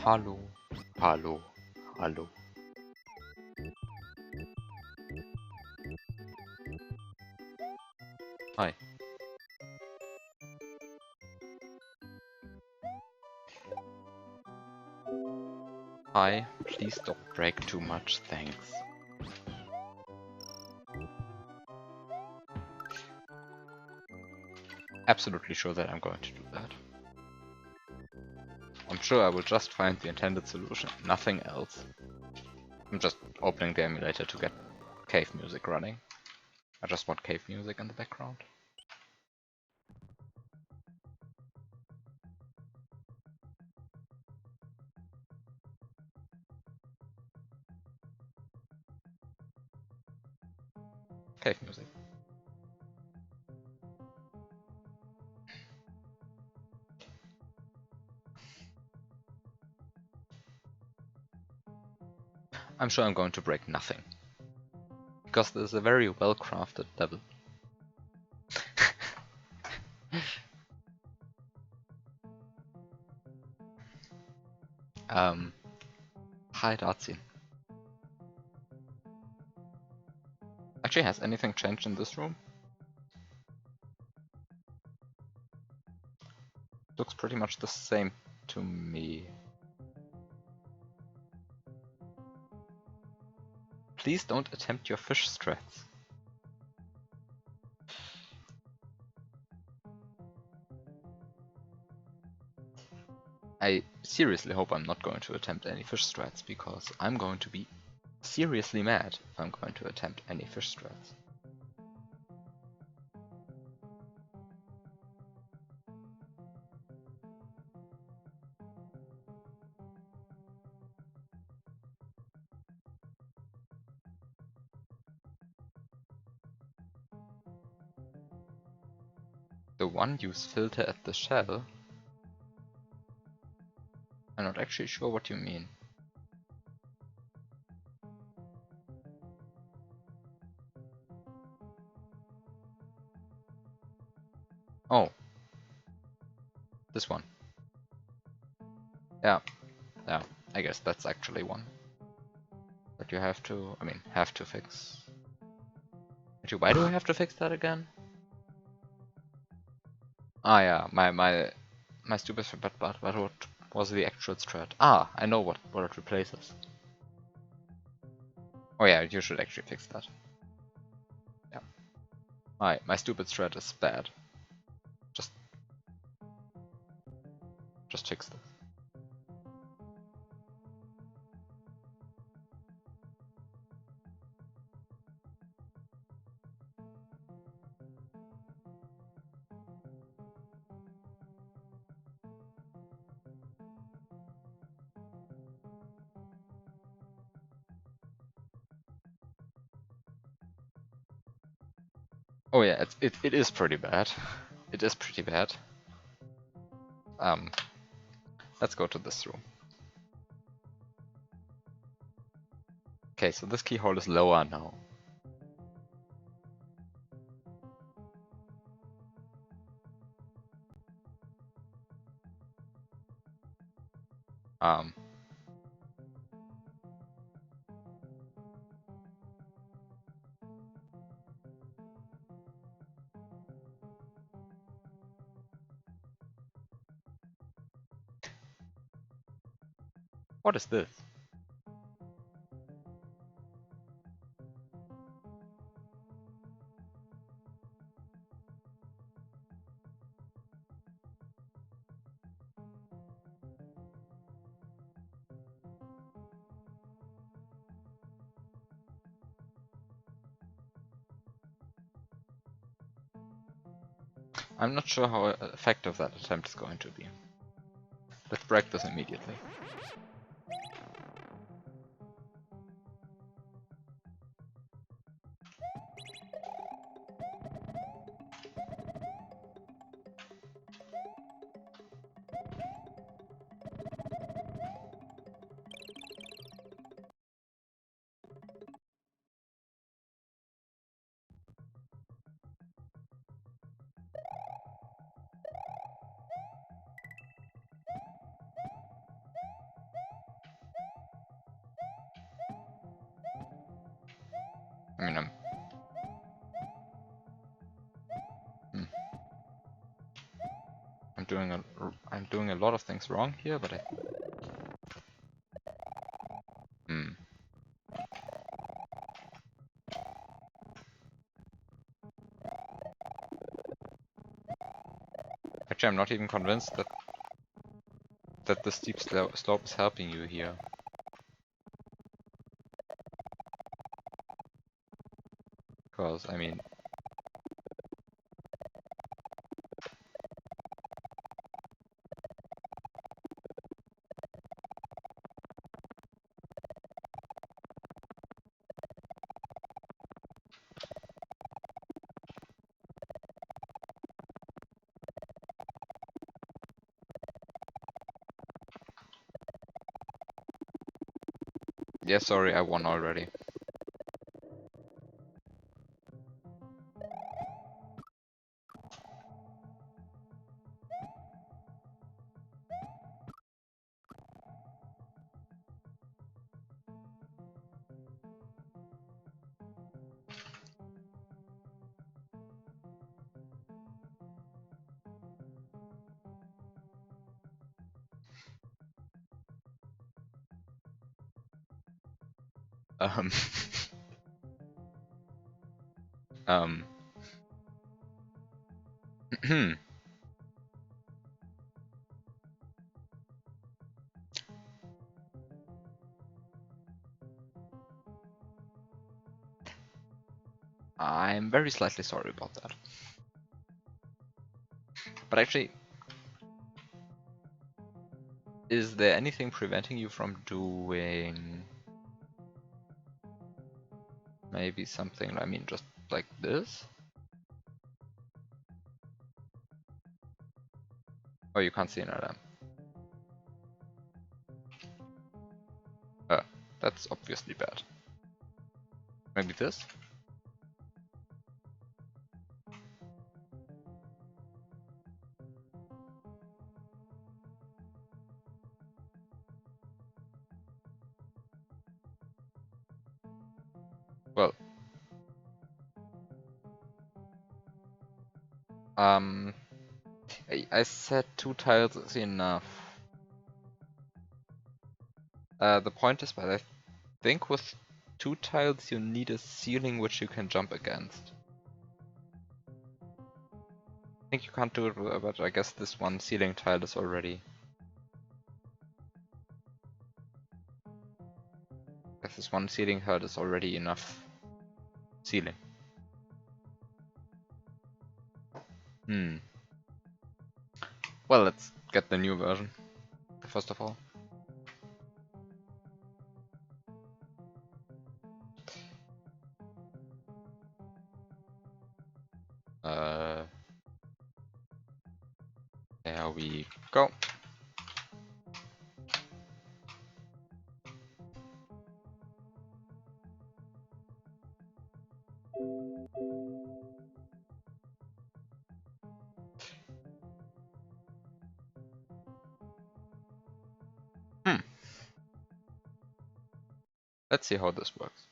Hallo, hallo, hallo. Hi. Hi, please don't break too much, thanks. Absolutely sure that I'm going to do that. I'm sure I will just find the intended solution, nothing else. I'm just opening the emulator to get cave music running. I just want cave music in the background. Cave music. I'm sure I'm going to break nothing. Because this is a very well crafted level. Hi Darcy. Actually, has anything changed in this room? Looks pretty much the same to me. Please don't attempt your fish strats. I seriously hope I'm not going to attempt any fish strats, because I'm going to be seriously mad if I'm going to attempt any fish strats. The one-use filter at the shell? I'm not actually sure what you mean. Oh. This one. Yeah, I guess that's actually one. But you have to, have to fix. Actually, why do I have to fix that again? Ah yeah, my stupid, but what was the actual strat? Ah, I know what it replaces. Oh yeah, you should actually fix that. Yeah. My stupid strat is bad. Just fix this. Oh yeah, it is pretty bad. It is pretty bad. Let's go to this room. Okay, so this keyhole is lower now. What is this? I'm not sure how effective that attempt is going to be. Let's break this immediately. I mean, hmm, I'm doing a lot of things wrong here, but hmm. Actually, I'm not even convinced that the steep slope is helping you here. Because, I mean... Yeah, sorry, I won already. Um... um... I'm very slightly sorry about that. But actually, is there anything preventing you from doing maybe something, I mean, just like this? Oh, you can't see another. That's obviously bad. Maybe this? Well, I said 2 tiles is enough. The point is, but I think with 2 tiles you need a ceiling which you can jump against. I think you can't do it, but I guess this one ceiling tile is already... I guess this one ceiling tile is already enough ceiling. Well, let's get the new version, first of all. There we go. Let's see how this works.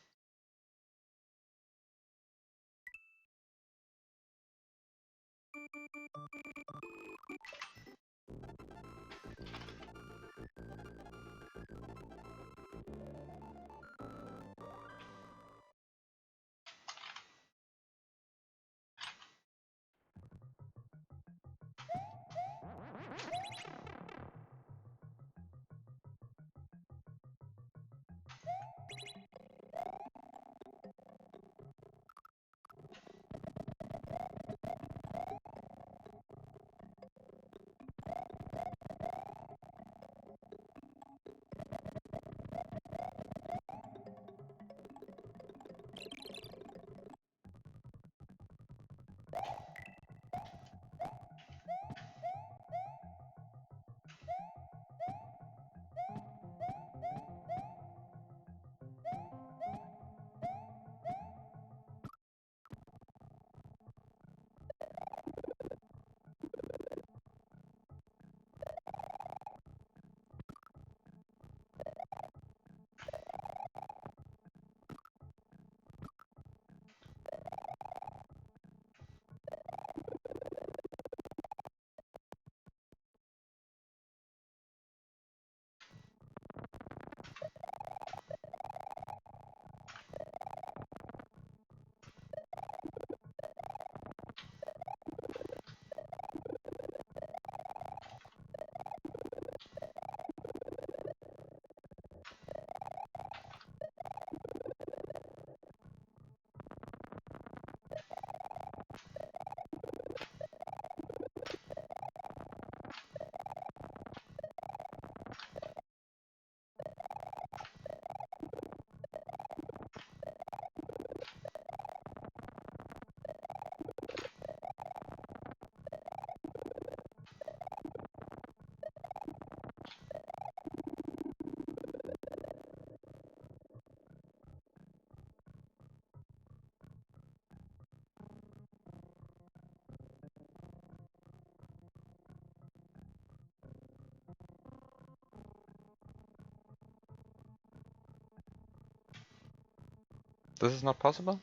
This is not possible?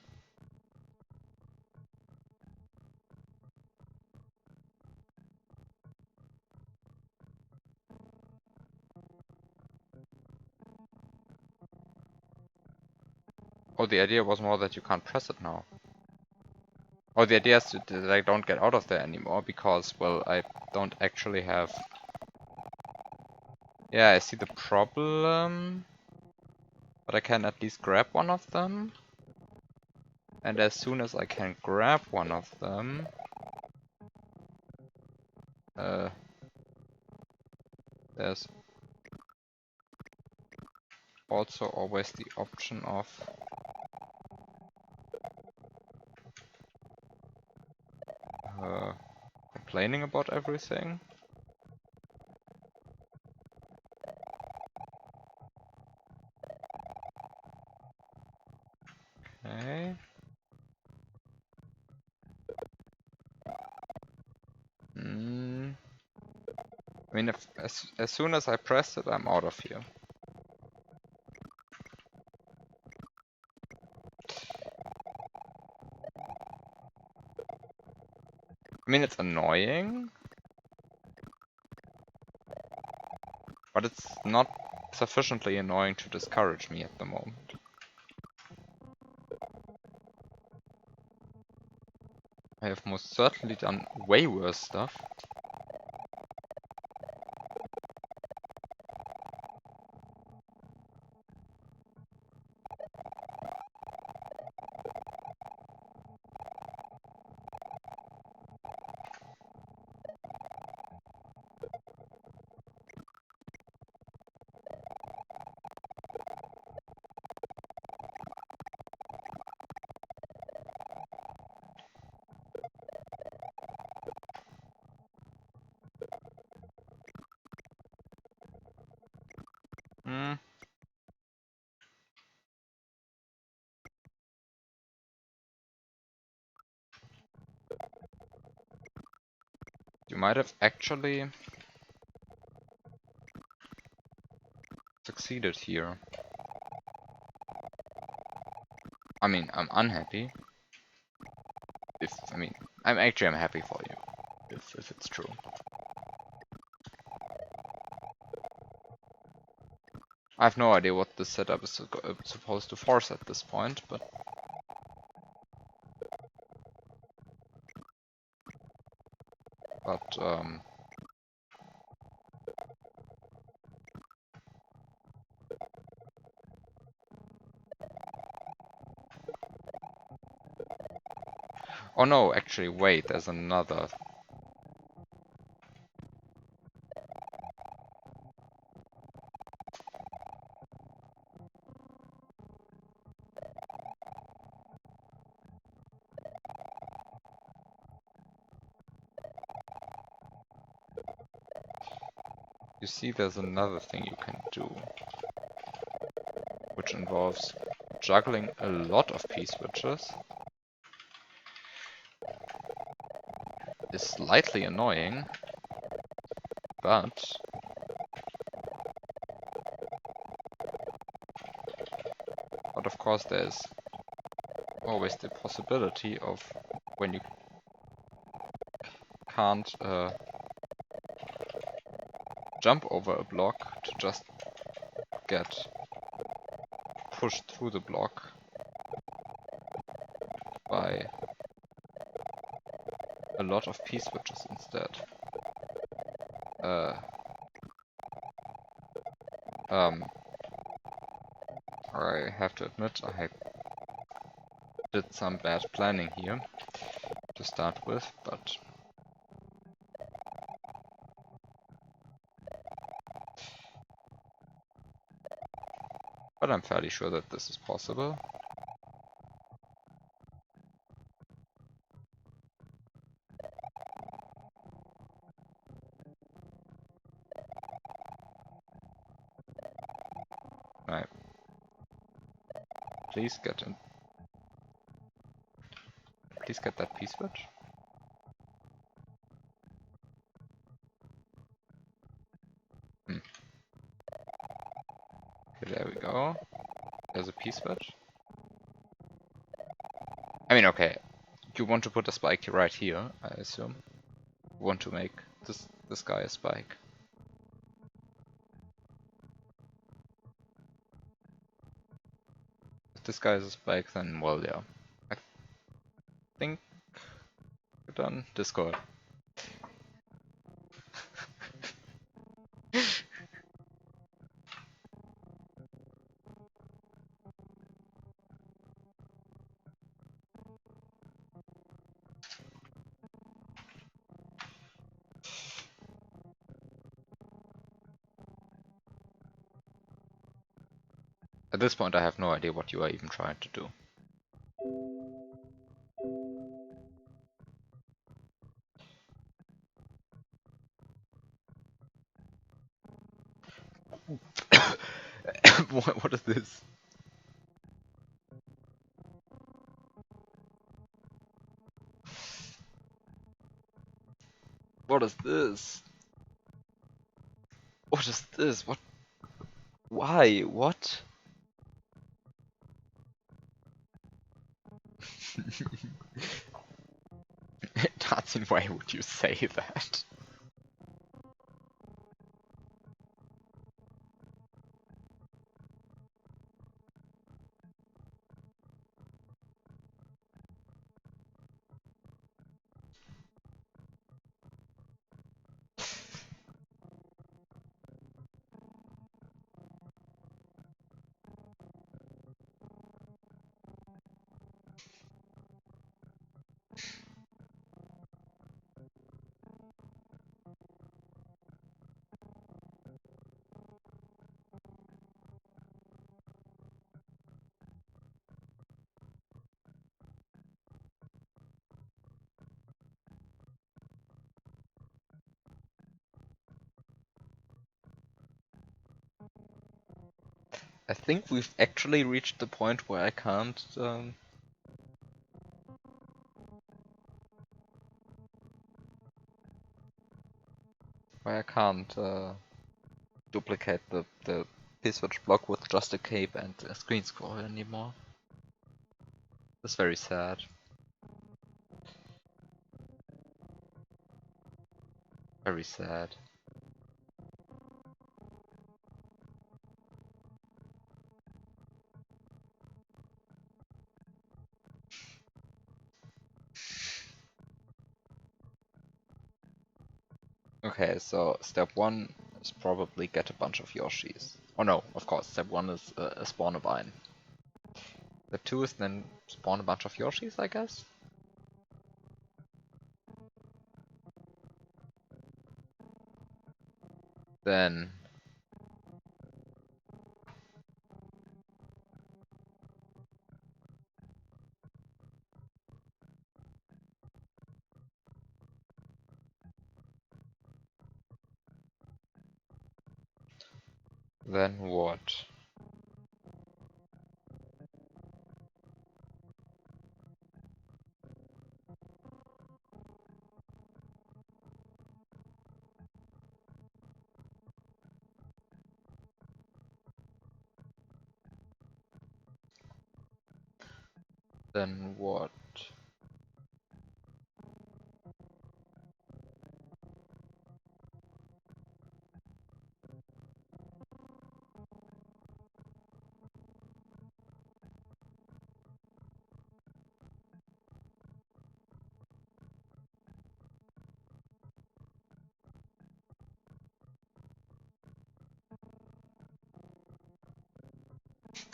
Oh, the idea was more that you can't press it now. Oh, the idea is that I don't get out of there anymore because, well, I don't actually have... Yeah, I see the problem. But I can at least grab one of them. And as soon as I can grab one of them... there's also always the option of... complaining about everything. Okay. I mean, if as soon as I press it, I'm out of here. I mean, it's annoying, but it's not sufficiently annoying to discourage me at the moment. I have most certainly done way worse stuff. Hmm. You might have actually succeeded here. I mean, I'm unhappy. I'm happy for you, if it's true. I have no idea what this setup is supposed to force at this point, but... Oh no, actually, wait, there's another. You see, there's another thing you can do, which involves juggling a lot of P-switches. It's slightly annoying, but of course there's always the possibility of when you can't jump over a block to just get pushed through the block by a lot of P-switches instead. I have to admit I did some bad planning here to start with, but I'm fairly sure that this is possible. Right. Please get in. Please get that P-switch. Okay, there we go. There's a P-switch. I mean, okay, you want to put a spike right here, I assume. You want to make this guy a spike. If this guy is a spike, then well, yeah. I think we're done. Discord. At this point, I have no idea what you are even trying to do. What is this? What is this? What is this? What? Why? What? Tatsin, why would you say that? I think we've actually reached the point where I can't duplicate the P-switch block with just a cape and a screen scroll anymore. That's very sad. Very sad. Okay, so step 1 is probably get a bunch of Yoshis. Oh no, of course, step 1 is spawn a vine. Step 2 is then spawn a bunch of Yoshis, I guess? Then what? Then what?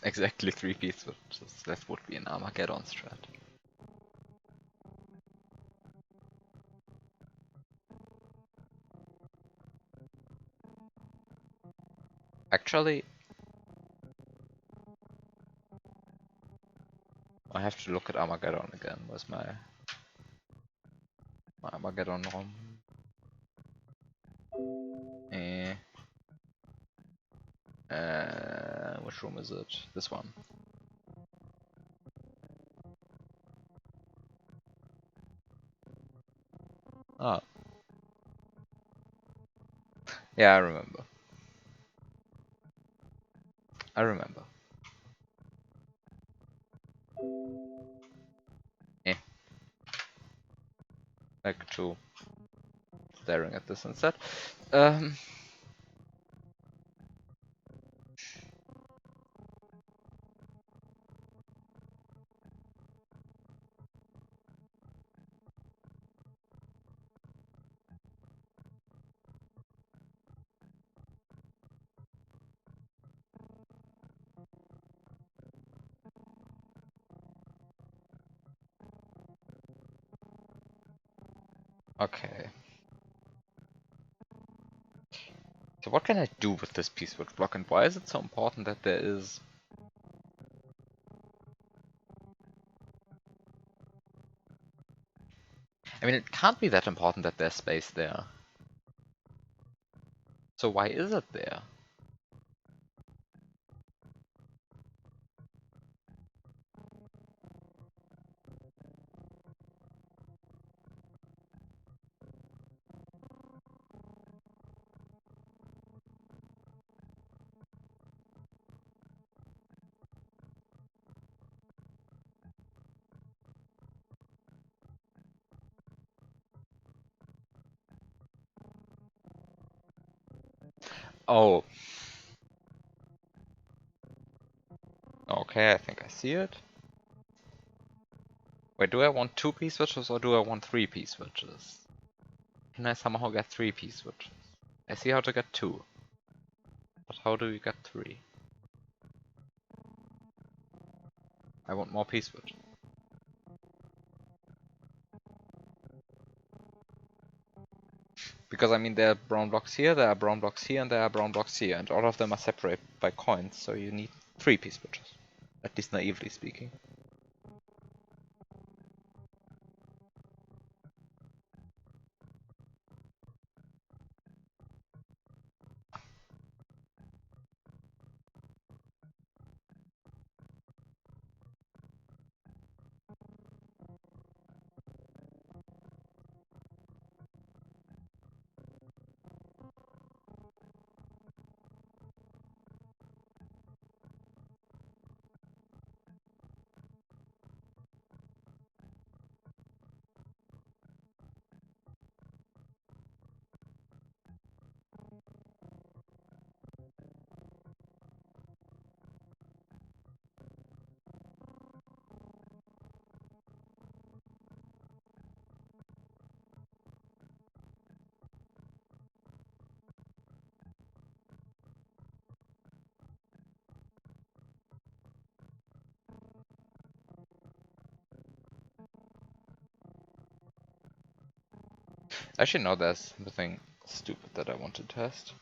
Exactly 3 pieces. That would be an Armageddon strat. Actually, I have to look at Armageddon again. Where's my Armageddon ROM? Eh. Which room is it? This one. Ah. Yeah, I remember. I remember. Back to staring at this instead. Um, okay. So what can I do with this piece switch block, and why is it so important that there is... I mean, it can't be that important that there's space there. So why is it there? Oh. Okay, I think I see it. Wait, do I want 2 P-switches or do I want 3 P-switches? Can I somehow get 3 P-switches? I see how to get 2. But how do you get 3? I want more P-switches. Because I mean there are brown blocks here, there are brown blocks here, and there are brown blocks here, and all of them are separated by coins, so you need 3 P-switches. At least naively speaking. Actually, no, there's something stupid that I want to test.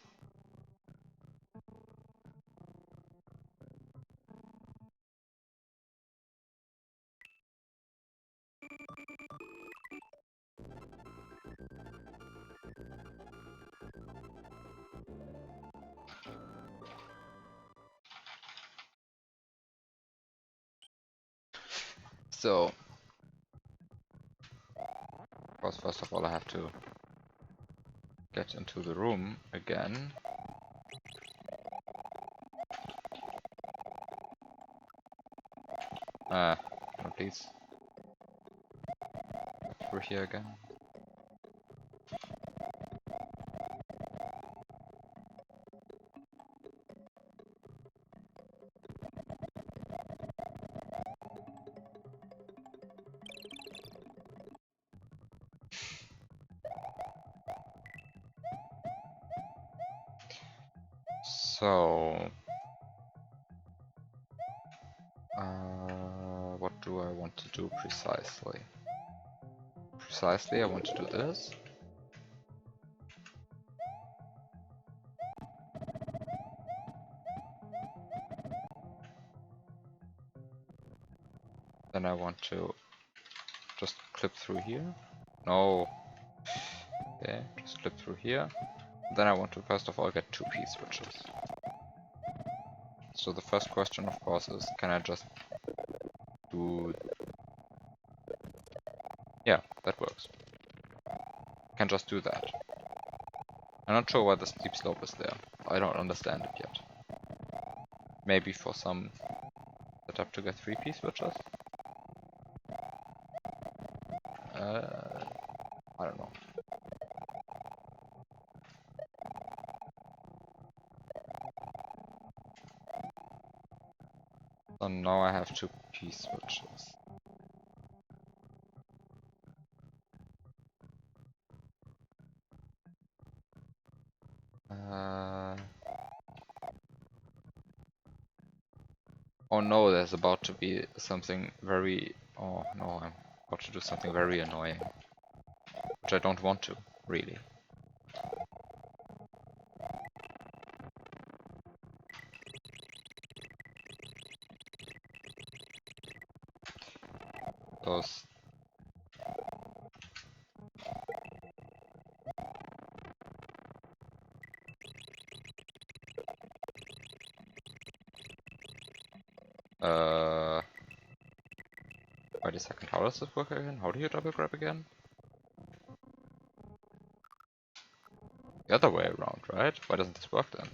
So, of course, first of all, I have to get into the room again. No, please. Through here again. So, what do I want to do precisely? Precisely, I want to do this. Then I want to just clip through here. No. Okay, just clip through here. Then I want to first of all get 2 P-switches. So the first question, of course, is can I just do... Yeah, that works. Can just do that. I'm not sure why the steep slope is there. I don't understand it yet. Maybe for some setup to get 3 P-switches? So now I have 2 P-switches. Oh no, there's about to be something very... Oh no, I'm about to do something very annoying. Which I don't want to, really. Those... Wait a second, how does this work again? How do you double grab again? The other way around, right? Why doesn't this work then?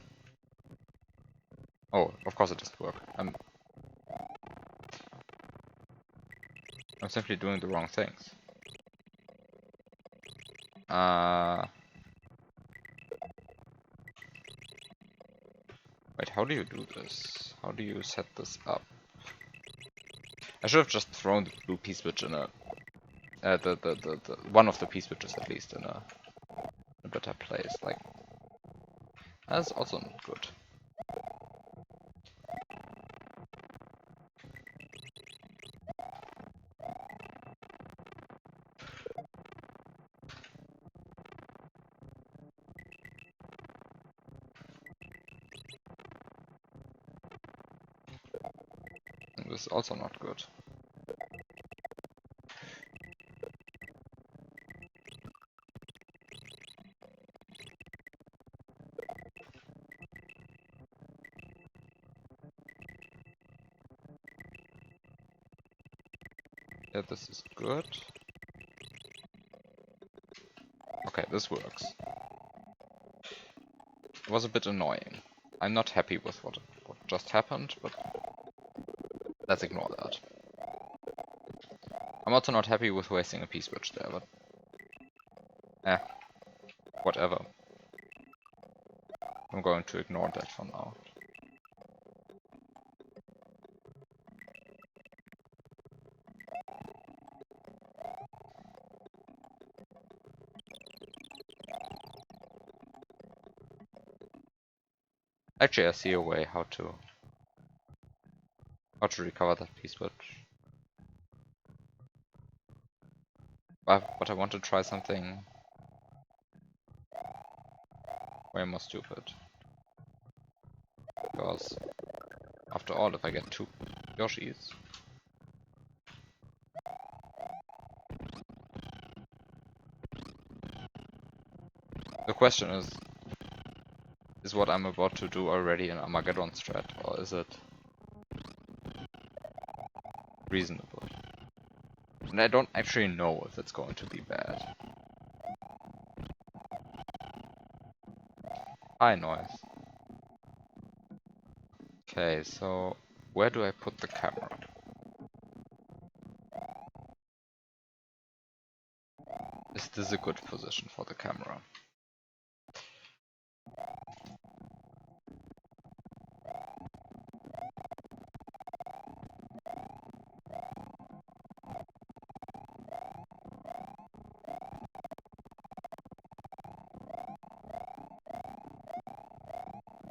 Oh, of course it doesn't work. I'm simply doing the wrong things. Wait, how do you do this? How do you set this up? I should have just thrown the blue P-switch in a... the one of the P-switches at least in a better place. Like, that's also not good. And this is also not good. Yeah, this is good. Okay, this works. It was a bit annoying. I'm not happy with what just happened, but let's ignore that. I'm also not happy with wasting a P-switch there, but... whatever. I'm going to ignore that for now. Actually, I see a way how to recover that P-switch. But I want to try something way more stupid. Because, after all, if I get 2 Yoshis... The question is what I'm about to do already an Armageddon strat, or is it reasonable? And I don't actually know if it's going to be bad. Hi, noise. Okay, so where do I put the camera? Is this a good position for the camera?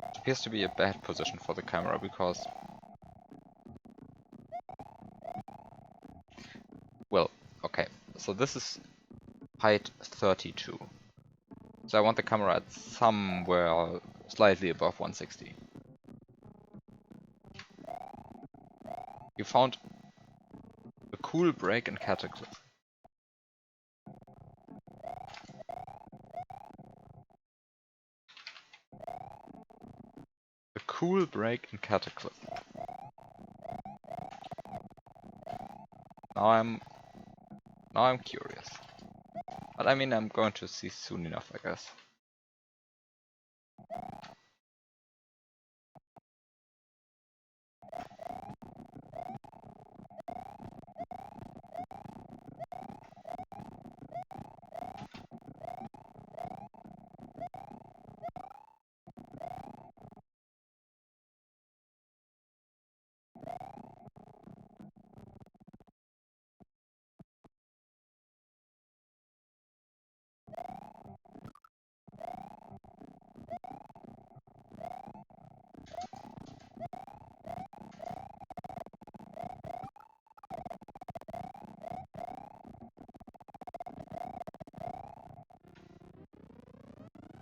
It appears to be a bad position for the camera because... Well, okay, so this is height 32. So I want the camera at somewhere slightly above 160. You found a cool break in Cataclysm. A cool break in Cataclysm. Now I'm curious. But I mean, I'm going to see soon enough, I guess.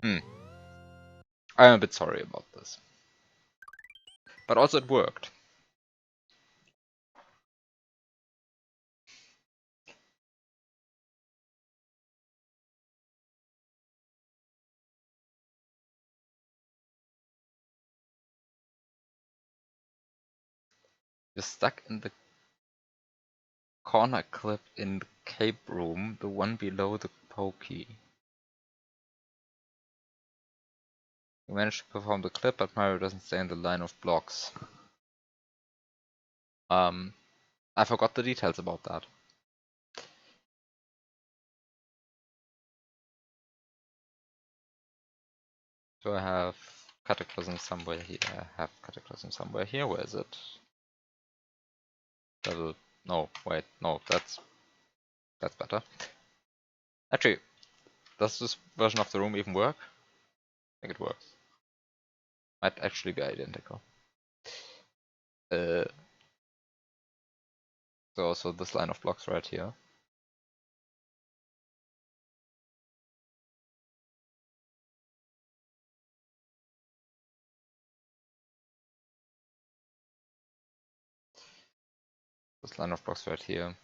Hmm. I'm a bit sorry about this. But also it worked. You're stuck in the corner clip in the cape room, the one below the pokey. You managed to perform the clip, but Mario doesn't stay in the line of blocks. I forgot the details about that. So I have Cataclysm somewhere here. I have Cataclysm somewhere here. Where is it? Level. No, wait, no, that's better. Actually, does this version of the room even work? I think it works. Might actually be identical. So also this line of blocks right here. This line of blocks right here.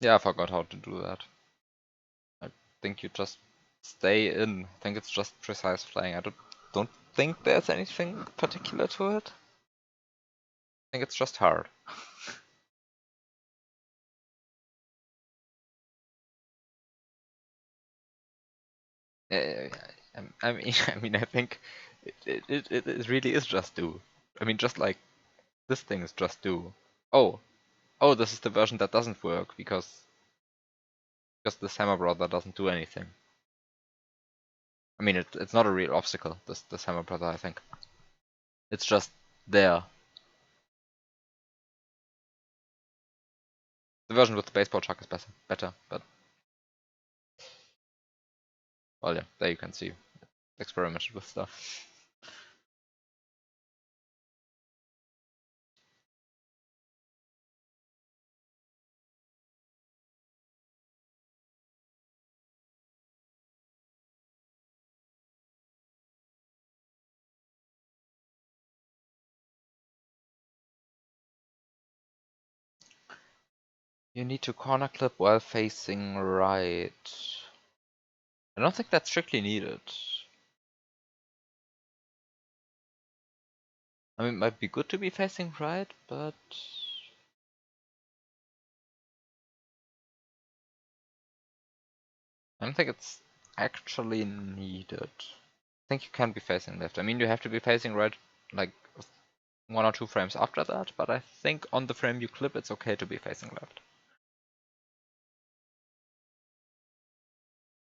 Yeah, I forgot how to do that. I think you just stay in. I think it's just precise flying. I don't think there's anything particular to it. I think it's just hard. I I mean, I think it really is just do. I mean, just like this thing is just do. Oh, oh, this is the version that doesn't work because the Hammer Brother doesn't do anything. I mean, it's not a real obstacle. This Hammer Brother, I think. It's just there. The version with the baseball chuck is better, but well, yeah, there you can see. Experimented with stuff. You need to corner clip while facing right. I don't think that's strictly needed. I mean, it might be good to be facing right, but I don't think it's actually needed. I think you can be facing left. I mean, you have to be facing right like 1 or 2 frames after that, but I think on the frame you clip, it's okay to be facing left.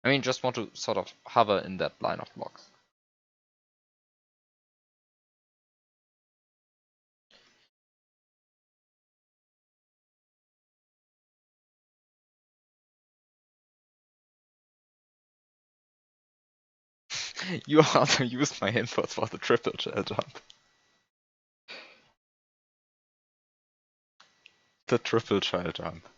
I mean, just want to sort of hover in that line of blocks. You also used my inputs for the triple shell jump. The triple shell jump.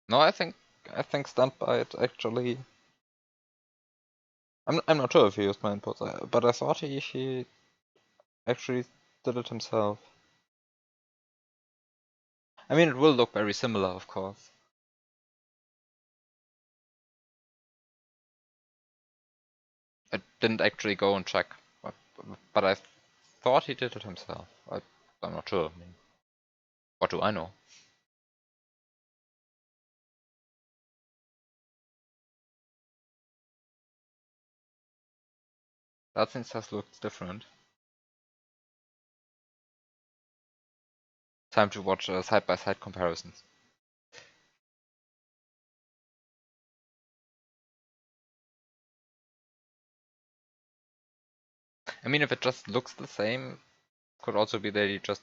No, I think Stunt Bite actually. I'm not sure if he used my inputs, but I thought he actually did it himself. I mean, it will look very similar, of course. I didn't actually go and check, but I thought he did it himself. I'm not sure. I mean, what do I know? That thing just looks different. Time to watch side-by-side comparisons. I mean, if it just looks the same, could also be that you just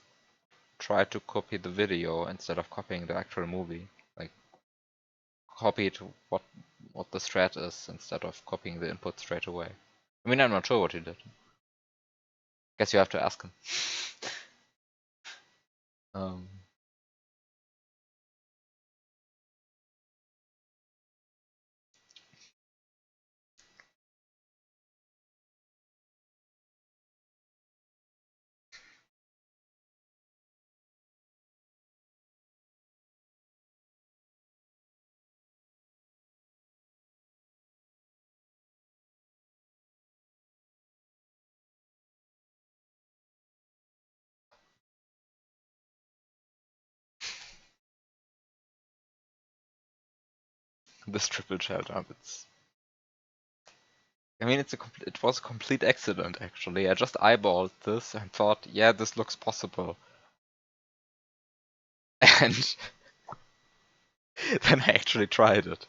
try to copy the video instead of copying the actual movie. Like, copy to what the thread is instead of copying the input straight away. I mean, I'm not sure what he did. Guess you have to ask him. um, this triple shell jump, it's. I mean, it was a complete accident actually. I just eyeballed this and thought, yeah, this looks possible. And then I actually tried it.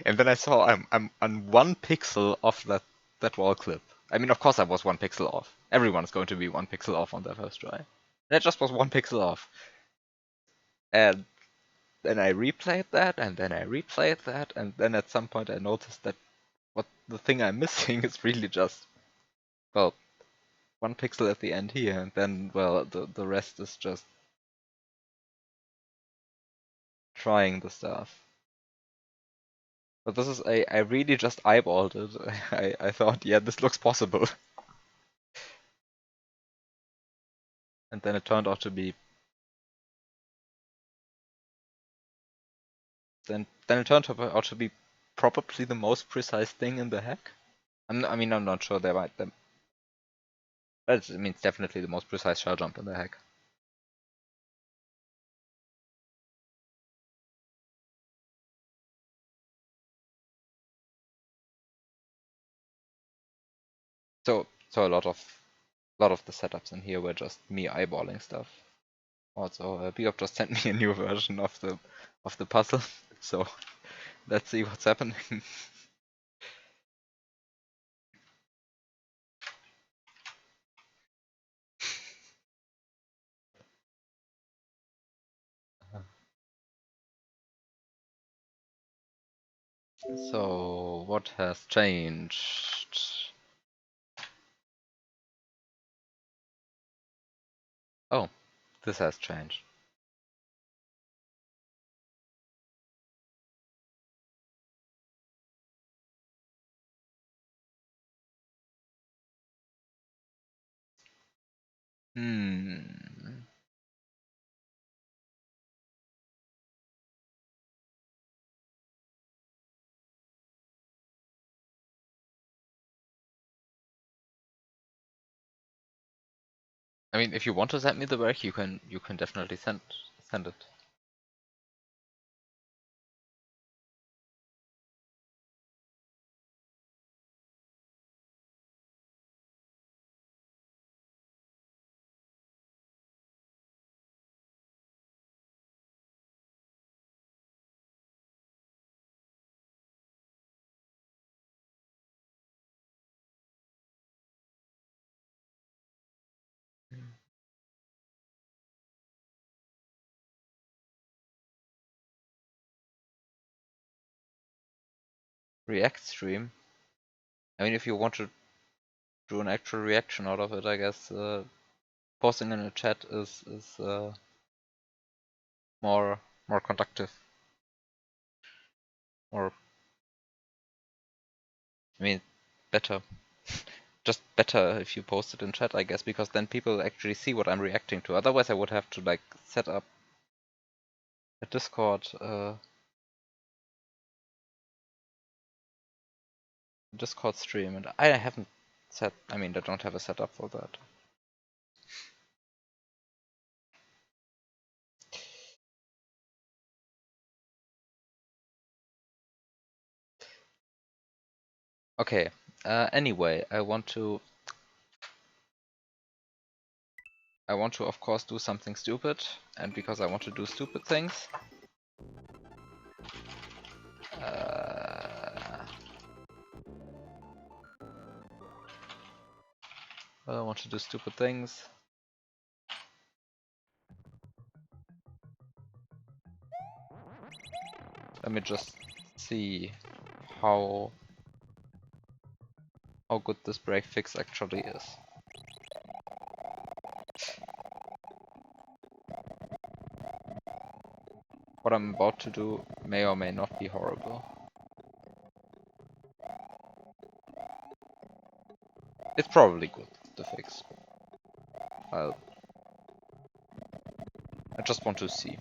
And then I saw I'm on 1 pixel off that wall clip. I mean, of course I was 1 pixel off. Everyone's going to be 1 pixel off on their first try. And I just was 1 pixel off. And then I replayed that, and then I replayed that, and then at some point I noticed that what the thing I'm missing is really just, well, 1 pixel at the end here, and then, well, the rest is just trying the stuff. But this is I really just eyeballed it. I thought, yeah, this looks possible. And then it turned out to be then it turned out to be probably the most precise thing in the hack. I mean, I'm not sure but I mean, it's definitely the most precise shell jump in the hack. So a lot of the setups in here were just me eyeballing stuff. Also, Biob just sent me a new version of the puzzle, so let's see what's happening. So, what has changed? Oh, this has changed. Hmm. I mean, if you want to send me the work, you can definitely send it. React stream. I mean, if you want to do an actual reaction out of it, I guess posting in a chat is more conductive. Or I mean, better. Just better if you post it in chat, I guess, because then people actually see what I'm reacting to. Otherwise, I would have to like set up a Discord stream, and I haven't set. I mean, I don't have a setup for that. Okay. Anyway, I want to I want to, of course, do something stupid, and because I want to do stupid things, I want to do stupid things. Let me just see how good this break fix actually is. What I'm about to do may or may not be horrible. It's probably good, the fix. I just want to see.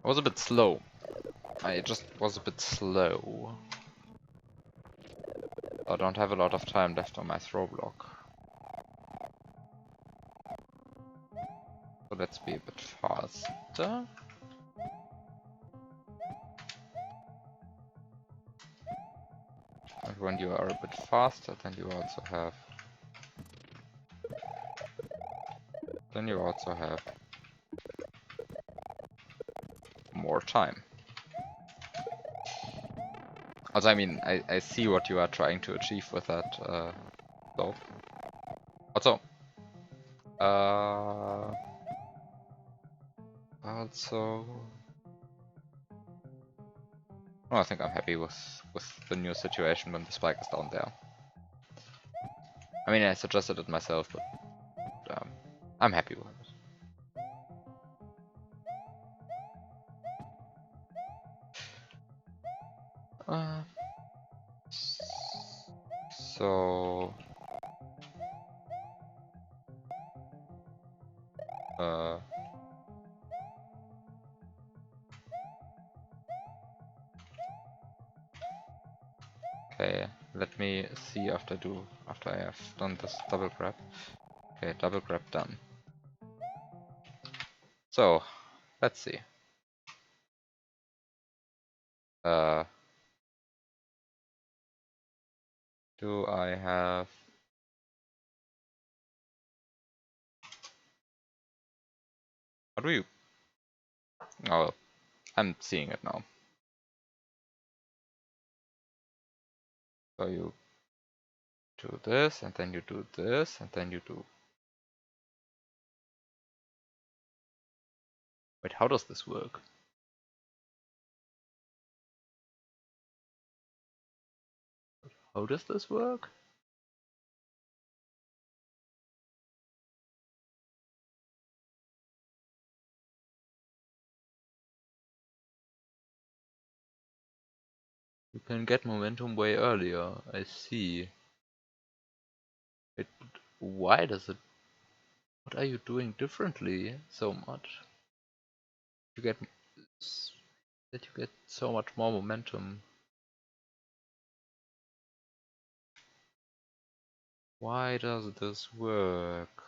I was a bit slow. I just was a bit slow. I don't have a lot of time left on my throw block. So let's be a bit faster. And when you are a bit faster, then you also have more time. Also, I mean, I see what you are trying to achieve with that, though. Also, no, I think I'm happy with the new situation when the spike is down there. I mean, I suggested it myself, but I'm happy with it. So okay, let me see after I have done this double grab. Okay, double grab done. So let's see. Do I have? How do you? Oh, I'm seeing it now. So you do this, and then you do this, and then you do. Wait, how does this work? How does this work? You can get momentum way earlier. I see. It. Why does it? What are you doing differently so much? You get that you get so much more momentum. Why does this work?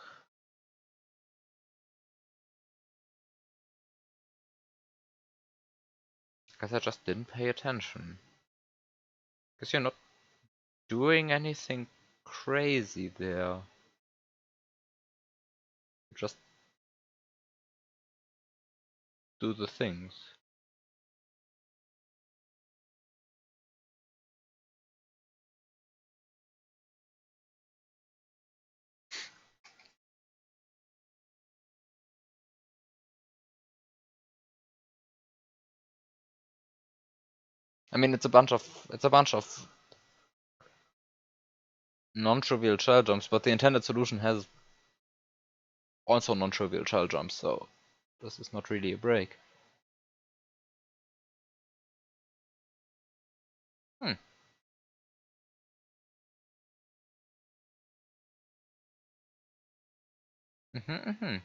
Because I just didn't pay attention. Because you're not doing anything crazy there. You just do the things. I mean, it's a bunch of non-trivial shell jumps, but the intended solution has also non-trivial shell jumps, so this is not really a break. Hmm. Mm-hmm.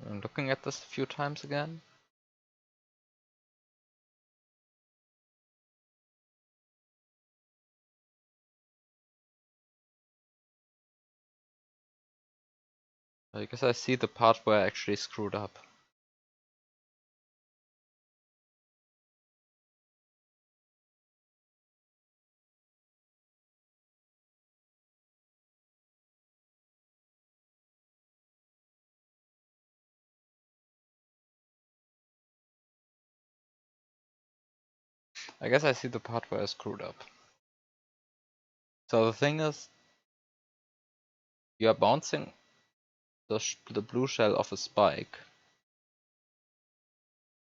I'm looking at this a few times again. I guess I see the part where I actually screwed up. I guess I see the part where I screwed up. So the thing is, you are bouncing the blue shell off a spike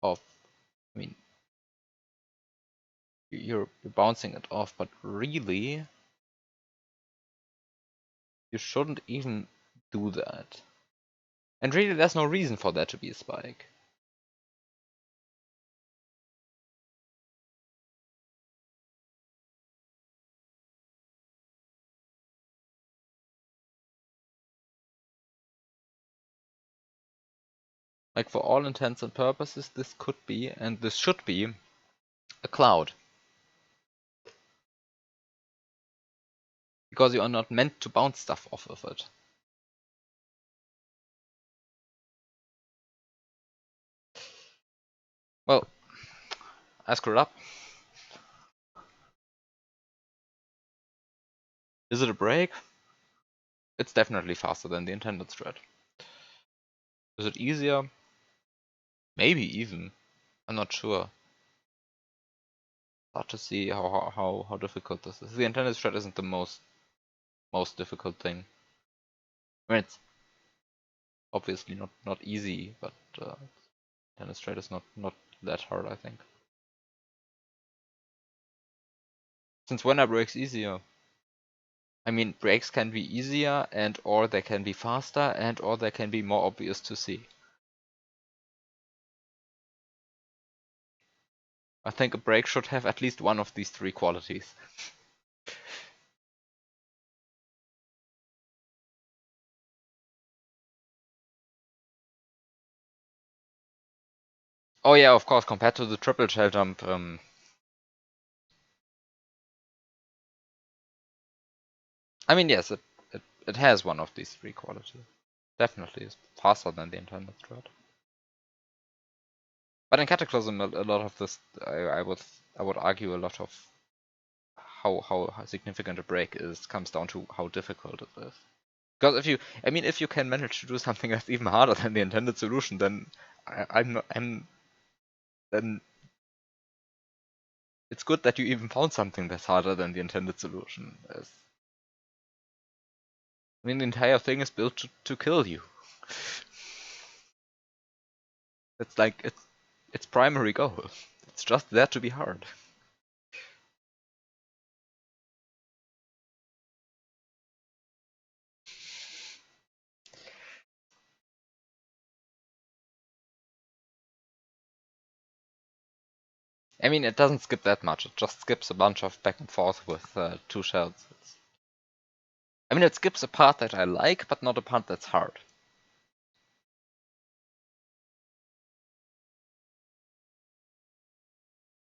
of, I mean, you're bouncing it off, but really, you shouldn't even do that. And really, there's no reason for that to be a spike. Like, for all intents and purposes, this could be, and this should be, a cloud. Because you are not meant to bounce stuff off of it. Well, I screwed up. Is it a break? It's definitely faster than the intended strat. Is it easier? Maybe even. I'm not sure. Hard to see how difficult this is. The intended strat isn't the most difficult thing. I mean, it's obviously not easy, but intended strat is not that hard, I think. Since when are breaks easier? I mean, breaks can be easier, and or they can be faster, and or they can be more obvious to see. I think a break should have at least one of these three qualities. Oh yeah, of course, compared to the triple shell jump, I mean, yes, it has one of these three qualities. Definitely is faster than the intended strat. But in Cataclysm, a lot of this, I would argue a lot of how significant a break is comes down to how difficult it is. Because if you can manage to do something that's even harder than the intended solution, then then it's good that you even found something that's harder than the intended solution. I mean, the entire thing is built to kill you. It's like its primary goal. It's just there to be hard. I mean, it doesn't skip that much. It just skips a bunch of back and forth with two shells. I mean, it skips a part that I like, but not a part that's hard.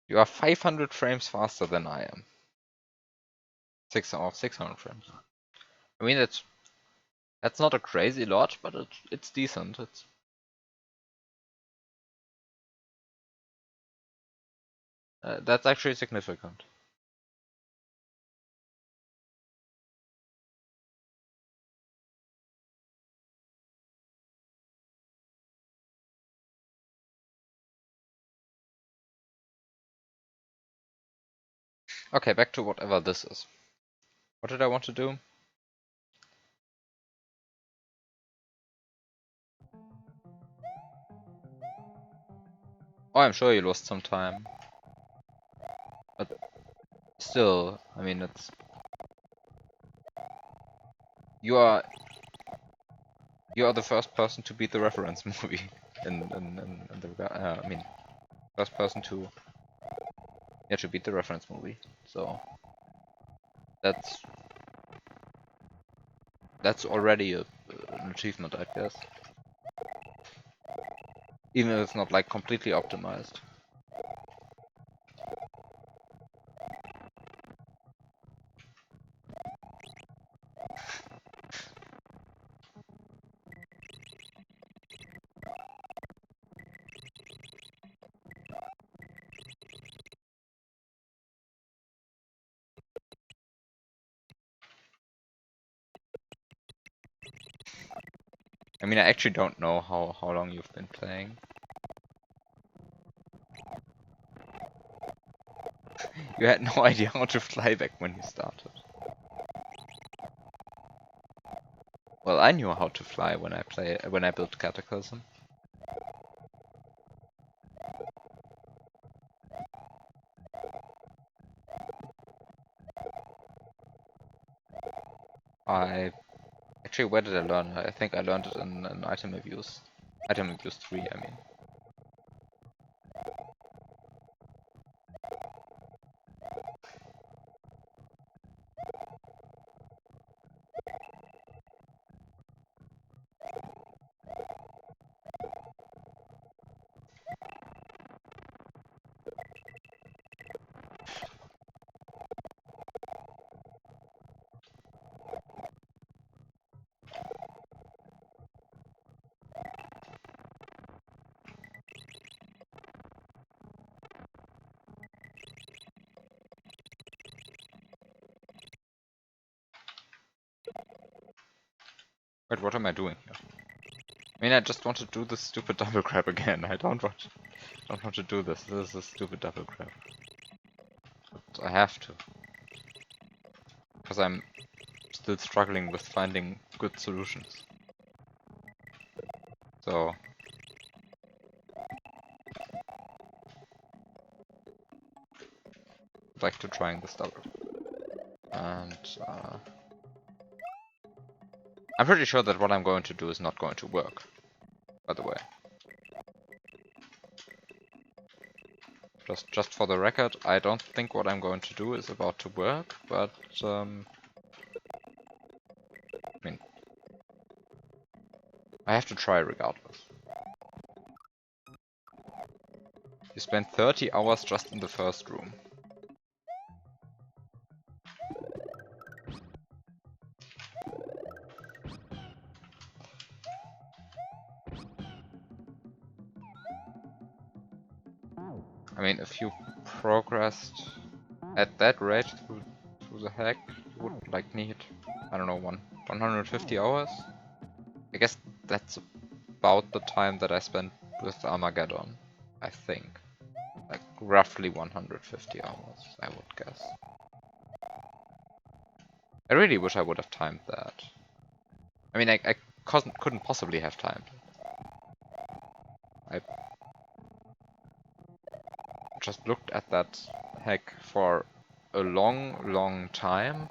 You are 500 frames faster than I am. 600 frames. I mean, that's not a crazy lot, but it's decent. That's actually significant. Okay, back to whatever this is. What did I want to do? Oh, I'm sure you lost some time. But still, I mean, it's... You are the first person to beat the reference movie in the I mean, first person to beat the reference movie. So that's already an achievement, I guess. Even if it's not like completely optimized. I mean, I actually don't know how long you've been playing. You had no idea how to fly back when you started. Well, I knew how to fly when I built Cataclysm. Actually, where did I learn it? I think I learned it in item abuse. Item abuse 3, I mean. Wait, what am I doing here? I mean, I just want to do this stupid double grab again. I don't want to do this. This is a stupid double grab. But I have to. Because I'm still struggling with finding good solutions. So... I'd like to trying this double. And... I'm pretty sure that what I'm going to do is not going to work, by the way. Just for the record, I don't think what I'm going to do is about to work, but I mean, I have to try regardless. You spent 30 hours just in the first room. I mean, if you progressed at that rate through the hack, you would like need, I don't know, 150 hours? I guess that's about the time that I spent with Armageddon, I think. Like roughly 150 hours, I would guess. I really wish I would have timed that. I mean, I couldn't possibly have timed it. I just looked at that hack for a long time.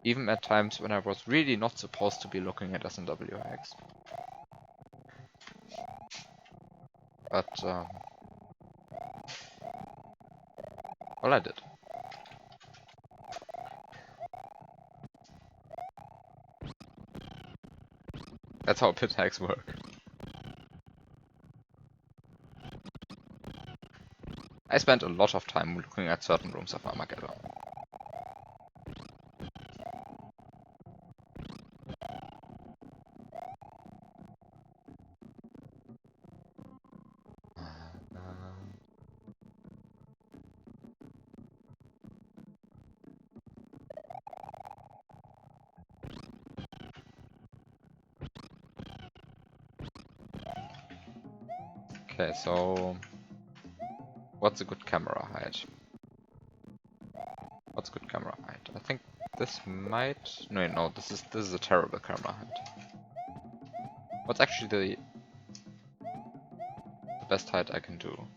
Even at times when I was really not supposed to be looking at S&W hacks. But, well, I did. That's how pit hacks work. I spent a lot of time looking at certain rooms of Armageddon. Okay, so what's a good camera height? What's good camera height? I think this might... No, this is a terrible camera height. What's actually the best height I can do?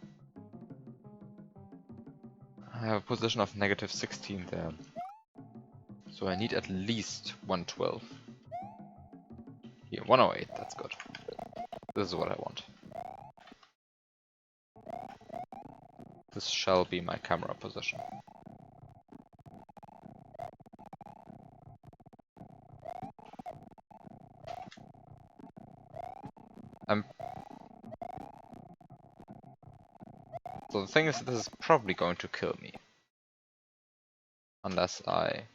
I have a position of -16 there. So I need at least 112. Here, 108, that's good. This is what I want. This shall be my camera position. So the thing is, this is probably going to kill me. Unless I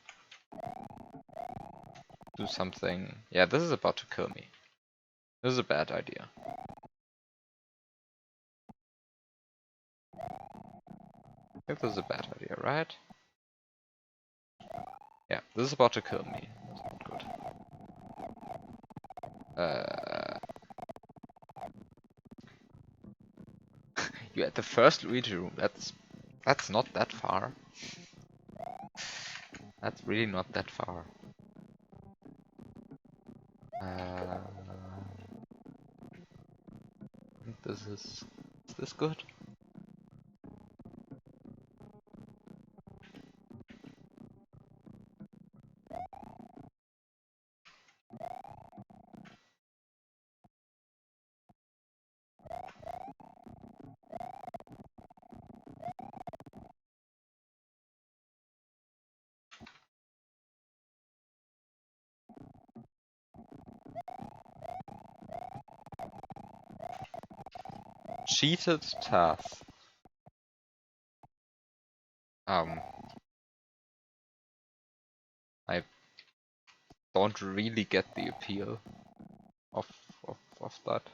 do something... Yeah, this is about to kill me. This is a bad idea. I think this is a bad idea, right? Yeah, this is about to kill me. That's not good. You're at the first Luigi room. That's not that far. That's really not that far. I think this is this good? Cheated task. I don't really get the appeal of that.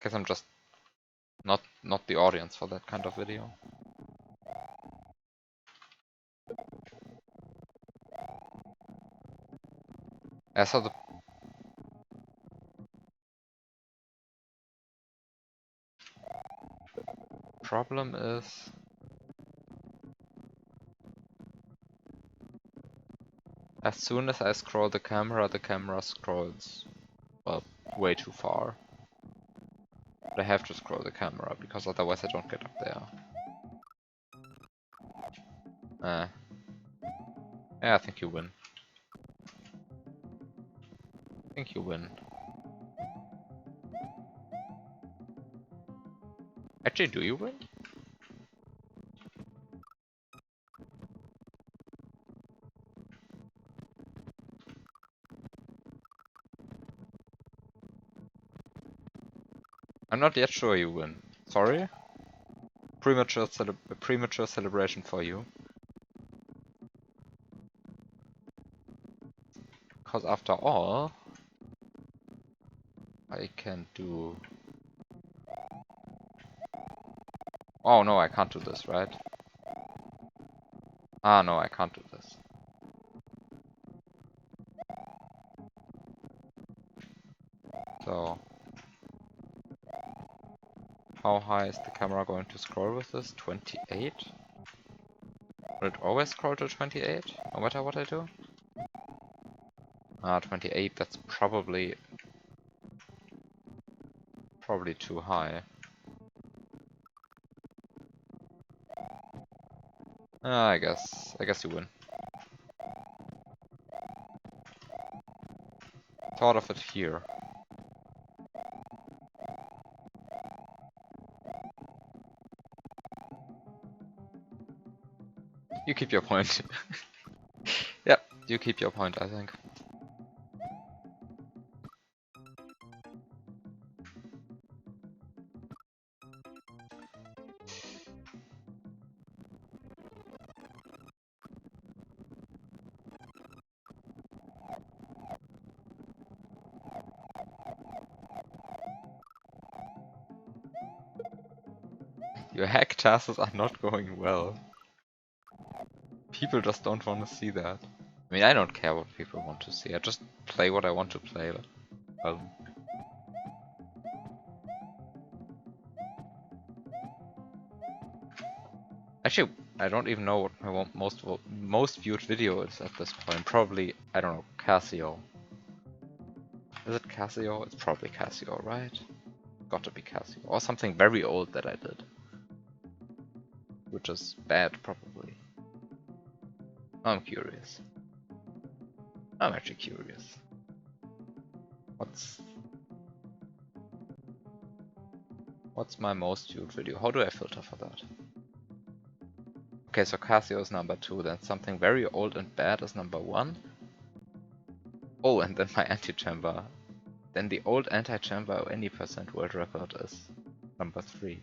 Guess I'm just not the audience for that kind of video. Yeah, so the problem is as soon as I scroll the camera scrolls, well, way too far. But I have to scroll the camera because otherwise I don't get up there. Yeah, I think you win. I think you win. Actually, do you win? I'm not yet sure you win. Sorry? Premature celebration for you. Because after all, I can do... Oh no, I can't do this, right? Ah no, I can't do this. So... How high is the camera going to scroll with this? 28? Will it always scroll to 28? No matter what I do? Ah, 28, that's probably too high. Ah, I guess you win. Thought of it here. You keep your point. Yep, you keep your point, I think. Your hack tasks are not going well. People just don't want to see that. I mean, I don't care what people want to see. I just play what I want to play. Actually, I don't even know what my most viewed video is at this point. Probably, I don't know, Casio. Is it Casio? It's probably Casio, right? Got to be Casio. Or something very old that I did. Which is bad, probably. I'm curious. I'm actually curious. What's my most viewed video? How do I filter for that? Okay, so Casio is number 2, then something very old and bad is number 1. Oh, and then my anti-chamber. Then the old anti-chamber any percent world record is number 3.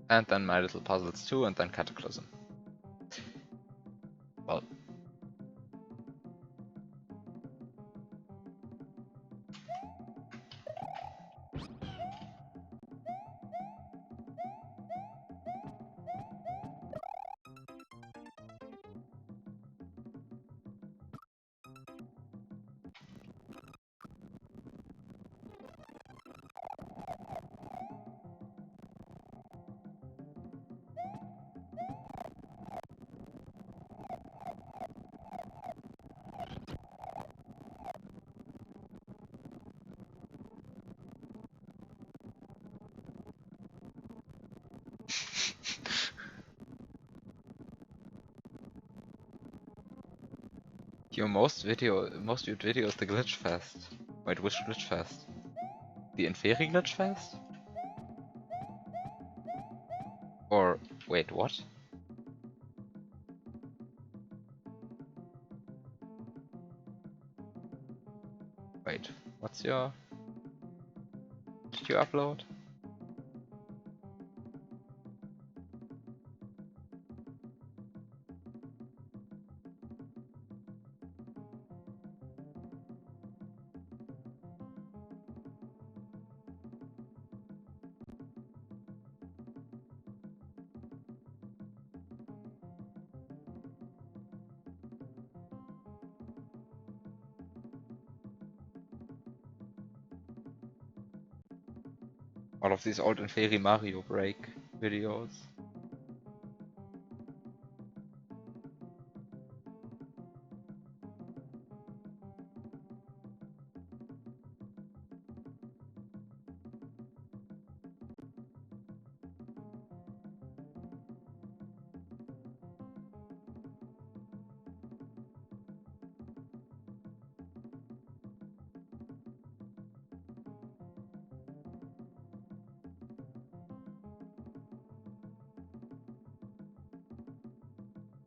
And then My Little Puzzles 2, and then Cataclysm. Well, your most viewed video is the Glitch Fest. Wait, which Glitch Fest? The Inferi Glitch Fest? Or wait, what? Wait, what's your... Did you upload? All of these old Inferi Mario break videos.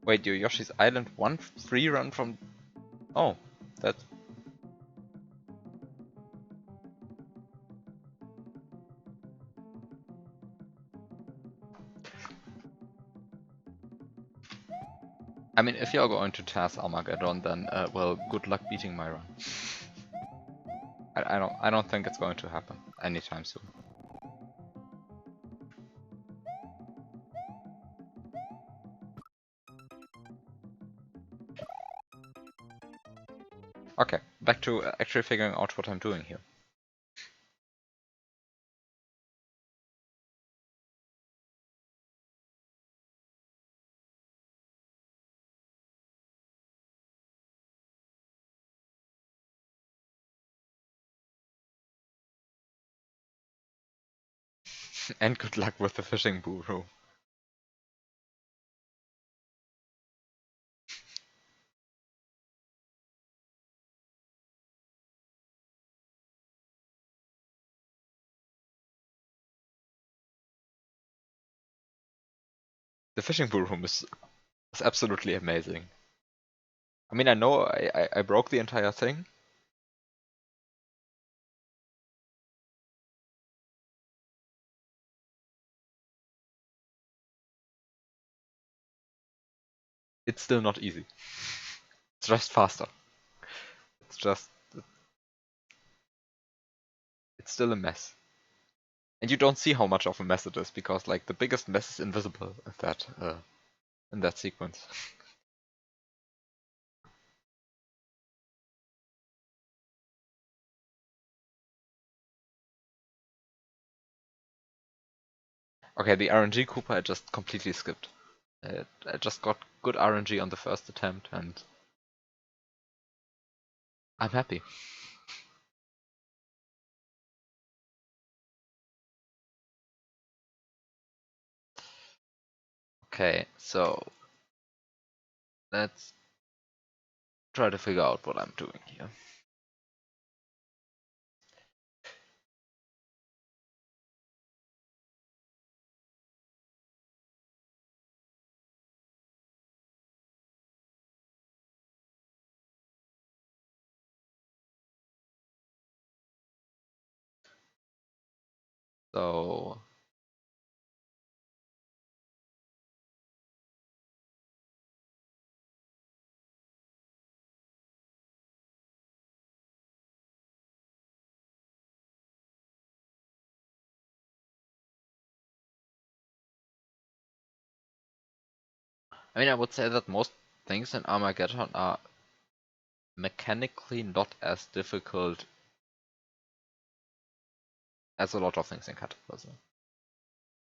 Wait, your Yoshi's Island 1 free run from... Oh, that... I mean, if you're going to TAS Armageddon, then, well, good luck beating my run. I don't think it's going to happen anytime soon. Okay, back to actually figuring out what I'm doing here. And good luck with the fishing bureau. The fishing bureau is absolutely amazing. I mean, I know I broke the entire thing. It's still not easy. It's just faster. It's just... It's still a mess. And you don't see how much of a mess it is, because like the biggest mess is invisible in that sequence. Okay, the RNG Cooper I just completely skipped. I just got good RNG on the first attempt and I'm happy. Okay, so let's try to figure out what I'm doing here. So I mean, I would say that most things in Armageddon are mechanically not as difficult as a lot of things in Cataclysm.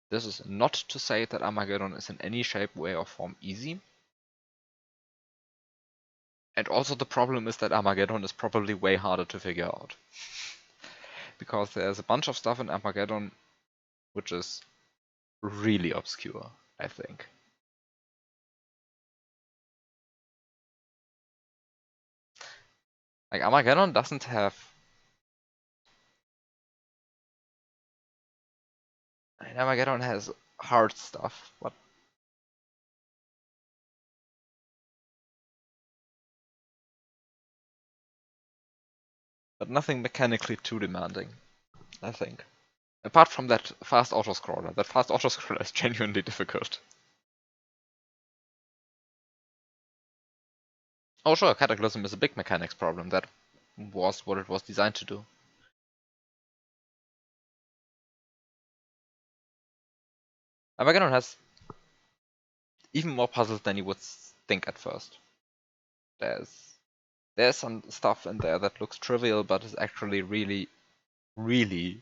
This is not to say that Armageddon is in any shape, way, or form easy. And also the problem is that Armageddon is probably way harder to figure out. Because there's a bunch of stuff in Armageddon which is really obscure, I think. Like Armageddon doesn't have... Armageddon has hard stuff, but nothing mechanically too demanding, I think. Apart from that fast autoscroller. That fast autoscroller is genuinely difficult. Oh sure, Cataclysm is a big mechanics problem. That was what it was designed to do. Armageddon has even more puzzles than you would think at first. There's some stuff in there that looks trivial, but is actually really, really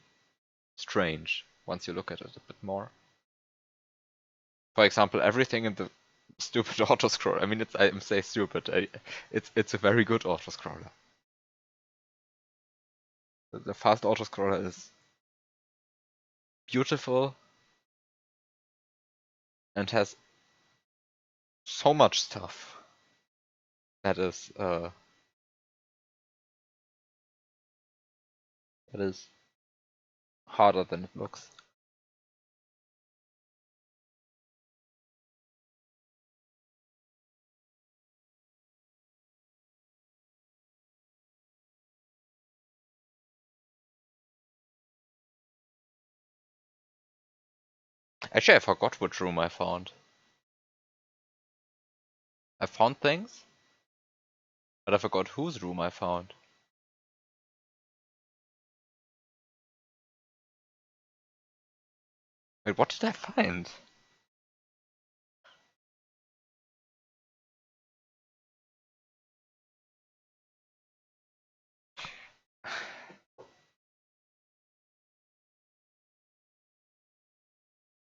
strange once you look at it a bit more. For example, everything in the stupid autoscroller. I mean, I'm saying stupid. It's a very good autoscroller. The fast autoscroller is beautiful and has so much stuff that is harder than it looks. Actually, I forgot which room I found. I found things, but I forgot whose room I found. Wait, what did I find?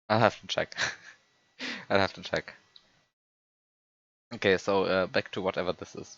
I'll have to check. I'll have to check. Okay, so back to whatever this is.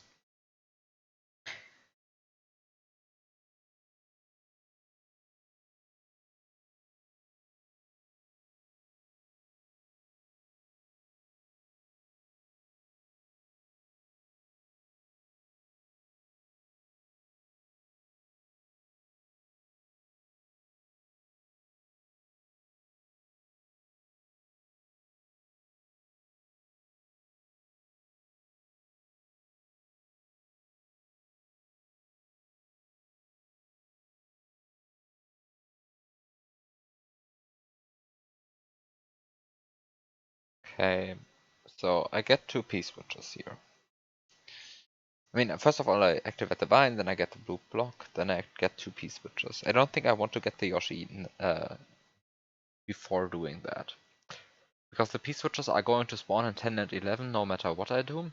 Okay, so I get two P-switches here. I mean, first of all, I activate the vine, then I get the blue block, then I get two P-switches. I don't think I want to get the Yoshi before doing that. Because the P-switches are going to spawn in 10 and 11 no matter what I do.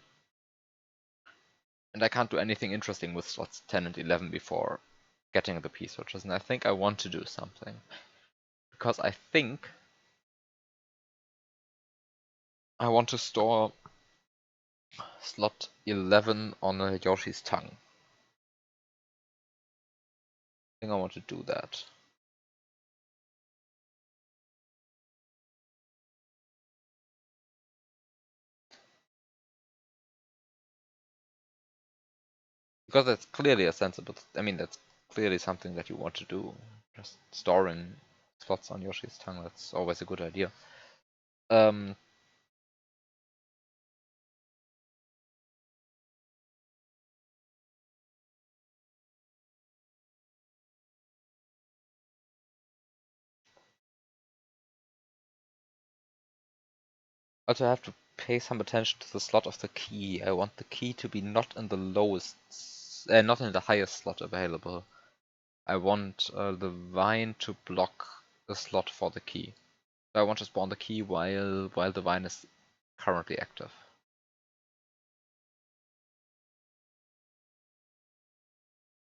And I can't do anything interesting with slots 10 and 11 before getting the P-switches. And I think I want to do something. Because I think I want to store slot 11 on a Yoshi's tongue. I think I want to do that. Because that's clearly a sensible, I mean, that's clearly something that you want to do. Just storing slots on Yoshi's tongue, that's always a good idea. Also, I have to pay some attention to the slot of the key. I want the key to be not in the lowest, not in the highest slot available. I want the vine to block the slot for the key. So I want to spawn the key while the vine is currently active.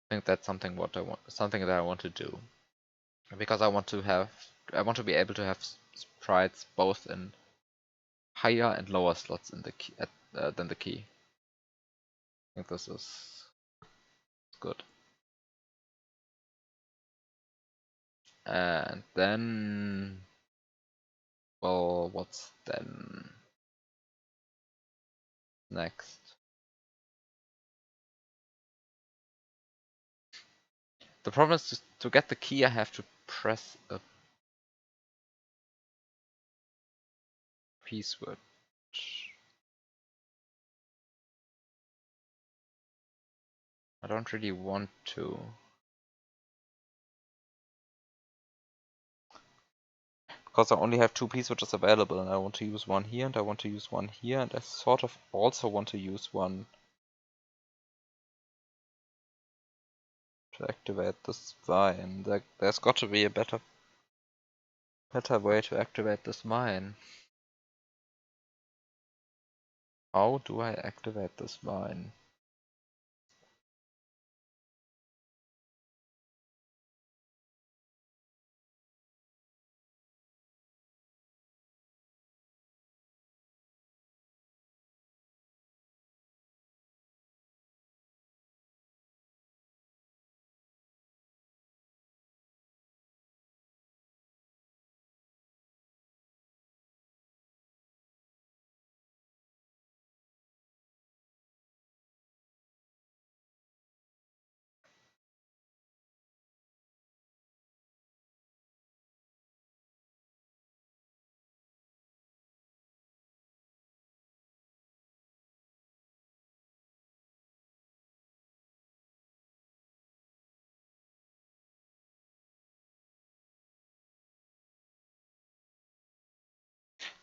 I think that's something that I want to do, because I want to be able to have sprites both in higher and lower slots in the key than the key. I think this is good. And then, well, what's then next? The problem is to get the key I have to press a P switch. I don't really want to. Because I only have two P switches available, and I want to use one here and I want to use one here, and I sort of also want to use one to activate this vine. There's got to be a better way to activate this vine. How do I activate this vine?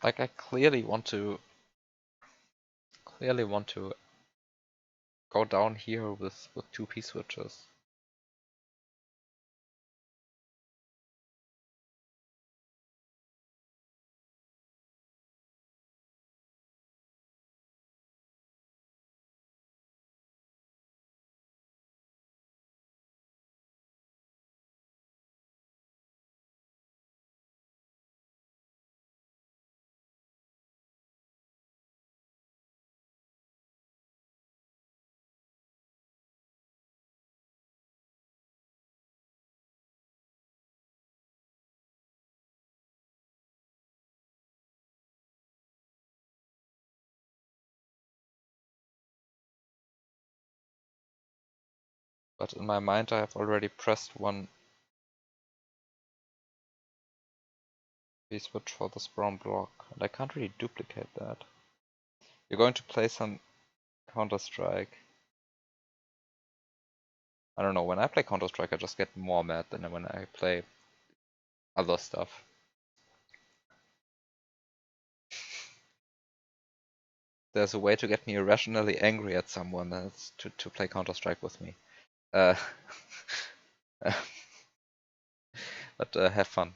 Like, I clearly want to go down here with two P switches. But in my mind I have already pressed one P switch for this brown block, and I can't really duplicate that. You're going to play some Counter-Strike. I don't know, when I play Counter-Strike I just get more mad than when I play other stuff. There's a way to get me irrationally angry at someone, and it's to play Counter-Strike with me. But have fun.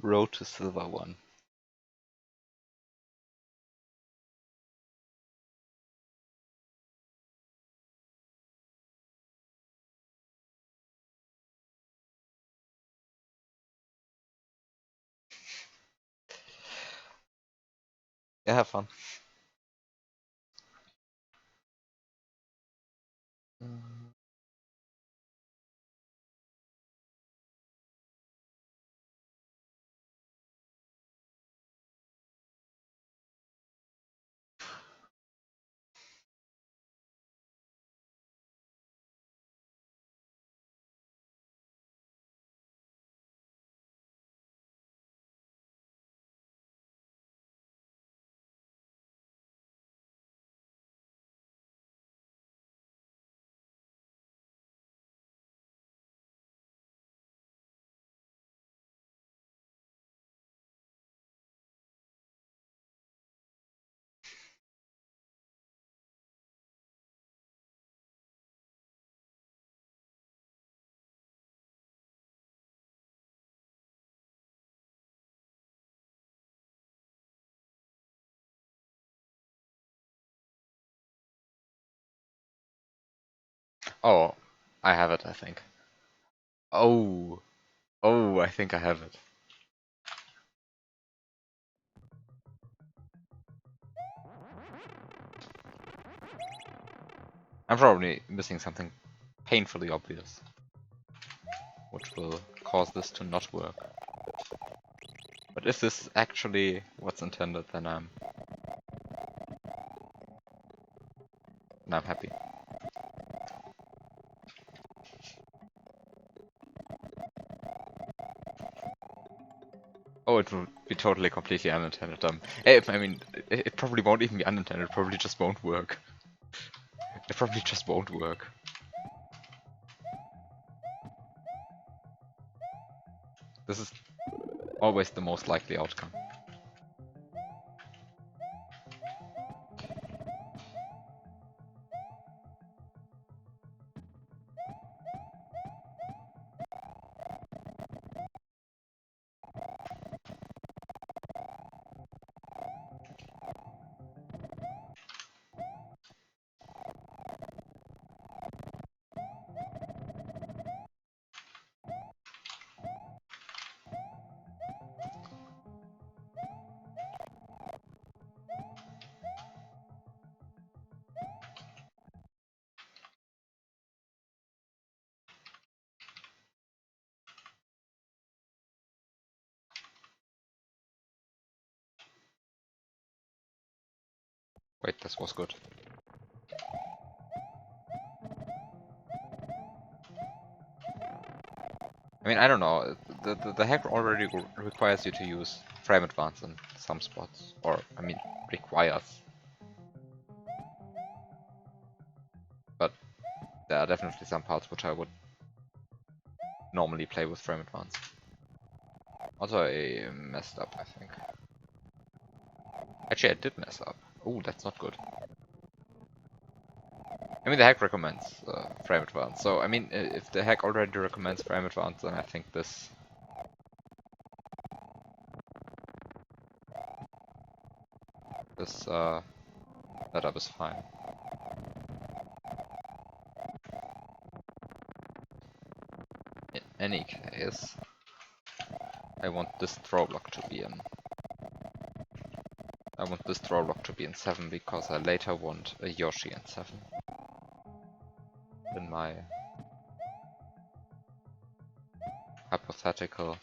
Road to Silver 1. Yeah, have fun. Oh, I have it, I think. Oh, oh, I think I have it. I'm probably missing something painfully obvious, which will cause this to not work. But if this is actually what's intended, then I'm happy. Oh, it will be totally, completely unintended. I mean, it probably won't even be unintended. It probably just won't work. It probably just won't work. This is always the most likely outcome. Wait, this was good. I mean, I don't know. The hack already requires you to use frame advance in some spots. Or, I mean, requires. But there are definitely some parts which I would normally play with frame advance. Also, I messed up, I think. Actually, I did mess up. Oh, that's not good. I mean, the hack recommends frame advance. So, I mean, if the hack already recommends frame advance, then I think this... This setup is fine. In any case, I want this throw block to be in. I want this throw block to be in 7 because I later want a Yoshi in 7. In my hypothetical.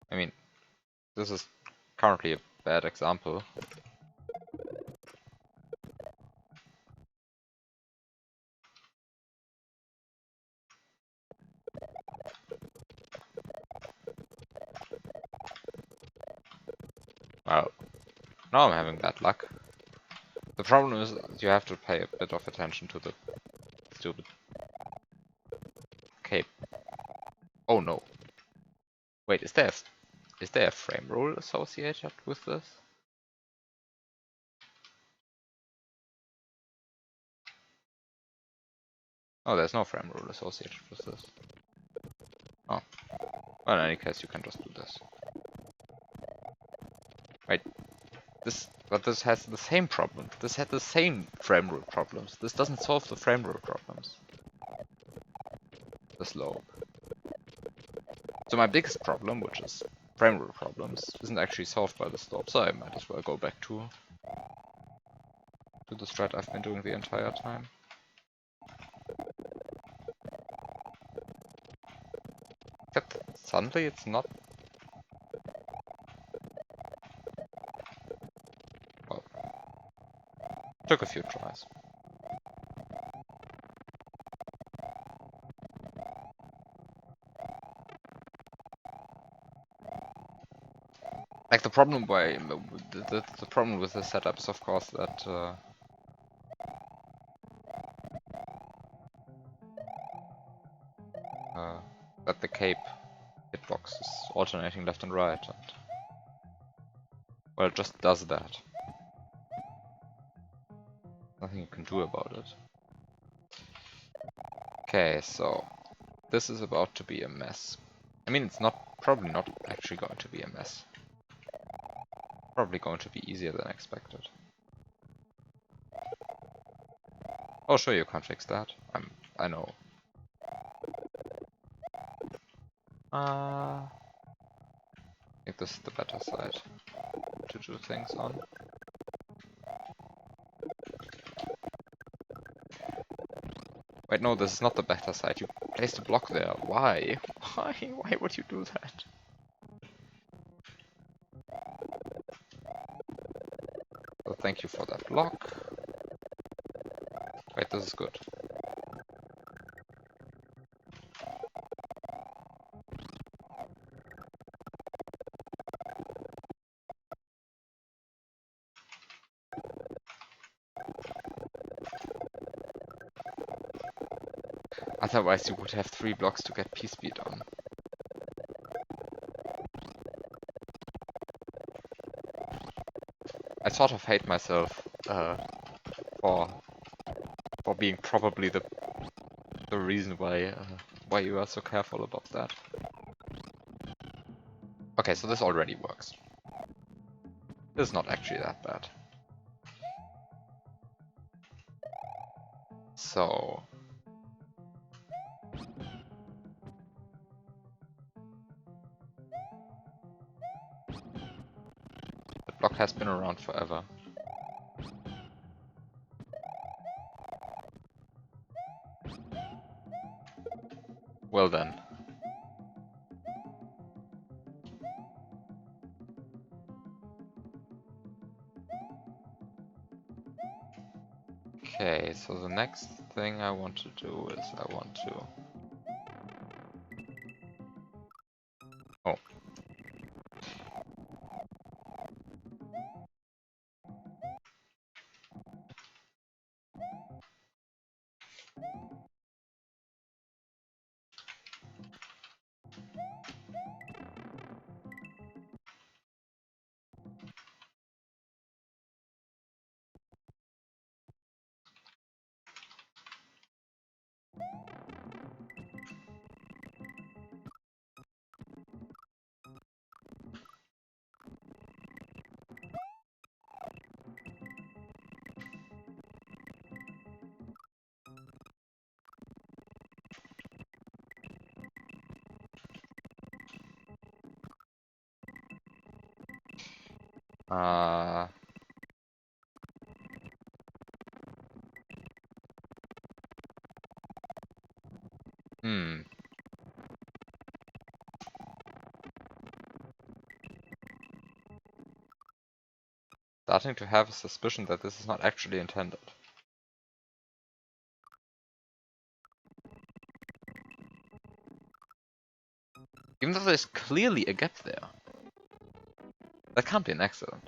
I mean, this is currently a bad example. Well, now I'm having bad luck. The problem is you have to pay a bit of attention to the stupid cape. Oh no. Wait, is there a frame rule associated with this? Oh, there's no frame rule associated with this. Oh. Well, in any case, you can just do this. Wait. But this has the same problem. This had the same frame rule problems. This doesn't solve the frame rule problems. The slope. So my biggest problem, which is frame rule problems, isn't actually solved by the slope, so I might as well go back to the strat I've been doing the entire time. Except suddenly it's not... Well, took a few tries. Like the problem the problem with this setup is of course that that the cape hitbox is alternating left and right, and well, it just does that. Nothing you can do about it. Okay, so this is about to be a mess. I mean, it's probably not actually going to be a mess. Probably going to be easier than expected. Oh, sure, you can't fix that. I know. I think this is the better side to do things on. Wait, no, this is not the better side. You placed a block there. Why? Why? Why would you do that? So thank you for that block. Wait, this is good. Otherwise you would have 3 blocks to get P-speed on. I sort of hate myself for being probably the reason why you are so careful about that. Okay, so this already works. This is not actually that bad. So the block has been around forever. Well then. Okay, so the next thing I want to do is I want to... Oh. Hmm. Starting to have a suspicion that this is not actually intended. Even though there's clearly a gap there. That can't be an accident.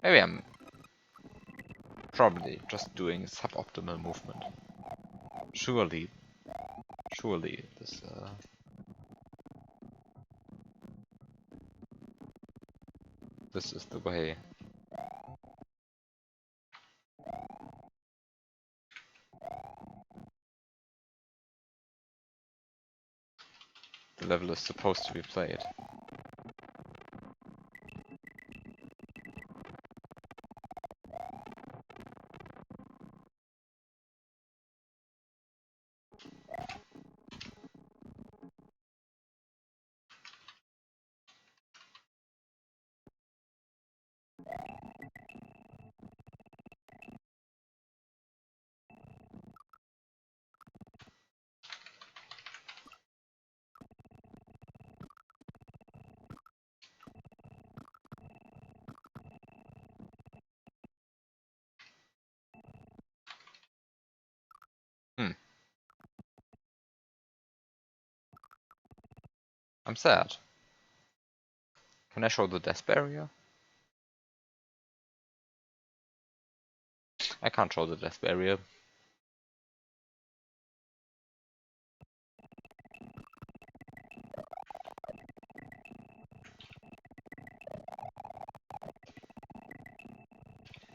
Maybe I'm probably just doing suboptimal movement. Surely this is the way. the level is supposed to be played. Hmm. I'm sad. Can I show the death barrier? I can't show the death barrier.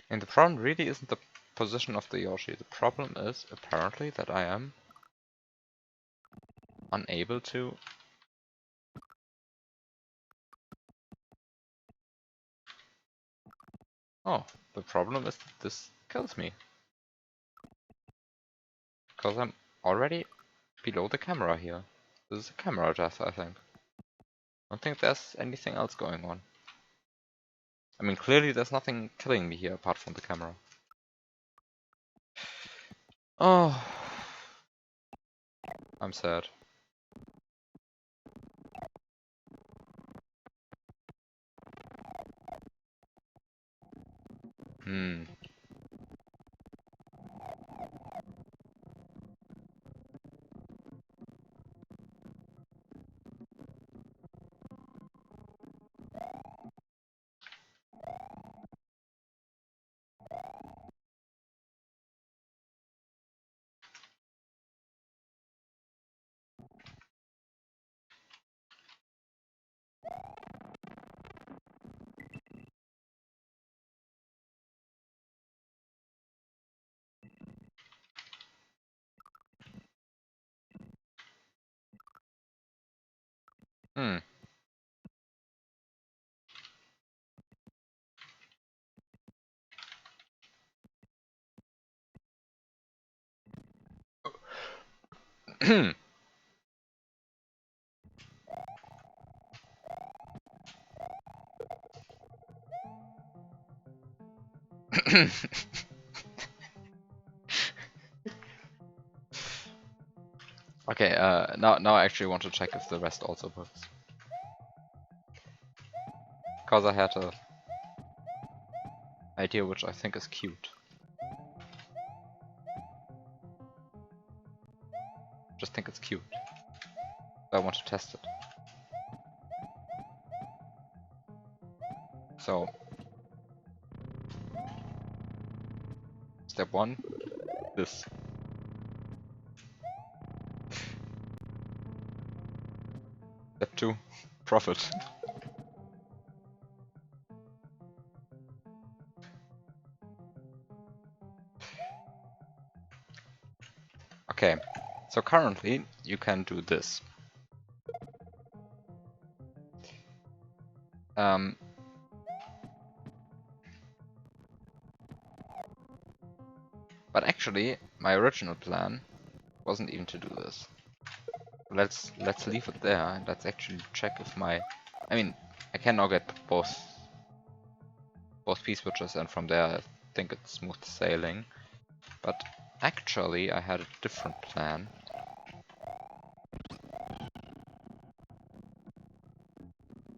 And the problem really isn't the position of the Yoshi. The problem is apparently that I am unable to... Oh, the problem is that this kills me. Because I'm already below the camera here. This is a camera death, I think. I don't think there's anything else going on. I mean, clearly there's nothing killing me here apart from the camera. Oh, I'm sad. Hmm. Hmm. Okay, now I actually want to check if the rest also works. Because I had a idea which I think is cute. Just think it's cute. I want to test it. So, step 1, this. Step 2, profit. Okay, so currently you can do this. But actually, my original plan wasn't even to do this. Let's leave it there and let's actually check if my... I mean, I can now get both P-switches and from there I think it's smooth sailing. But actually I had a different plan.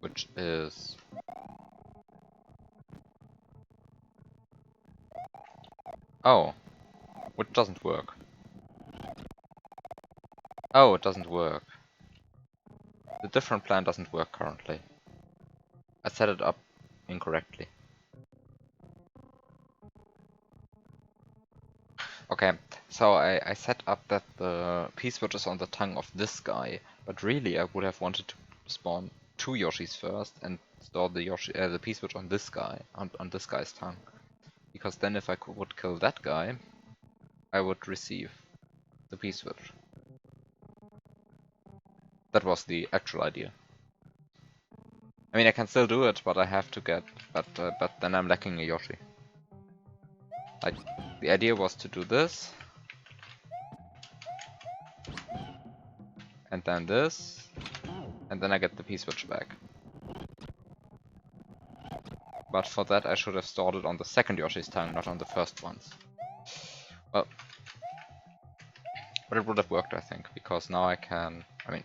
Which is... Oh, which doesn't work. Oh, it doesn't work. The different plan doesn't work currently. I set it up incorrectly. Okay, so I set up that the P-switch is on the tongue of this guy, but really I would have wanted to spawn 2 Yoshis first and store the P-switch on this guy, on this guy's tongue. Because then if I would kill that guy, I would receive the P-switch. That was the actual idea. I mean, I can still do it, but I have to get... But then I'm lacking a Yoshi. Like, the idea was to do this. And then this. And then I get the P-switch back. But for that I should have stored it on the second Yoshi's tongue, not on the first one's. Well, but it would have worked, I think, because now I can... I mean,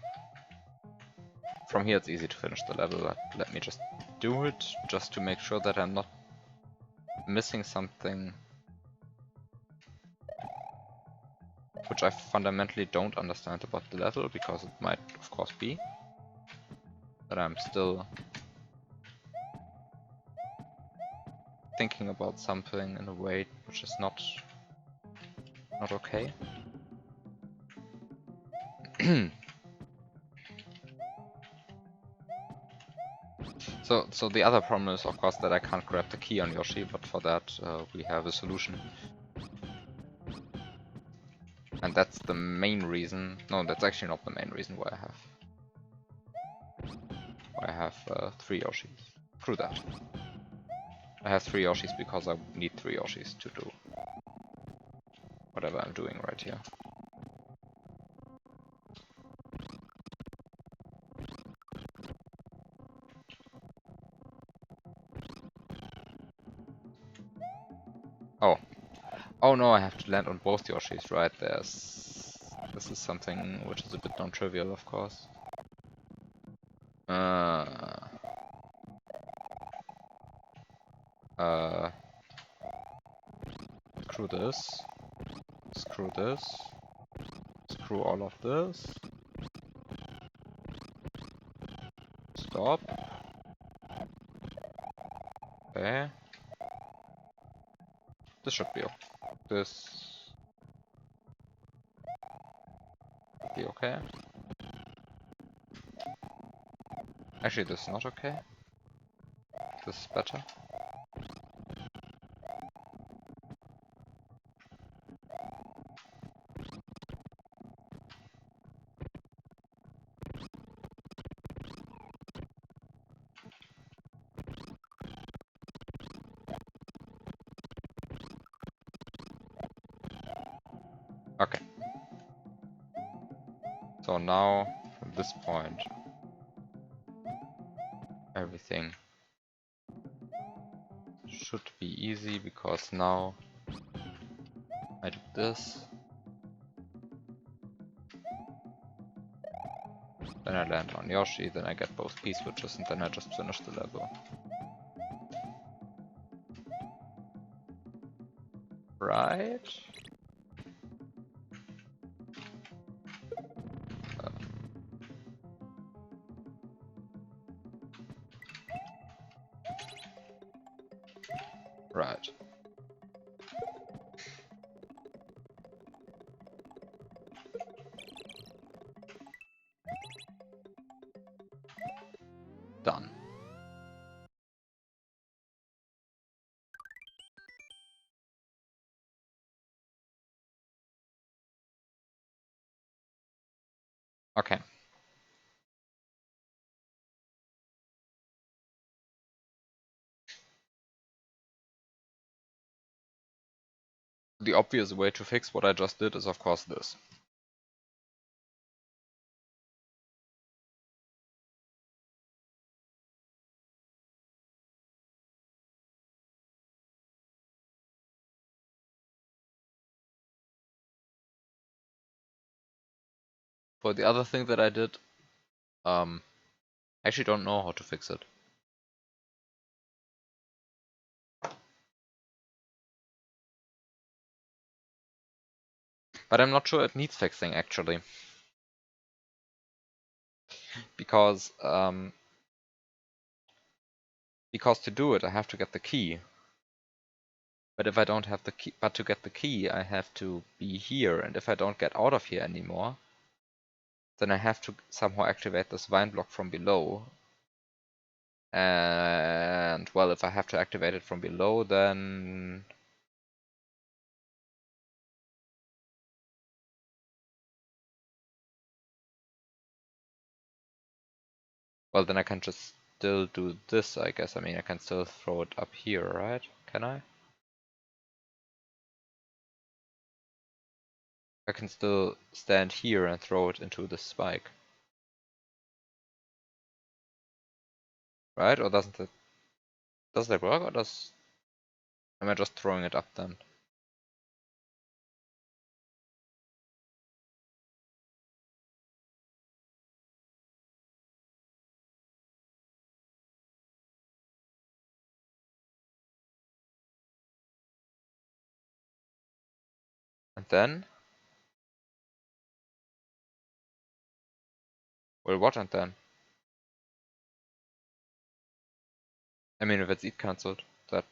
from here it's easy to finish the level. Let me just do it, just to make sure that I'm not missing something which I fundamentally don't understand about the level, because it might, of course, be. But I'm still thinking about something in a way which is not okay. So the other problem is, of course, that I can't grab the key on Yoshi, but for that we have a solution. And that's the main reason. No, that's actually not the main reason why I have 3 Yoshis. Screw that. I have 3 Yoshis because I need 3 Yoshis to do whatever I'm doing right here. Oh. Oh no, I have to land on both Yoshis, right? This is something which is a bit non-trivial, of course. Screw this. Screw this. Screw all of this. Stop. Okay. This should be okay. This should be okay. Actually, this is not okay. This is better. Okay. So now, from this point, everything should be easy, because now I do this. Then I land on Yoshi, then I get both P-switches, and then I just finish the level. Right? Right. Done. Okay. The obvious way to fix what I just did is, of course, this. For the other thing that I did, I actually don't know how to fix it. But I'm not sure it needs fixing, actually. Because to do it, I have to get the key. But if I don't have the key, to get the key, I have to be here. And if I don't get out of here anymore, then I have to somehow activate this vine block from below. And, well, if I have to activate it from below, then... Well, then I can just still do this, I guess. I mean, I can still throw it up here, right? Can I? I can still stand here and throw it into the spike. Right? Or doesn't it? Does that work, or am I just throwing it up then? And then? Well, what and then? I mean, if it's eat cancelled, that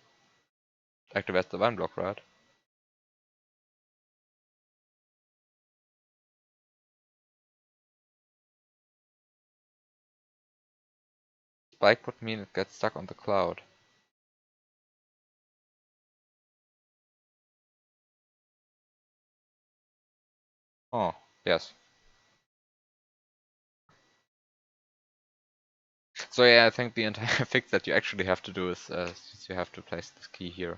activates the one block, right? Spike would mean it gets stuck on the cloud. Oh, yes. So yeah, I think the entire fix that you actually have to do is you have to place this key here.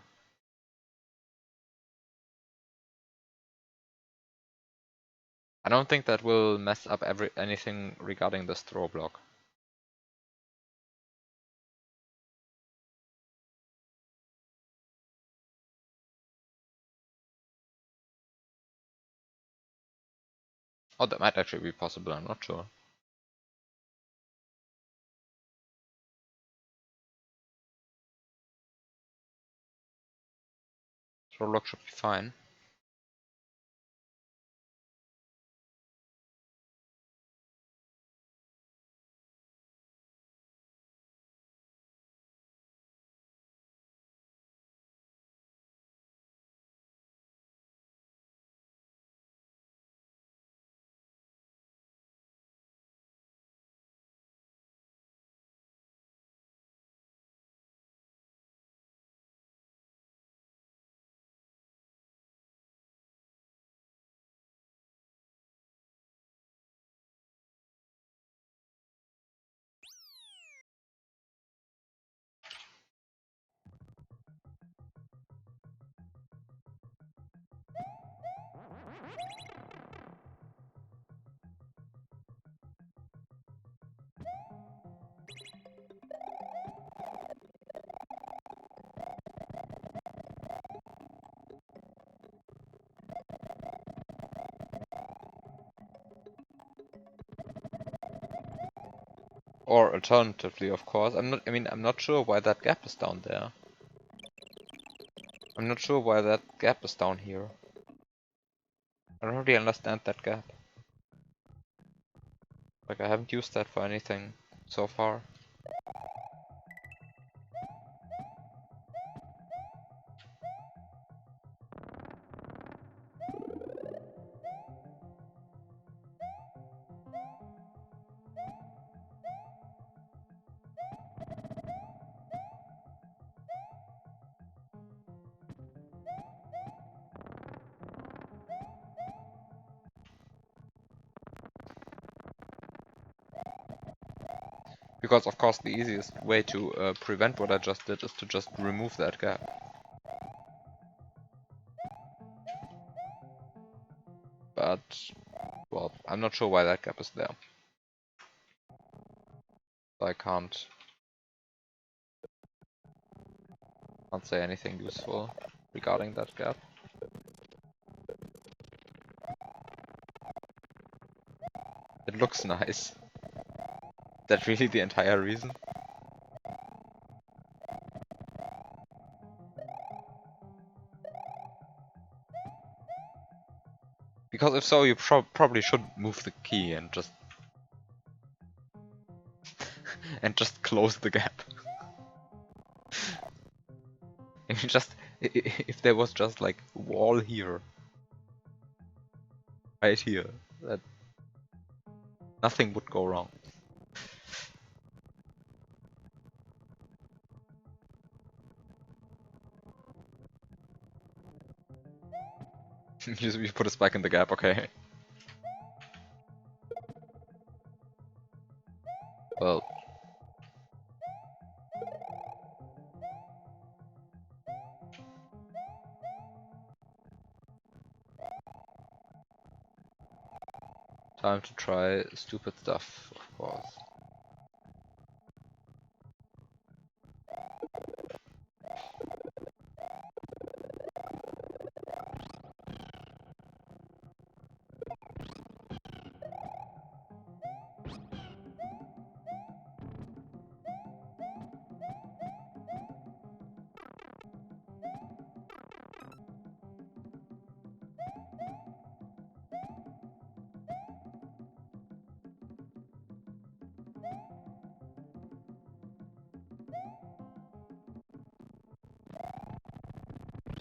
I don't think that will mess up anything regarding this throw block. Oh, that might actually be possible, I'm not sure. Throw block should be fine. Or alternatively, of course, I'm not sure why that gap is down there. I'm not sure why that gap is down here. I don't really understand that gap. Like, I haven't used that for anything so far. Because of course the easiest way to prevent what I just did is to just remove that gap. But, well, I'm not sure why that gap is there. So I can't say anything useful regarding that gap. It looks nice. Is that really the entire reason? Because if so, you probably should move the key and just close the gap. If you if there was just like wall here, right here, that nothing would go wrong. You put a spike in the gap, okay. Well, Time to try stupid stuff, of course.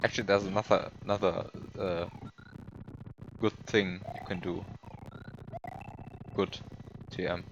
Actually, there's another good thing you can do. Good TM.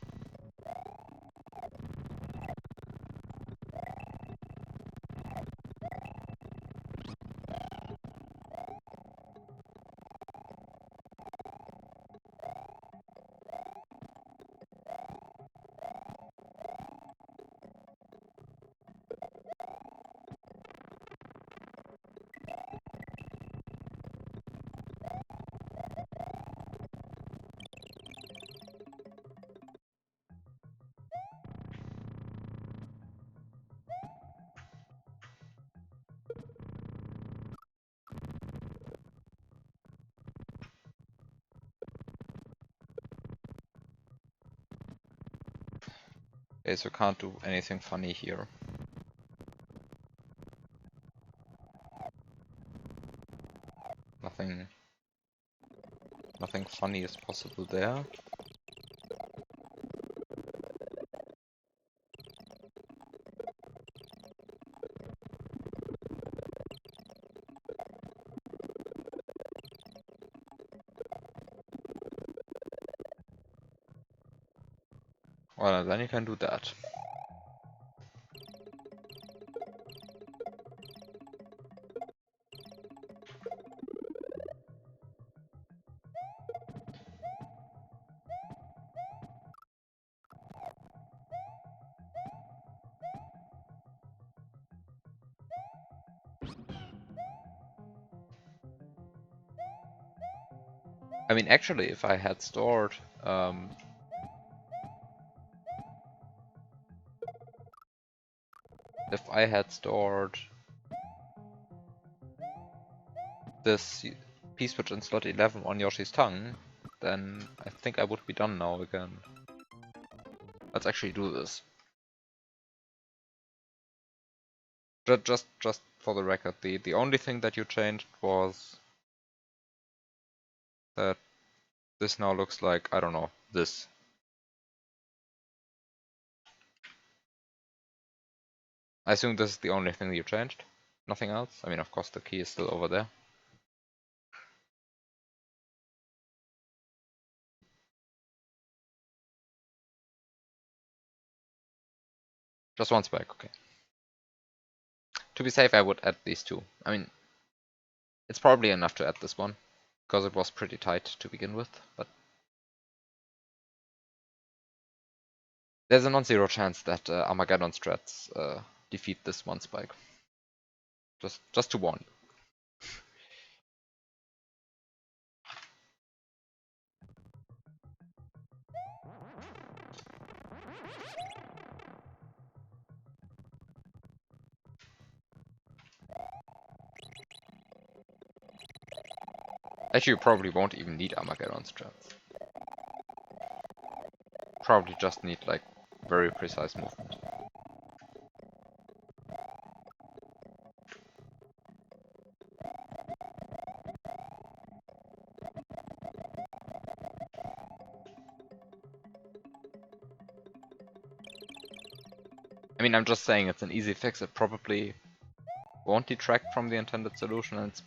Okay, so can't do anything funny here. Nothing funny is possible there. Well, then you can do that. I mean, actually, if I had stored this P-switch in slot 11 on Yoshi's tongue, then I think I would be done now again. Let's actually do this. Just for the record, the only thing that you changed was that this now looks like, I don't know, this. I assume this is the only thing you changed? Nothing else? I mean, of course the key is still over there. Just one spike, okay. To be safe, I would add these two. I mean, it's probably enough to add this one, because it was pretty tight to begin with, but there's a non-zero chance that Armageddon strats defeat this one spike. Just to warn you. Actually, you probably won't even need Armageddon strats. Probably just need, like, very precise movement. I mean, I'm just saying it's an easy fix. It probably won't detract from the intended solution, and it's...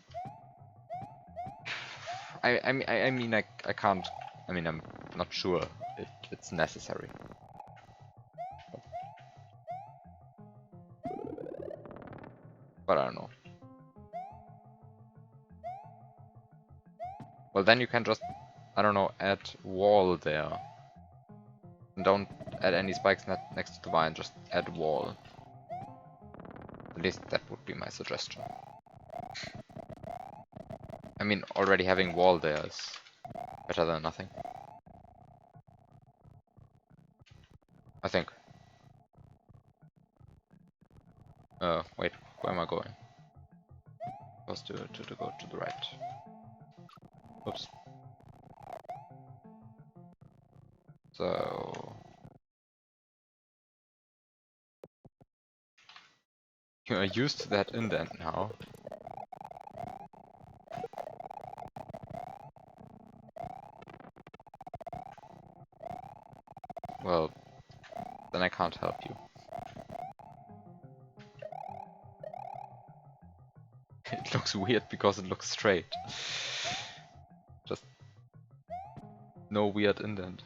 I mean, I can't... I mean, I'm not sure if it's necessary. But I don't know. Well, then you can just, I don't know, add wall there. And don't add any spikes next to the vine, just add wall. At least that would be my suggestion. I mean, already having wall there is better than nothing. I think. Wait, where am I going? Supposed to go to the right. Oops. So you are used to that indent now. Well, then I can't help you. It looks weird because it looks straight. Just no weird indent.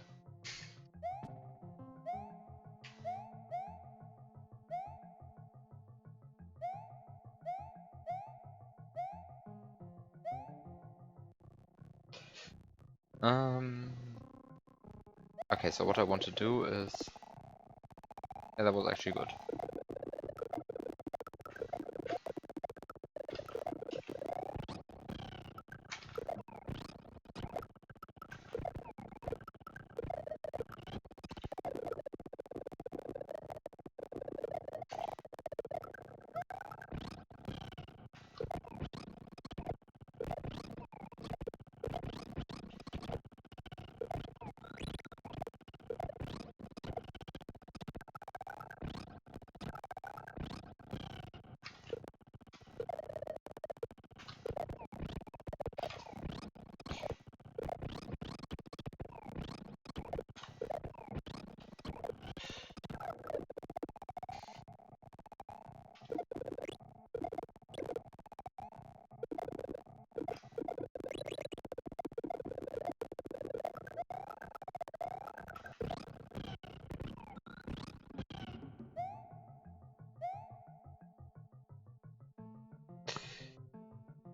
Okay, so what I want to do is... Yeah, that was actually good.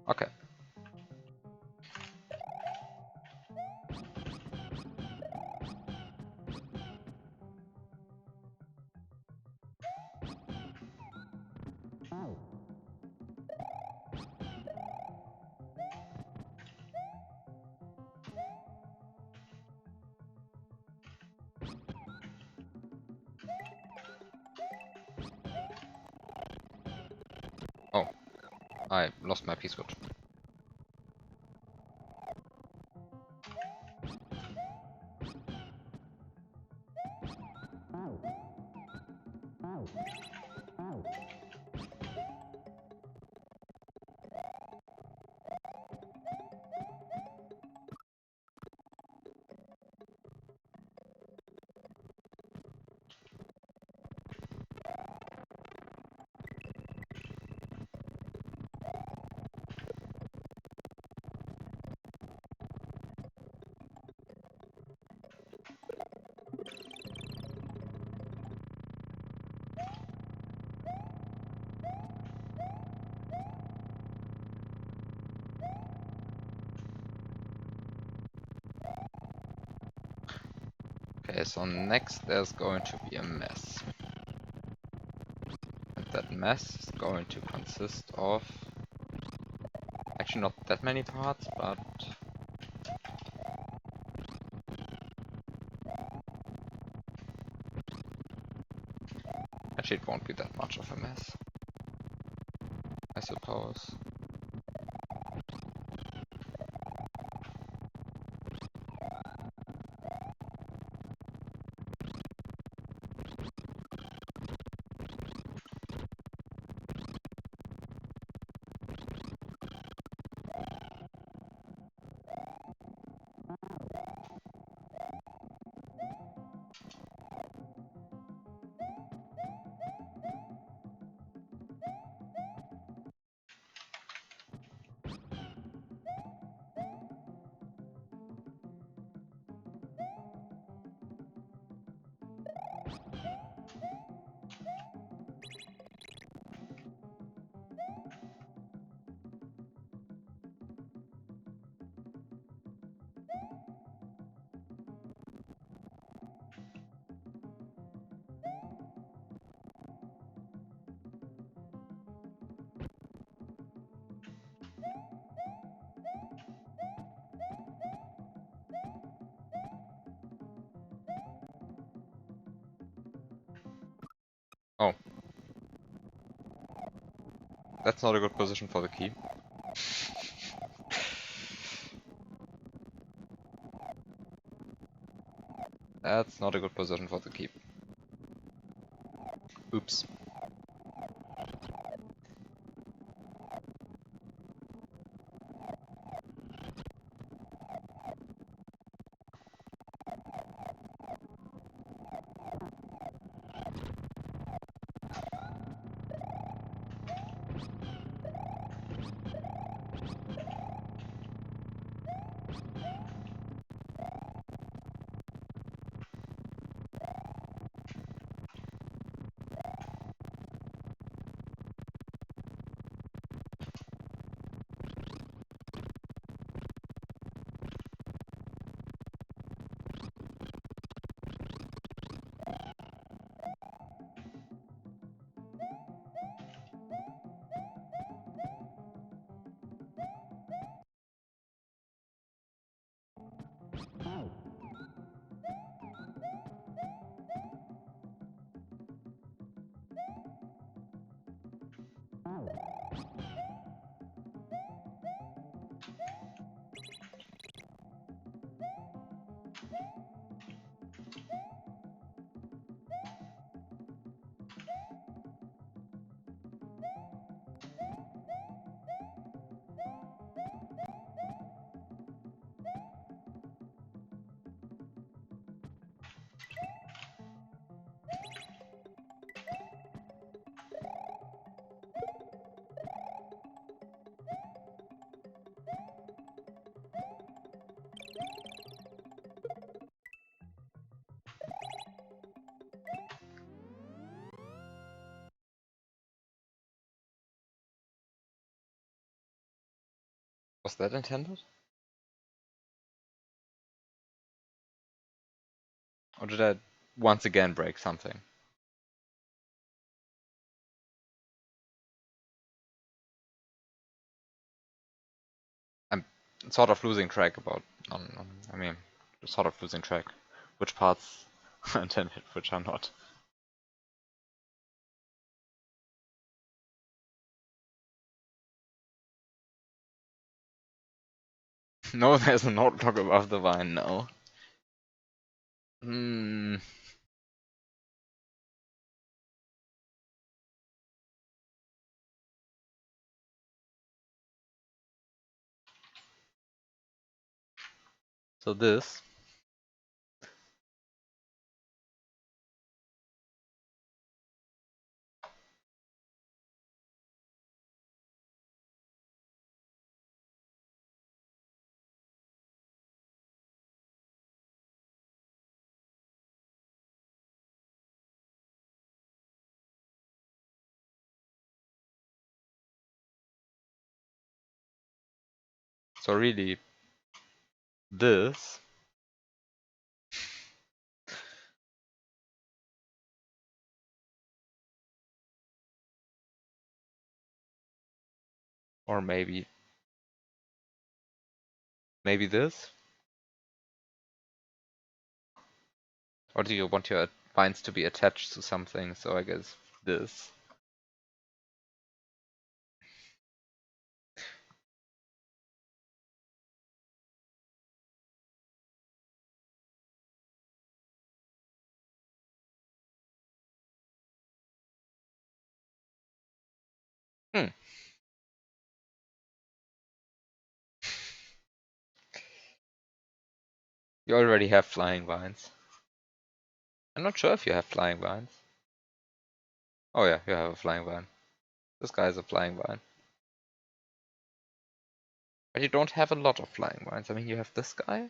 Okay. Oh, I lost my piece wood. Okay, so next there's going to be a mess. And that mess is going to consist of... Actually not that many parts, but... Actually it won't be that much of a mess, I suppose. That's not a good position for the key. That's not a good position for the keep. Oops. Was that intended? Or did I once again break something? I'm sort of losing track about I mean, sort of losing track which parts are intended, which are not. No, there's a note log above the vine, no. Hmm. So this. So really, this. Or maybe this? Or do you want your vines to be attached to something? So I guess this. Hmm. You already have flying vines. I'm not sure if you have flying vines. Oh yeah, you have a flying vine. This guy is a flying vine. But you don't have a lot of flying vines. I mean, you have this guy,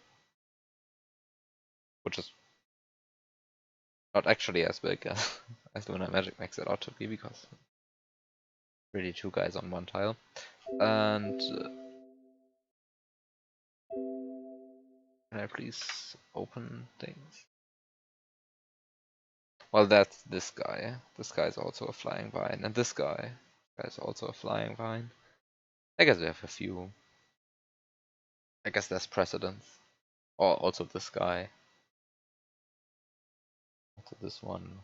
which is not actually as big as, as Lunar Magic makes it out to be, because really two guys on one tile. And can I please open things? Well, that's this guy. This guy is also a flying vine, and this guy is also a flying vine. I guess we have a few. I guess there's precedence. Or also this guy. Also this one.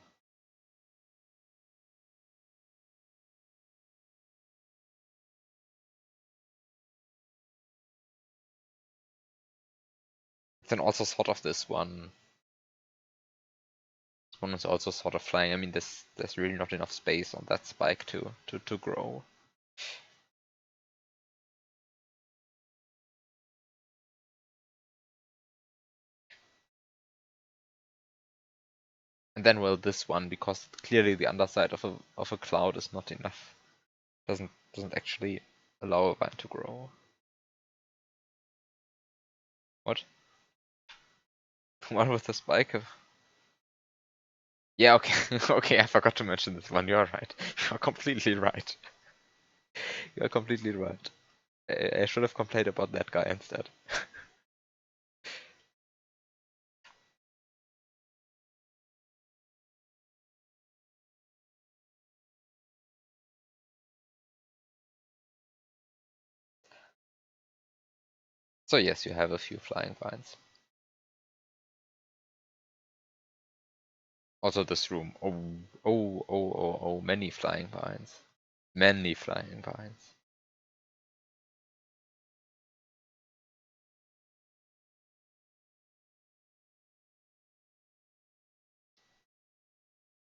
Then also sort of this one. This one is also sort of flying. I mean, there's really not enough space on that spike to grow. And then well, this one, because clearly the underside of a cloud is not enough. Doesn't actually allow a vine to grow. What? What with the spike? Yeah, okay, okay. I forgot to mention this one. You're right. You're completely right. You're completely right. I should have complained about that guy instead. So yes, you have a few flying vines. Also this room. Oh, many flying vines. Many flying vines.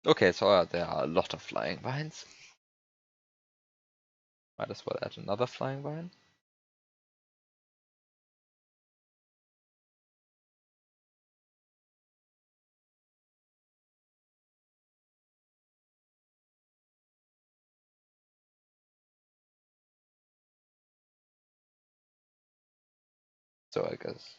Okay, so there are a lot of flying vines. Might as well add another flying vine. So I guess.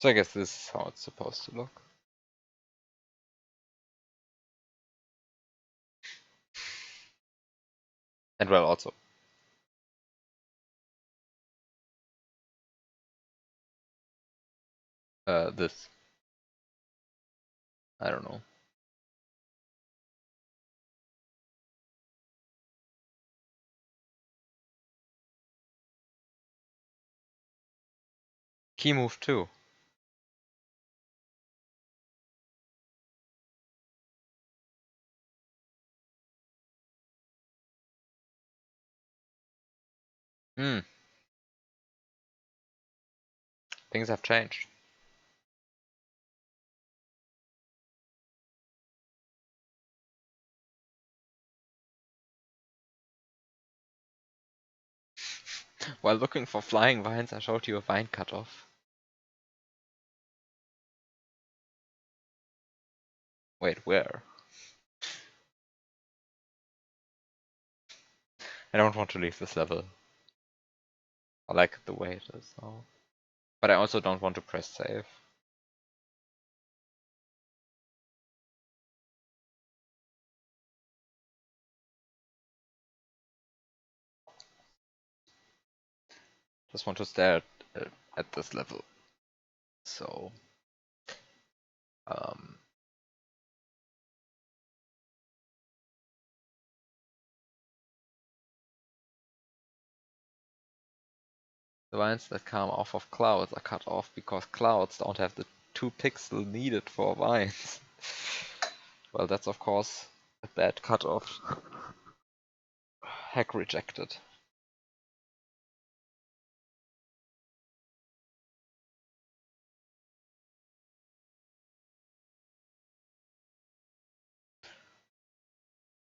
So I guess this is how it's supposed to look. And well, also. This. I don't know. Key move 2. Hmm. Things have changed. While looking for flying vines, I showed you a vine cutoff. Wait, where? I don't want to leave this level. I like it the way it is now. But I also don't want to press save. Just want to stare at this level. So, um, the vines that come off of clouds are cut off because clouds don't have the 2 pixels needed for vines. Well, that's of course a bad cutoff. Hack rejected.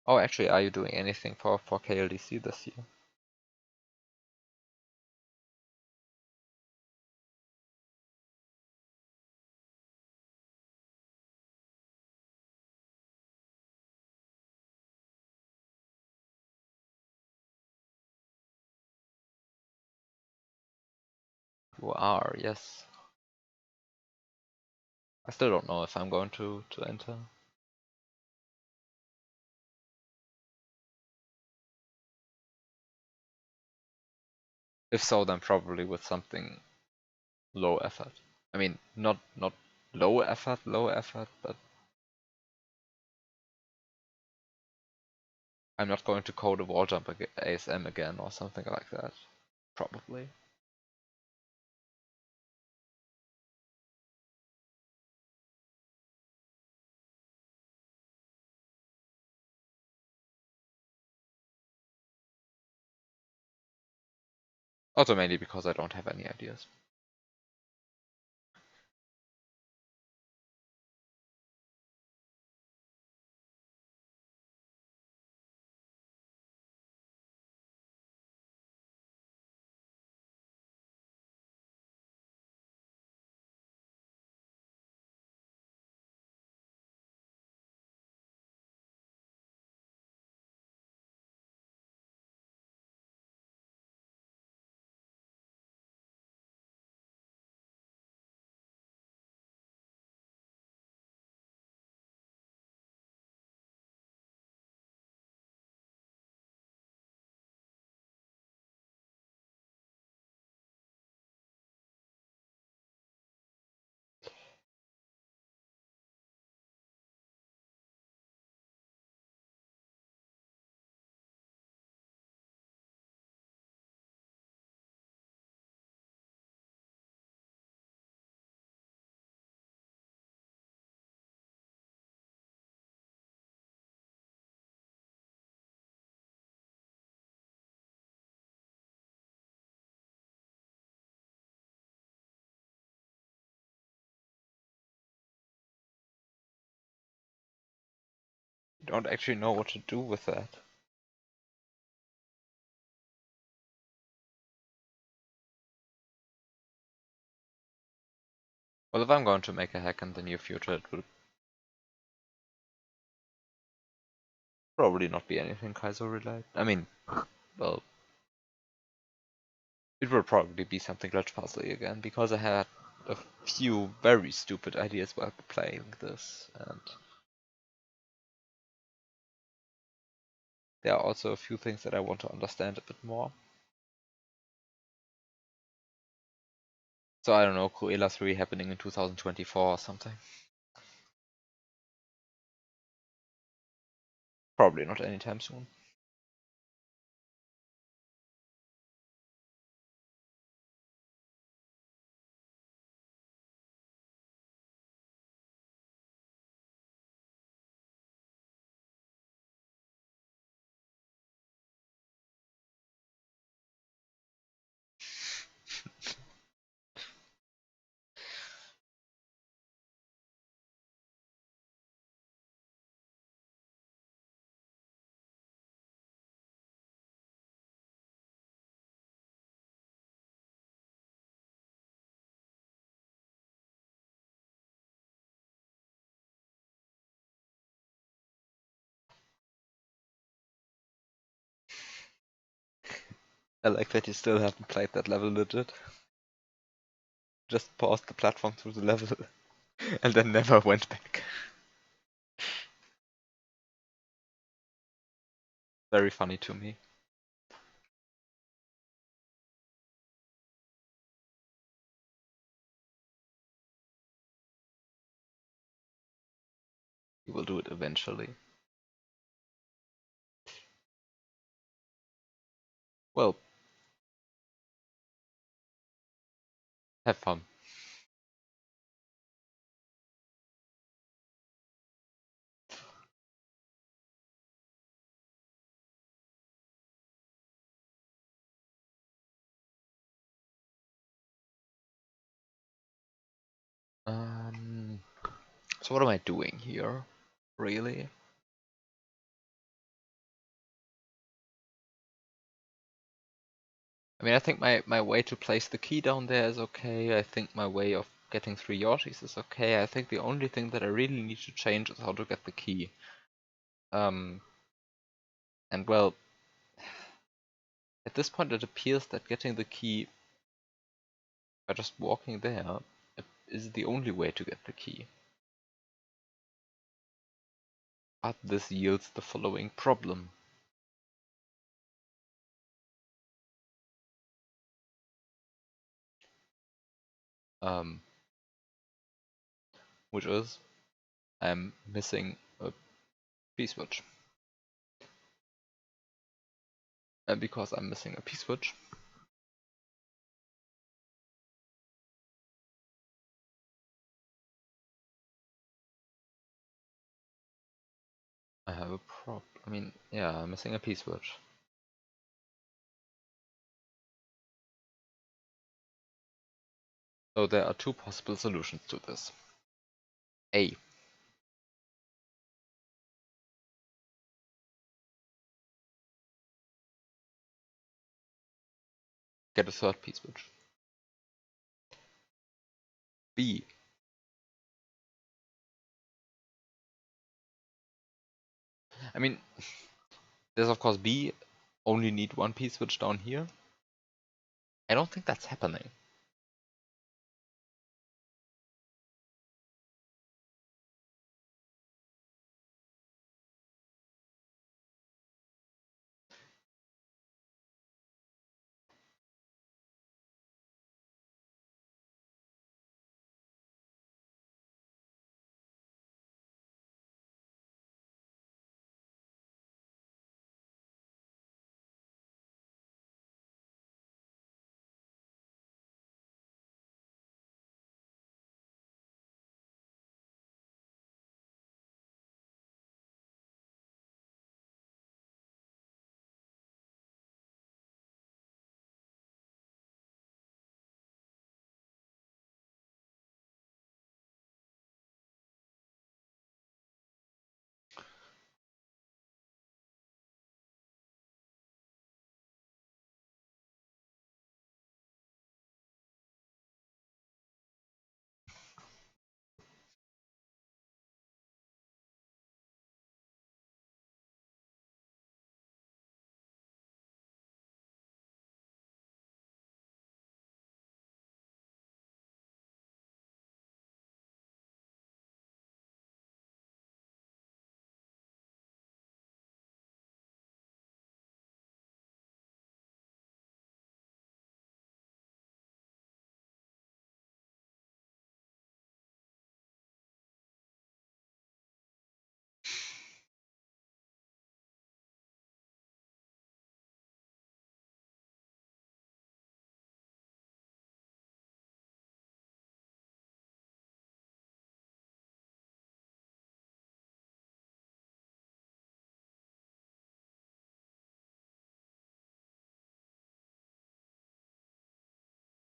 Oh, actually, are you doing anything for KLDC this year? You are, yes. I still don't know if I'm going to enter. If so, then probably with something low effort. I mean, not low effort, but I'm not going to code a wall jump ASM again or something like that. Probably. Also mainly because I don't have any ideas. I don't actually know what to do with that. Well, if I'm going to make a hack in the near future, it will probably not be anything Kaizo related. I mean, well, it will probably be something glitch puzzly again, because I had a few very stupid ideas while playing this, and there are also a few things that I want to understand a bit more. So I don't know, Cruella 3 happening in 2024 or something. Probably not anytime soon. I like that you still haven't played that level legit. Just paused the platform through the level and then never went back. Very funny to me. You will do it eventually. Well, have fun. So what am I doing here, really? I mean, I think my way to place the key down there is okay. I think my way of getting 3 Yoshis is okay. I think the only thing that I really need to change is how to get the key. And well, at this point it appears that getting the key by just walking there is the only way to get the key. But this yields the following problem. Which is I'm missing a P-switch. And because I'm missing a P-switch, I have a problem. I mean, yeah, I'm missing a P-switch. So there are two possible solutions to this. A. Get a third P-switch. B. I mean, there's of course B, only need one P-switch down here. I don't think that's happening.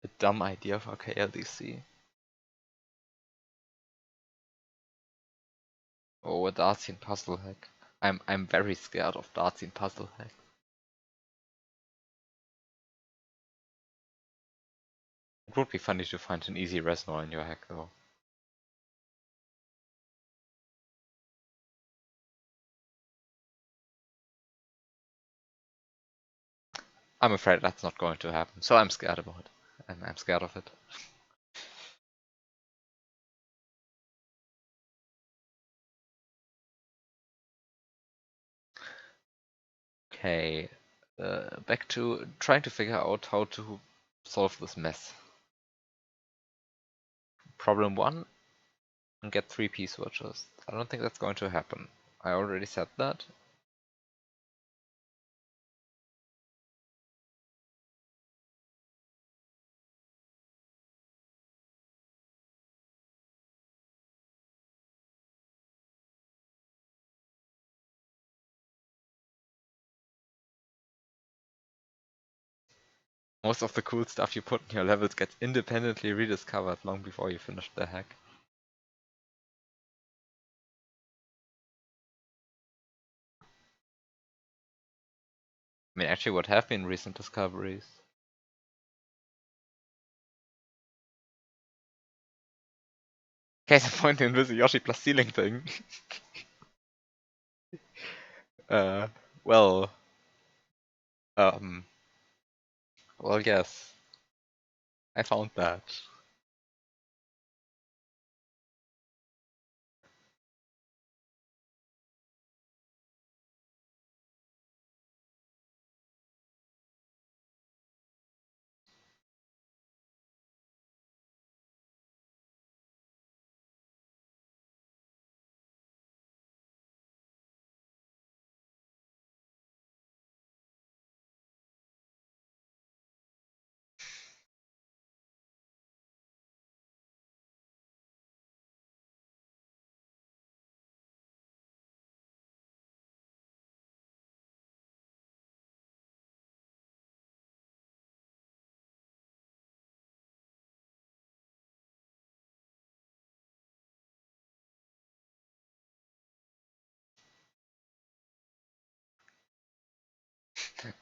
A dumb idea for KLDC. Oh, a Dartsian puzzle hack. I'm very scared of Dartsian puzzle hack. It would be funny to find an easy reservoir in your hack though. I'm afraid that's not going to happen, so I'm scared about it. And I'm scared of it. Okay, back to trying to figure out how to solve this mess. Problem 1, get 3 P-switches. I don't think that's going to happen. I already said that. Most of the cool stuff you put in your levels gets independently rediscovered long before you finish the hack. I mean, actually, what have been recent discoveries? Case in point, the Invisible Yoshi plus ceiling thing. uh, well, um, well, yes, I found that.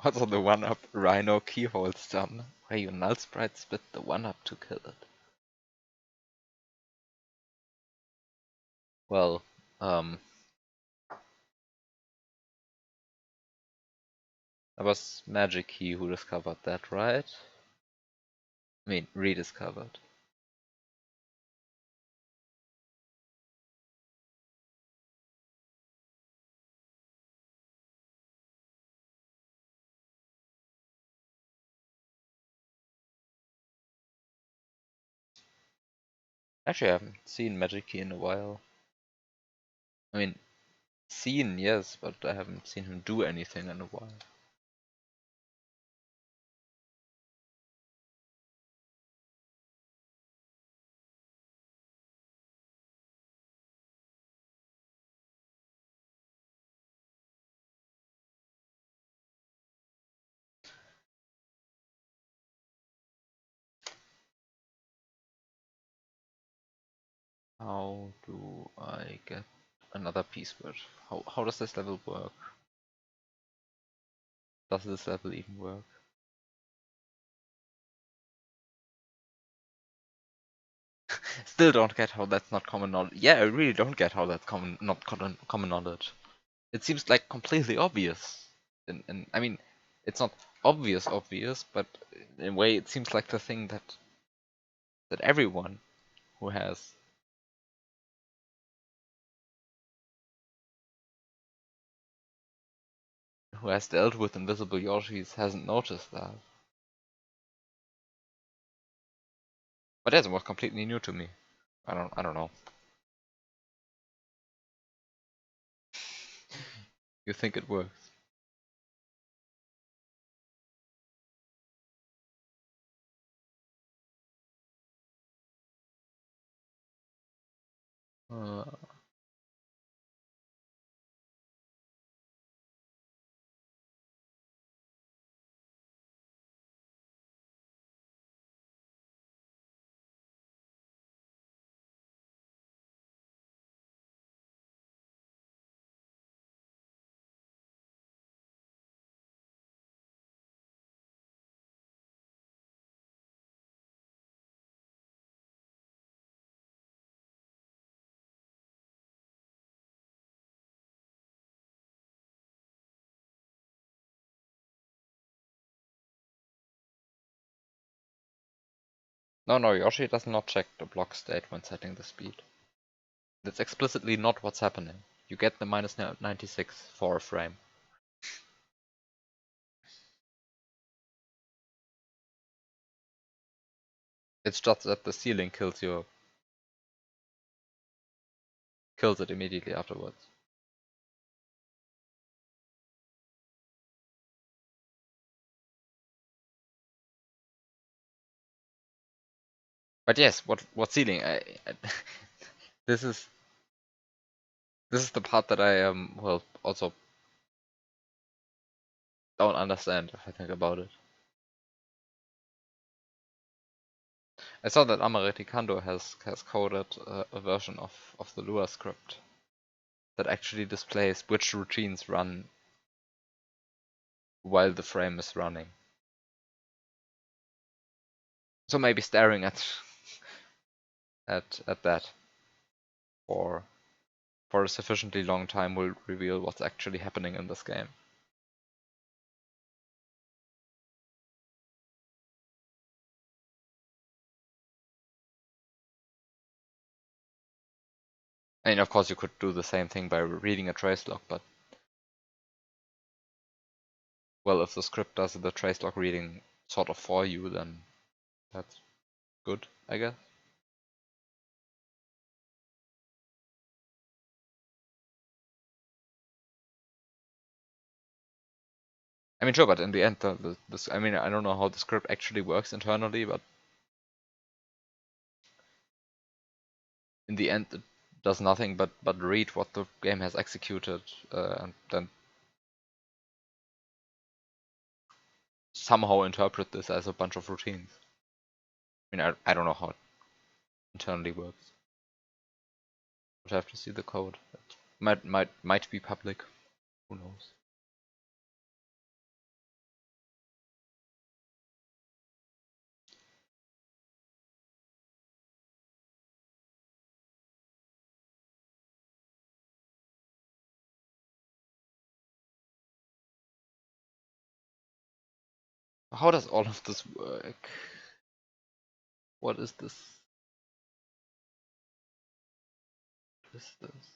Also the 1-up Rhino keyhole stun, where you null sprite spit the 1-up to kill it. Well, that was Magic Key who discovered that, right? I mean, rediscovered. Actually, I haven't seen Magic Key in a while. I mean, seen, yes, but I haven't seen him do anything in a while. How do I get another peace word? How does this level work? Does this level even work? Still don't get how that's not common knowledge. Yeah, I really don't get how that's not common knowledge. It seems like completely obvious. And I mean, it's not obvious, but in a way it seems like the thing that everyone who has dealt with invisible Yoshis hasn't noticed that. But that was completely new to me. I don't know. You think it works? Uh, no, Yoshi does not check the block state when setting the speed. That's explicitly not what's happening. You get the minus 96 for a frame. It's just that the ceiling kills it immediately afterwards. But yes, what ceiling? This is the part that I well also don't understand if I think about it. I saw that Amaretti Kando has coded a version of the Lua script that actually displays which routines run while the frame is running. So maybe staring at that for a sufficiently long time will reveal what's actually happening in this game. I mean, of course, you could do the same thing by reading a trace log, but well, if the script does the trace log reading sort of for you, then that's good, I guess. I mean, sure, but in the end, I mean, I don't know how the script actually works internally, but in the end, it does nothing but read what the game has executed and then somehow interpret this as a bunch of routines. I mean, I don't know how it internally works. Would have to see the code. It might be public. Who knows? How does all of this work? What is this? What is this?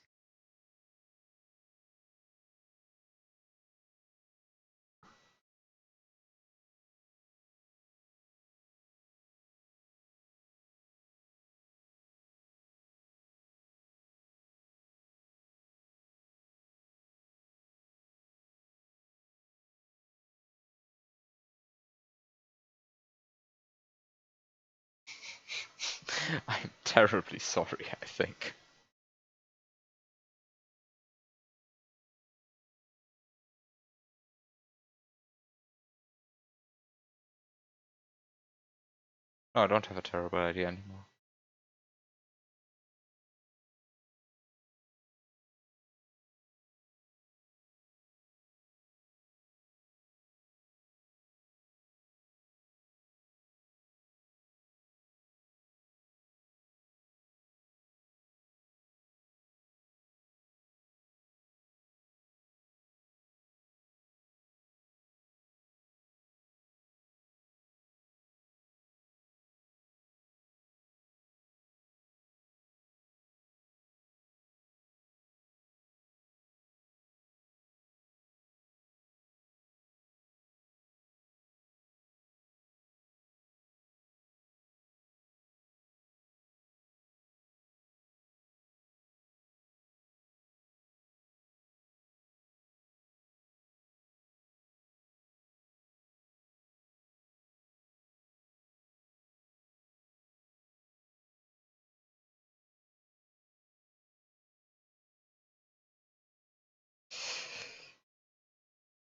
I'm terribly sorry, I think. No, I don't have a terrible idea anymore.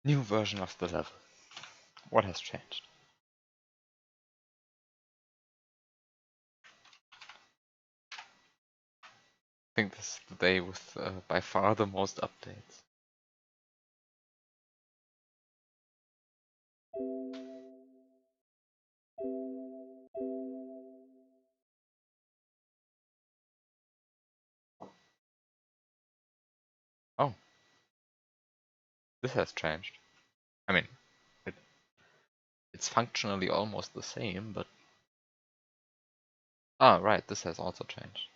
New version of the level. What has changed? I think this is the day with by far the most updates. Oh, this has changed. I mean, it, it's functionally almost the same, but... Ah, right, this has also changed.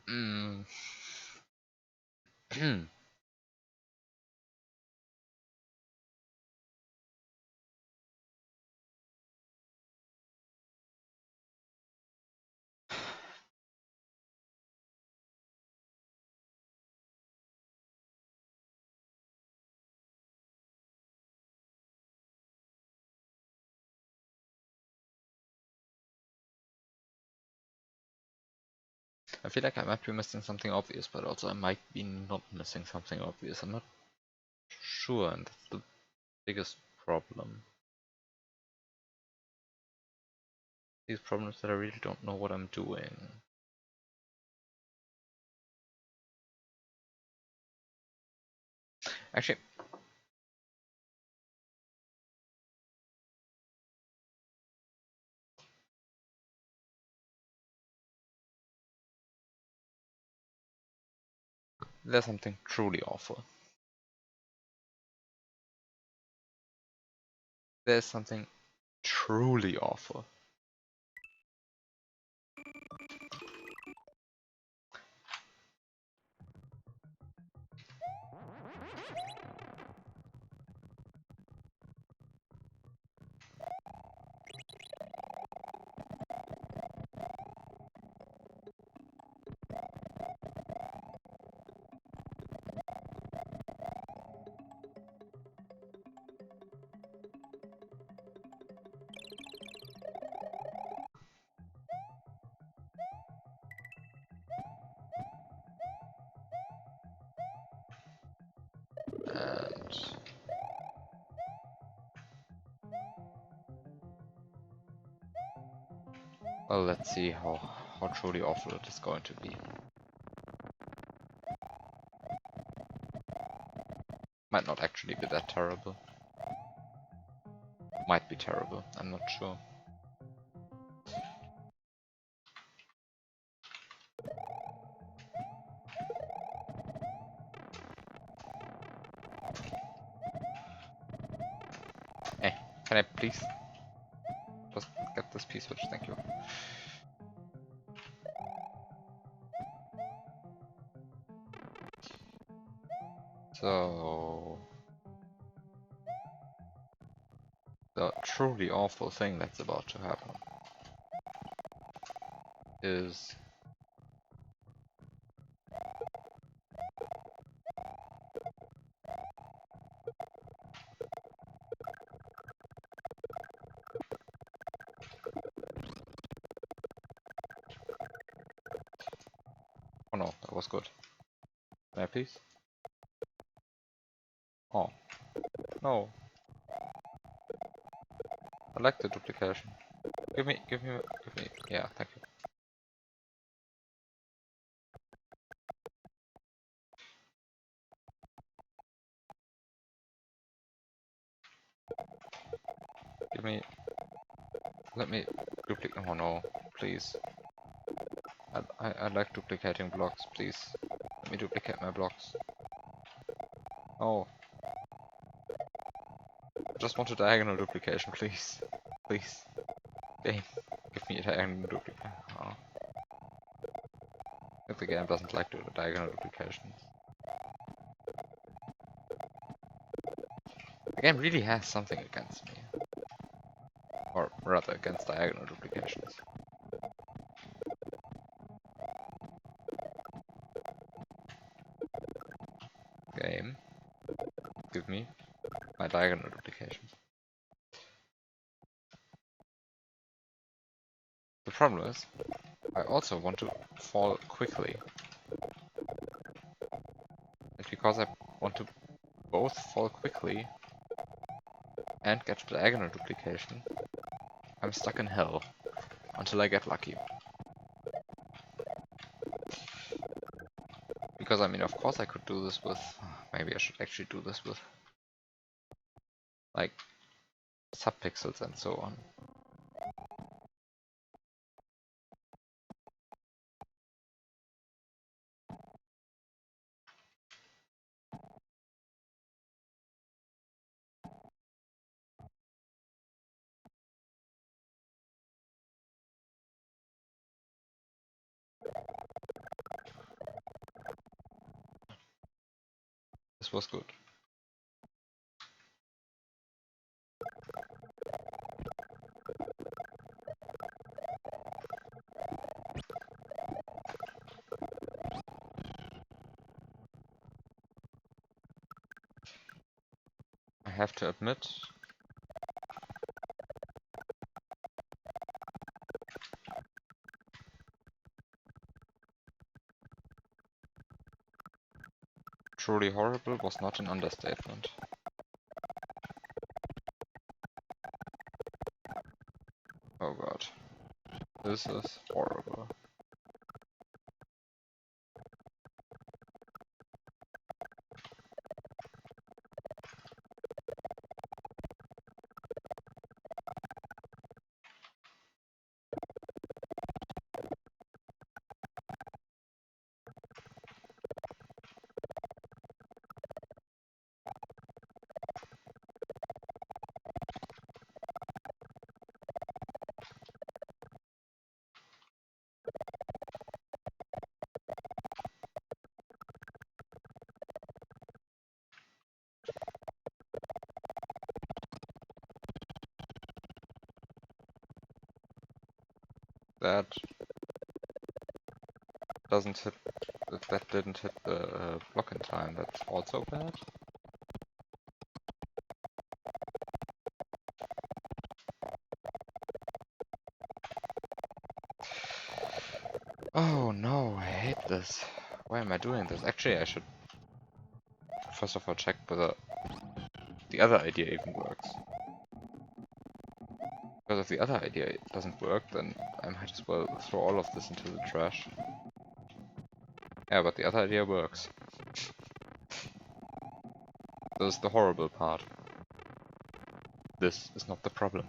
Mm. I feel like I might be missing something obvious, but also I might be not missing something obvious. I'm not sure, and that's the biggest problem. These problems that I really don't know what I'm doing. Actually, there's something truly awful. There's something truly awful. And well, let's see how truly awful it is going to be. Might not actually be that terrible. Might be terrible, I'm not sure. Hey, can I please just get this P-switch? Thank you. So the truly awful thing that's about to happen is oh no, that was good. Can I please? Oh no. I like the duplication. Give me, yeah, thank you. Let me duplicate, oh no, please. I like duplicating blocks, please. Let me duplicate my blocks. Oh. I just want a diagonal duplication, please. Please. Game, give me a diagonal duplication. Oh. If the game doesn't like diagonal duplications. The game really has something against me. Or rather, against diagonal duplications. Game, give me my diagonal duplications. The problem is, I also want to fall quickly. It's because I want to both fall quickly and get diagonal duplication. I'm stuck in hell until I get lucky. Because I mean, of course I could do this with, maybe I should actually do this with like subpixels and so on. This was good. I have to admit, truly horrible was not an understatement. This is horrible. That doesn't hit. That didn't hit the block in time. That's also bad. Oh no, I hate this. Why am I doing this? Actually, I should first of all check whether the other idea even works. Because if the other idea doesn't work, then I might as well throw all of this into the trash. Yeah, but the other idea works. This is the horrible part. This is not the problem.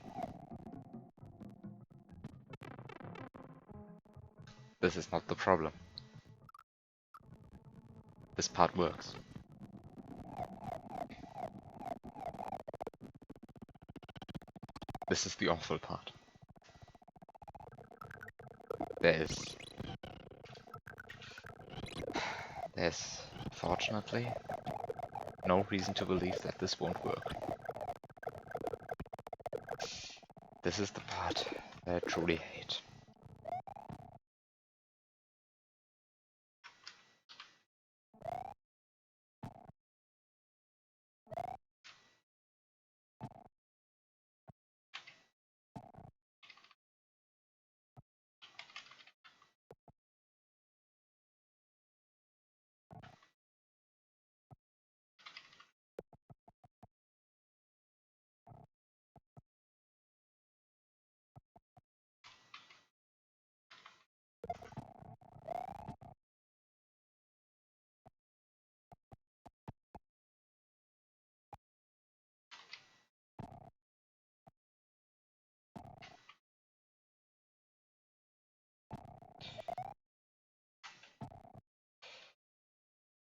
This is not the problem. This part works. This is the awful part. There's fortunately no reason to believe that this won't work. This is the part that I truly hate.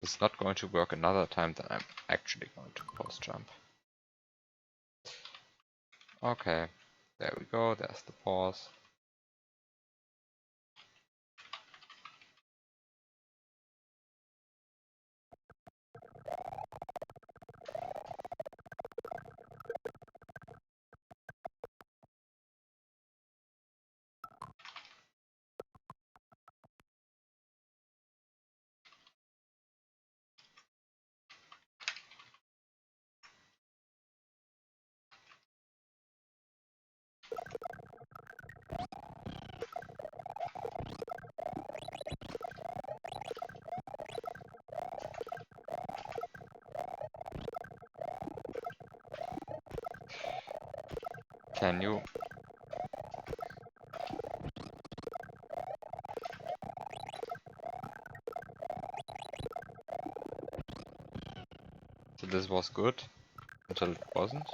It's not going to work another time, then I'm actually going to pause jump. Okay, there we go, there's the pause. Can you? So this was good until it wasn't.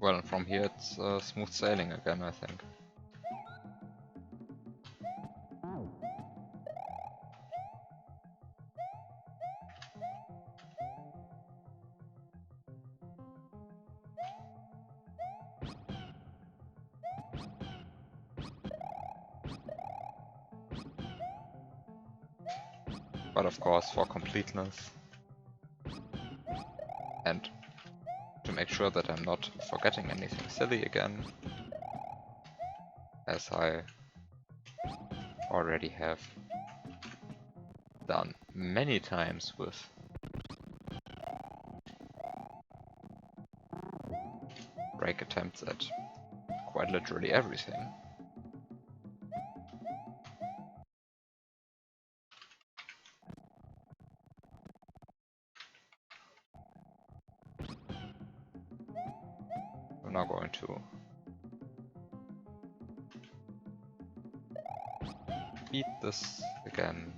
Well, and from here it's smooth sailing again, I think. But of course, for completeness and to make sure that I'm not forgetting anything silly again, as I already have done many times with break attempts at quite literally everything. We're now going to beat this again.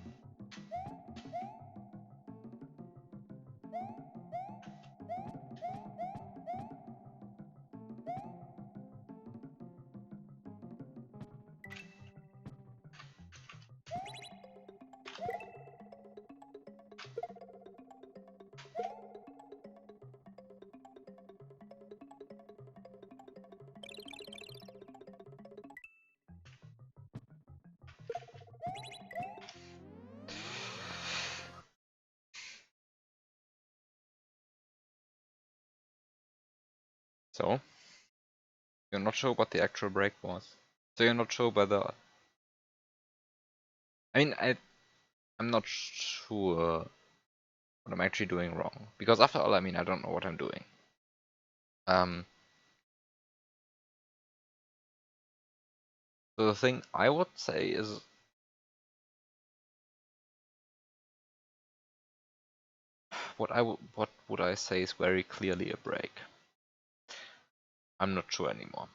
So, you're not sure what the actual break was. So you're not sure whether... I mean, I'm not sure what I'm actually doing wrong. Because after all, I mean, I don't know what I'm doing. So the thing I would say is... What would I say is very clearly a break? I'm not sure anymore.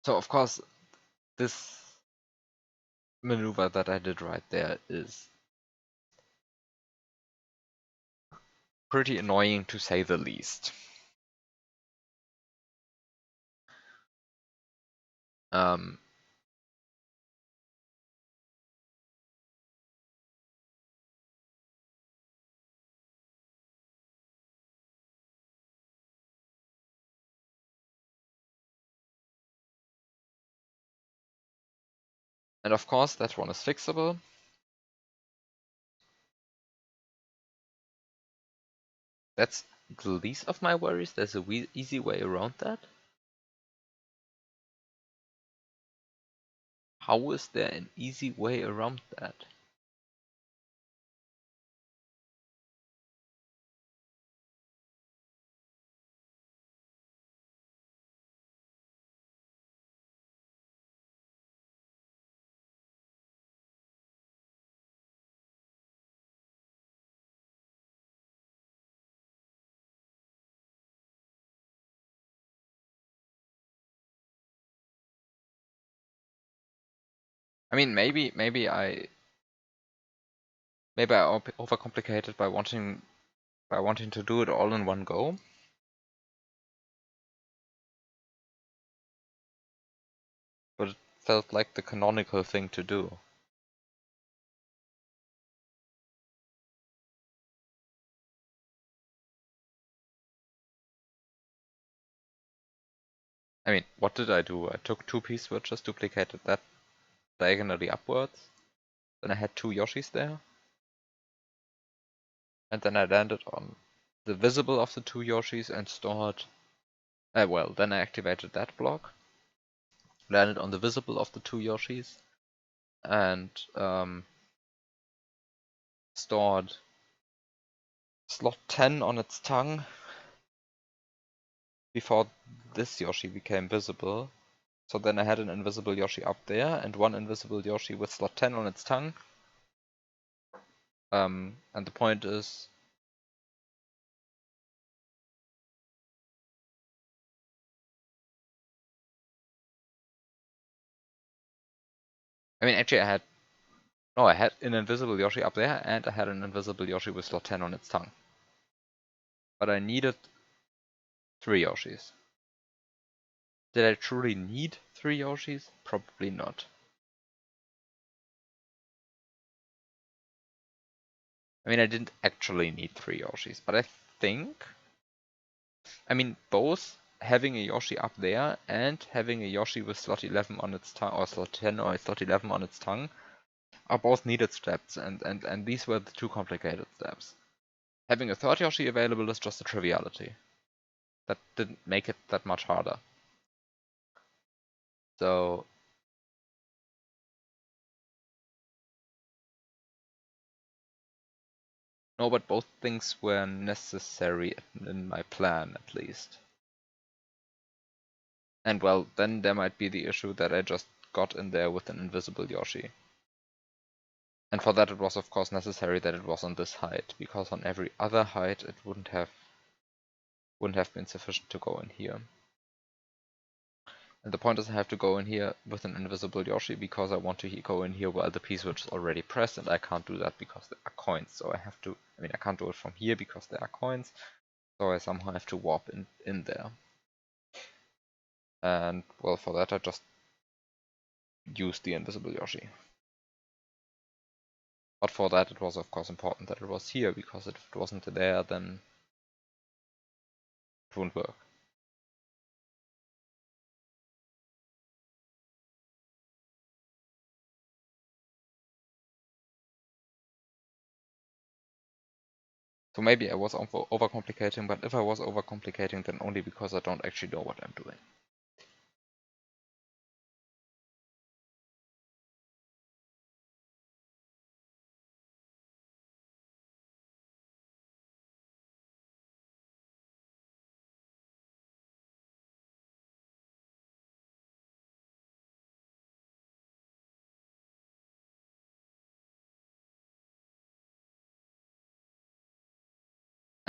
So of course, this maneuver that I did right there is pretty annoying to say the least. And of course, that one is fixable. That's the least of my worries. There's a easy way around that. How is there an easy way around that? I mean, maybe I overcomplicated by wanting to do it all in one go. But it felt like the canonical thing to do. I mean, what did I do? I took 2 P-switches, duplicated that diagonally upwards. Then I had 2 Yoshis there. And then I landed on the visible of the 2 Yoshis and stored... well, then I activated that block. Landed on the visible of the 2 Yoshis. And stored slot 10 on its tongue before this Yoshi became visible. So then I had an invisible Yoshi up there and one invisible Yoshi with slot 10 on its tongue. And the point is... I mean, actually I had No, I had an invisible Yoshi up there, and I had an invisible Yoshi with slot 10 on its tongue. But I needed 3 Yoshis. Did I truly need 3 Yoshis? Probably not. I mean, I didn't actually need 3 Yoshis, but I think... I mean, both having a Yoshi up there and having a Yoshi with slot 11 on its tongue, or slot 10 or slot 11 on its tongue, are both needed steps, and these were the 2 complicated steps. Having a third Yoshi available is just a triviality. That didn't make it that much harder. So... No, but both things were necessary in my plan, at least. And well, then there might be the issue that I just got in there with an invisible Yoshi. And for that it was of course necessary that it was on this height, because on every other height it wouldn't have been sufficient to go in here. And the point is I have to go in here with an invisible Yoshi because I want to go in here while the P-switch is already pressed, and I can't do that because there are coins. So I have to, I mean I can't do it from here because there are coins, so I somehow have to warp in there. And well, for that I just used the invisible Yoshi. But for that it was of course important that it was here, because if it wasn't there then it wouldn't work. So maybe I was overcomplicating, but if I was overcomplicating, then only because I don't actually know what I'm doing.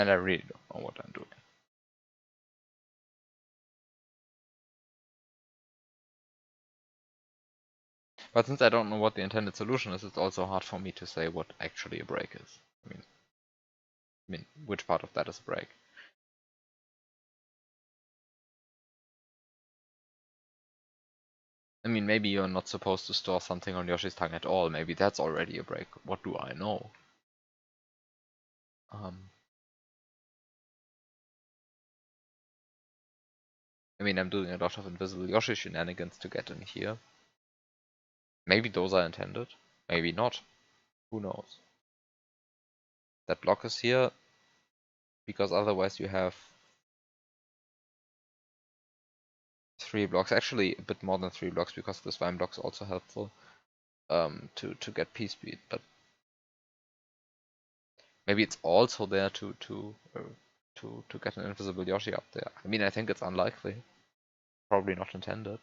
And I really don't know what I'm doing. But since I don't know what the intended solution is, it's also hard for me to say what actually a break is. I mean, which part of that is a break? I mean, maybe you're not supposed to store something on Yoshi's tongue at all. Maybe that's already a break. What do I know? I mean, I'm doing a lot of invisible Yoshi shenanigans to get in here. Maybe those are intended. Maybe not. Who knows? That block is here because otherwise you have 3 blocks. Actually, a bit more than 3 blocks, because this vine block is also helpful to get P speed. But maybe it's also there to get an invisible Yoshi up there. I mean, I think it's unlikely. Probably not intended.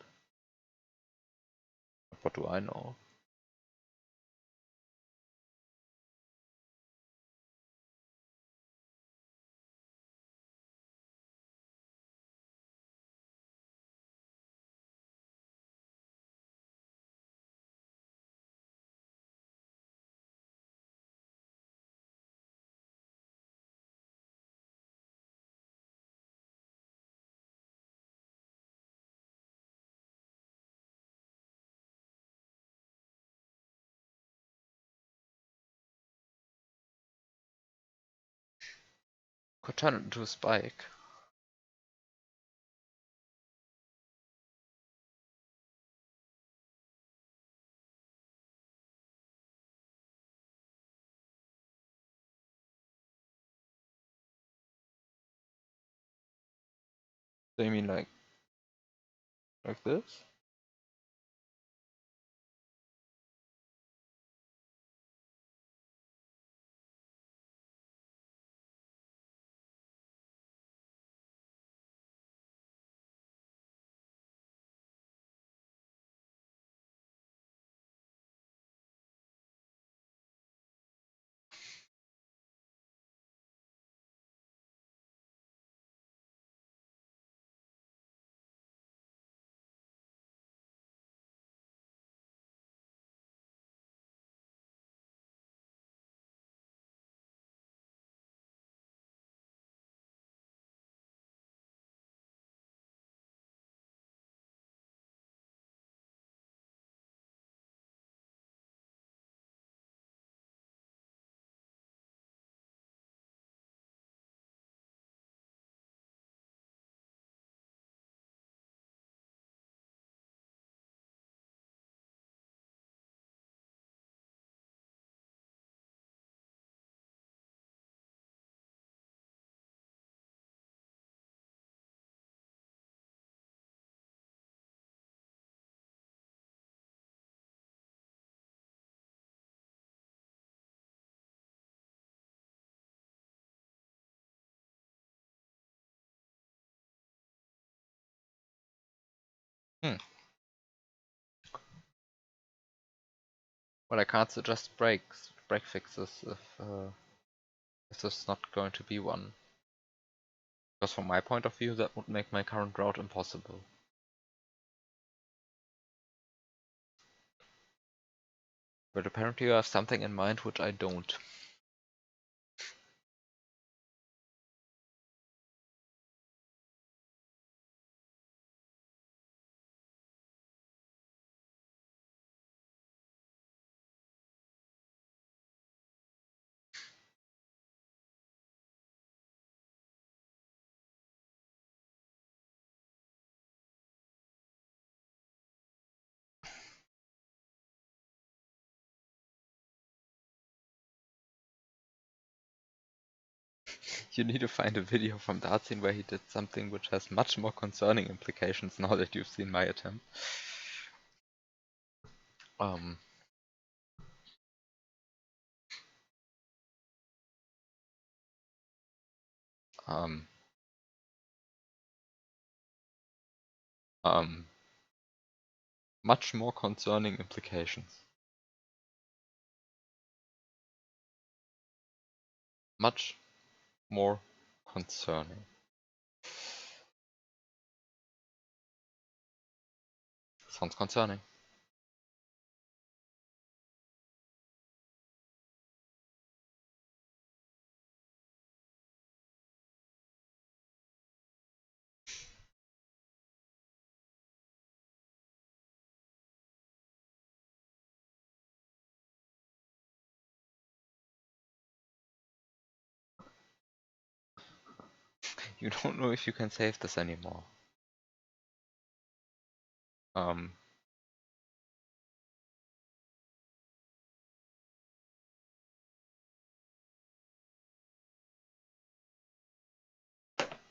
But what do I know? Could turn it into a spike. So you mean like this? Well, I can't suggest break fixes if there's not going to be one. Because from my point of view, that would make my current route impossible. But apparently you have something in mind which I don't. You need to find a video from Dartsin where he did something which has much more concerning implications now that you've seen my attempt. Um, um, um, much more concerning implications. Much more concerning. Sounds concerning. You don't know if you can save this anymore. Um,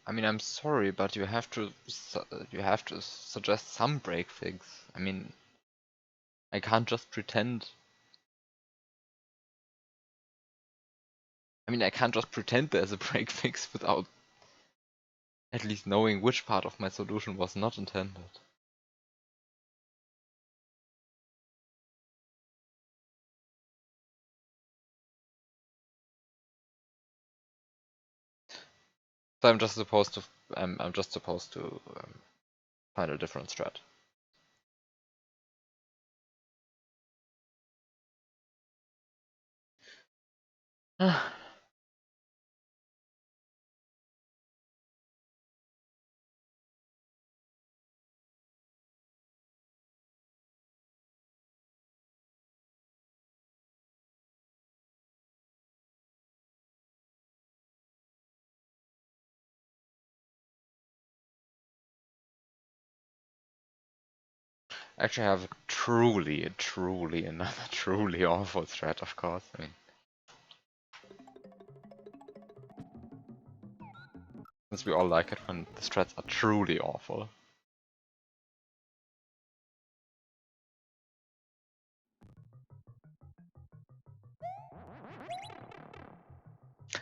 I mean, I'm sorry, but you have to suggest some break fix. I mean, I can't just pretend. I mean, I can't just pretend there's a break fix without at least knowing which part of my solution was not intended. So I'm just supposed to find a different strat. Actually, I have another truly awful strat, of course. I mean, since we all like it when the strats are truly awful.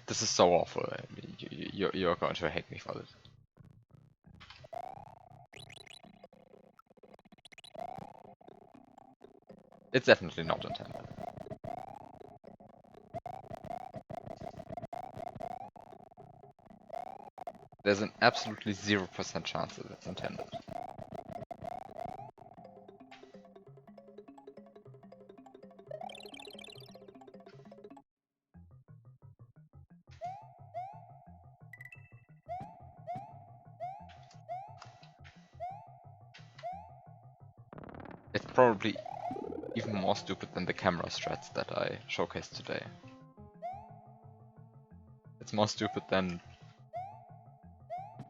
This is so awful. I mean, you're going to hate me for this. It's definitely not intended. There's an absolutely 0% chance that it's intended. It's probably even more stupid than the camera strats that I showcased today. It's more stupid than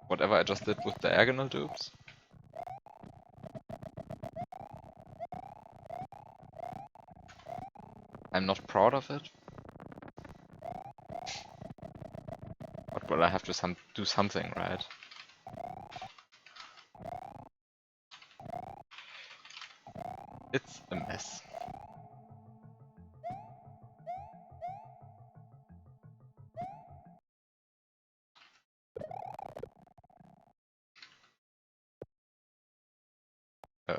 whatever I just did with diagonal dupes. I'm not proud of it. But well, I have to do something, right? It's a mess. Oh.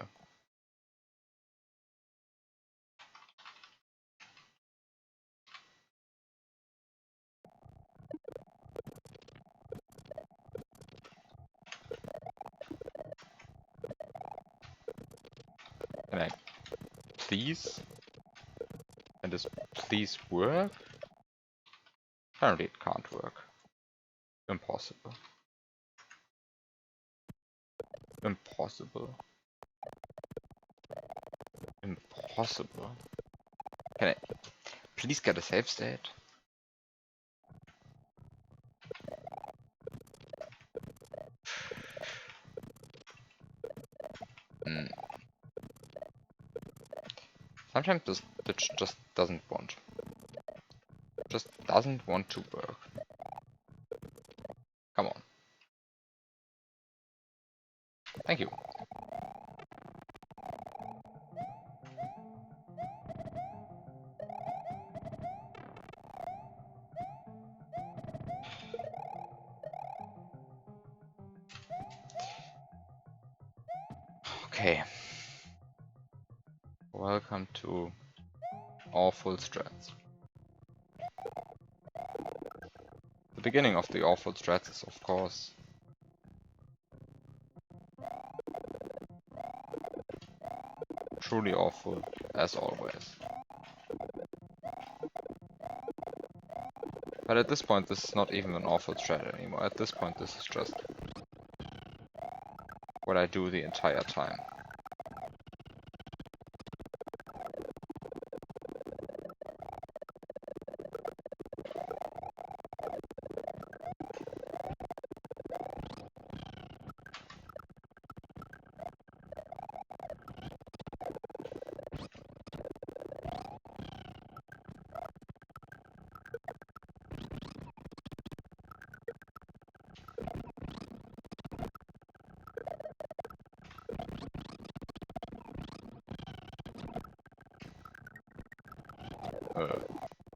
Can I please? Can this please work? Apparently it can't work. Impossible. Impossible. Impossible. Can I please get a save state? Hmm. Sometimes this bitch just doesn't want. Just doesn't want to work. Come on. Thank you. Okay. Welcome to Awful Strats. The beginning of the Awful Strats is, of course, truly awful, as always. But at this point, this is not even an awful strat anymore. At this point, this is just what I do the entire time.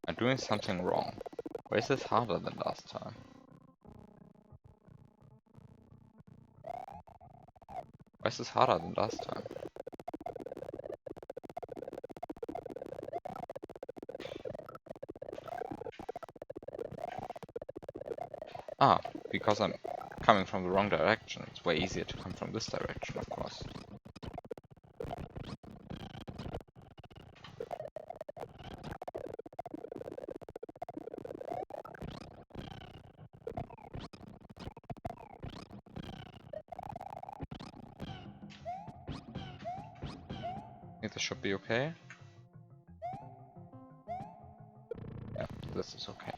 I'm doing something wrong. Why is this harder than last time? Why is this harder than last time? Ah, because I'm coming from the wrong direction. It's way easier to come from this direction, of course. I think this should be okay. Yeah, this is okay.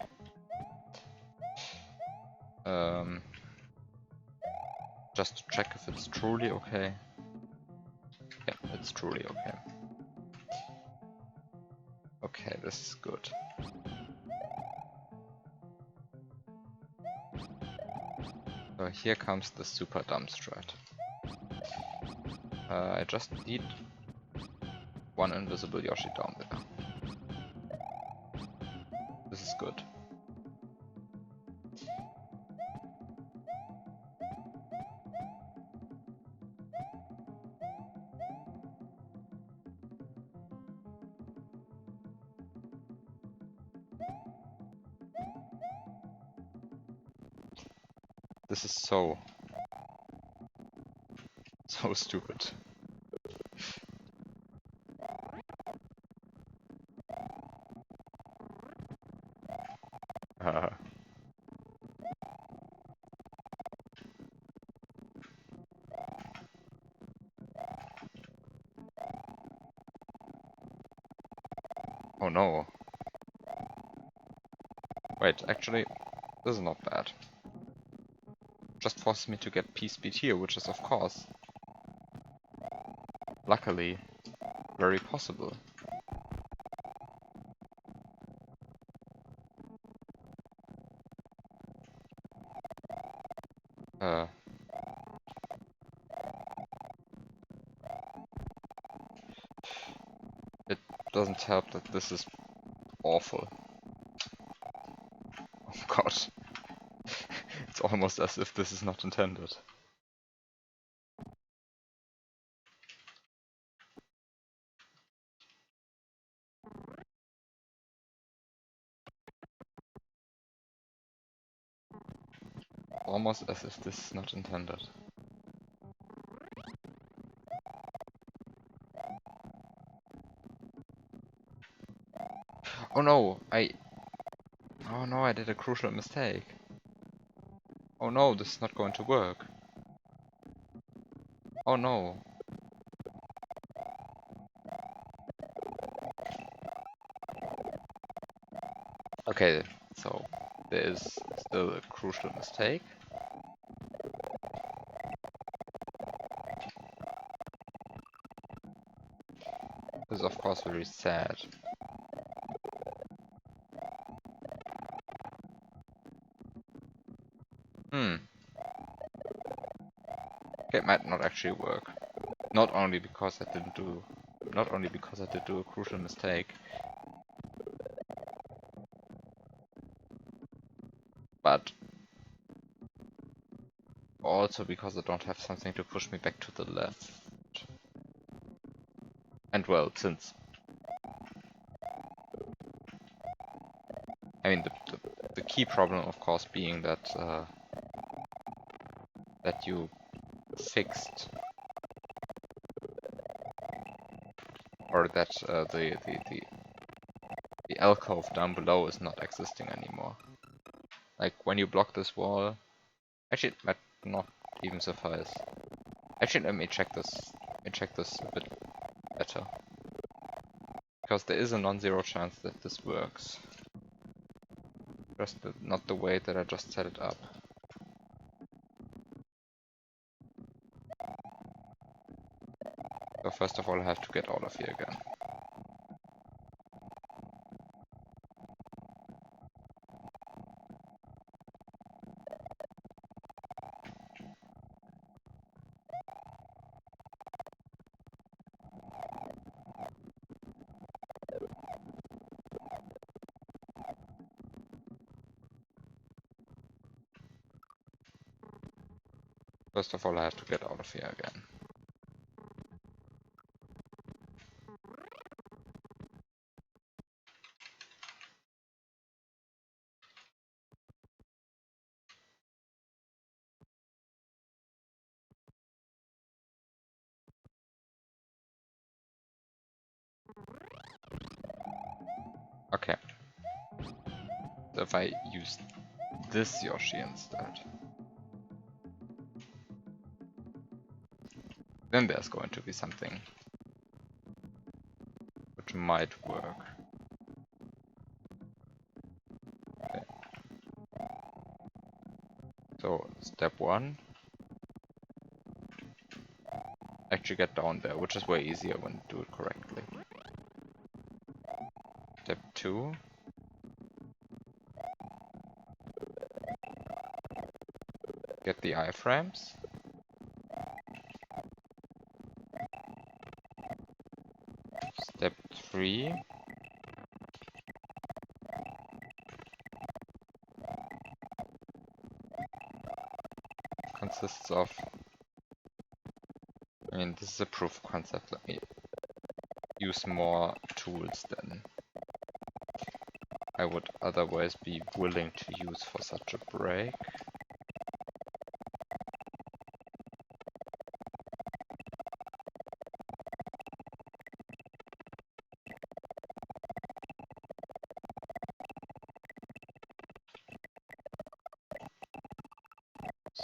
Just to check if it's truly okay. Yeah, it's truly okay. Okay, this is good. So here comes the super dumb strat. I just need one invisible Yoshi down there. This is good. This is so stupid. Oh no. Wait, actually, this is not bad. Just forces me to get P speed here, which is of course, luckily, very possible. It doesn't help that this is awful. Oh god. It's almost as if this is not intended. Almost as if this is not intended. Oh no, oh no, I did a crucial mistake. Oh no, this is not going to work. Oh no. Okay, so there is still a crucial mistake. This is of course very sad. It might not actually work. Not only because I did do a crucial mistake, but also because I don't have something to push me back to the left. And well, since I mean the key problem, of course, being that that you fixed, or that the alcove down below is not existing anymore. Like when you block this wall, actually it might not even suffice. Actually, let me check this. Let me check this a bit better, because there is a non-zero chance that this works. Just not the way that I just set it up. So first of all, I have to get out of here again. First of all, I have to get out of here again. Okay. So if I use this Yoshi instead, then there's going to be something which might work. Okay. So step one, actually get down there, which is way easier when you do it correctly. Step two, get the iframes. Step three, consists of, I mean, this is a proof of concept. Let me use more tools than I would otherwise be willing to use for such a break.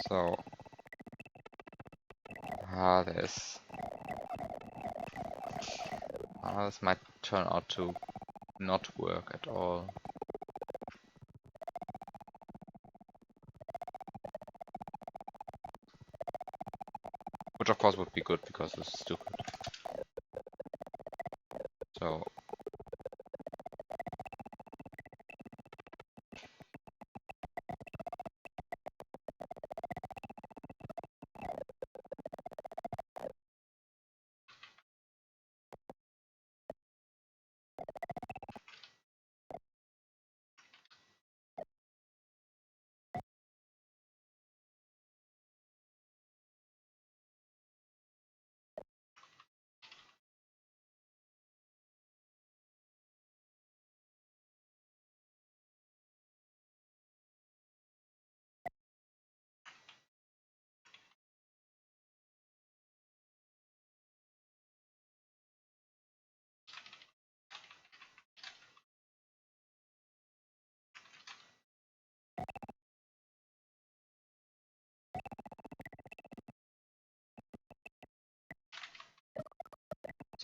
So, this might turn out to not work at all. Which of course would be good because it's stupid. So,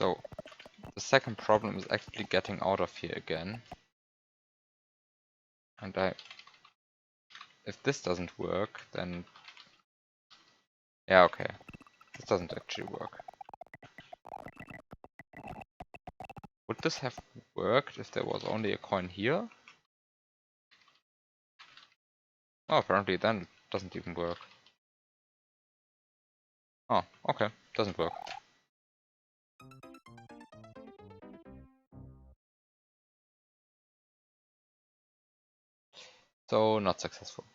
So the second problem is actually getting out of here again. And if this doesn't work, then yeah, okay. This doesn't actually work. Would this have worked if there was only a coin here? Oh, apparently then it doesn't even work. Oh, okay. Doesn't work. So, not successful.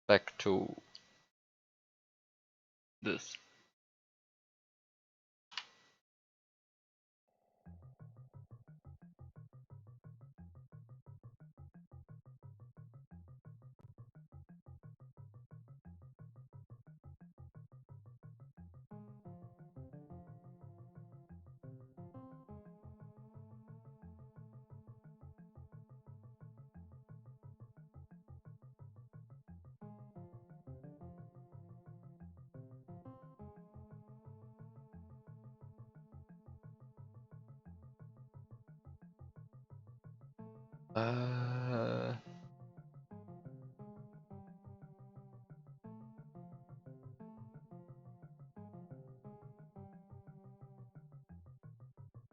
Back to this.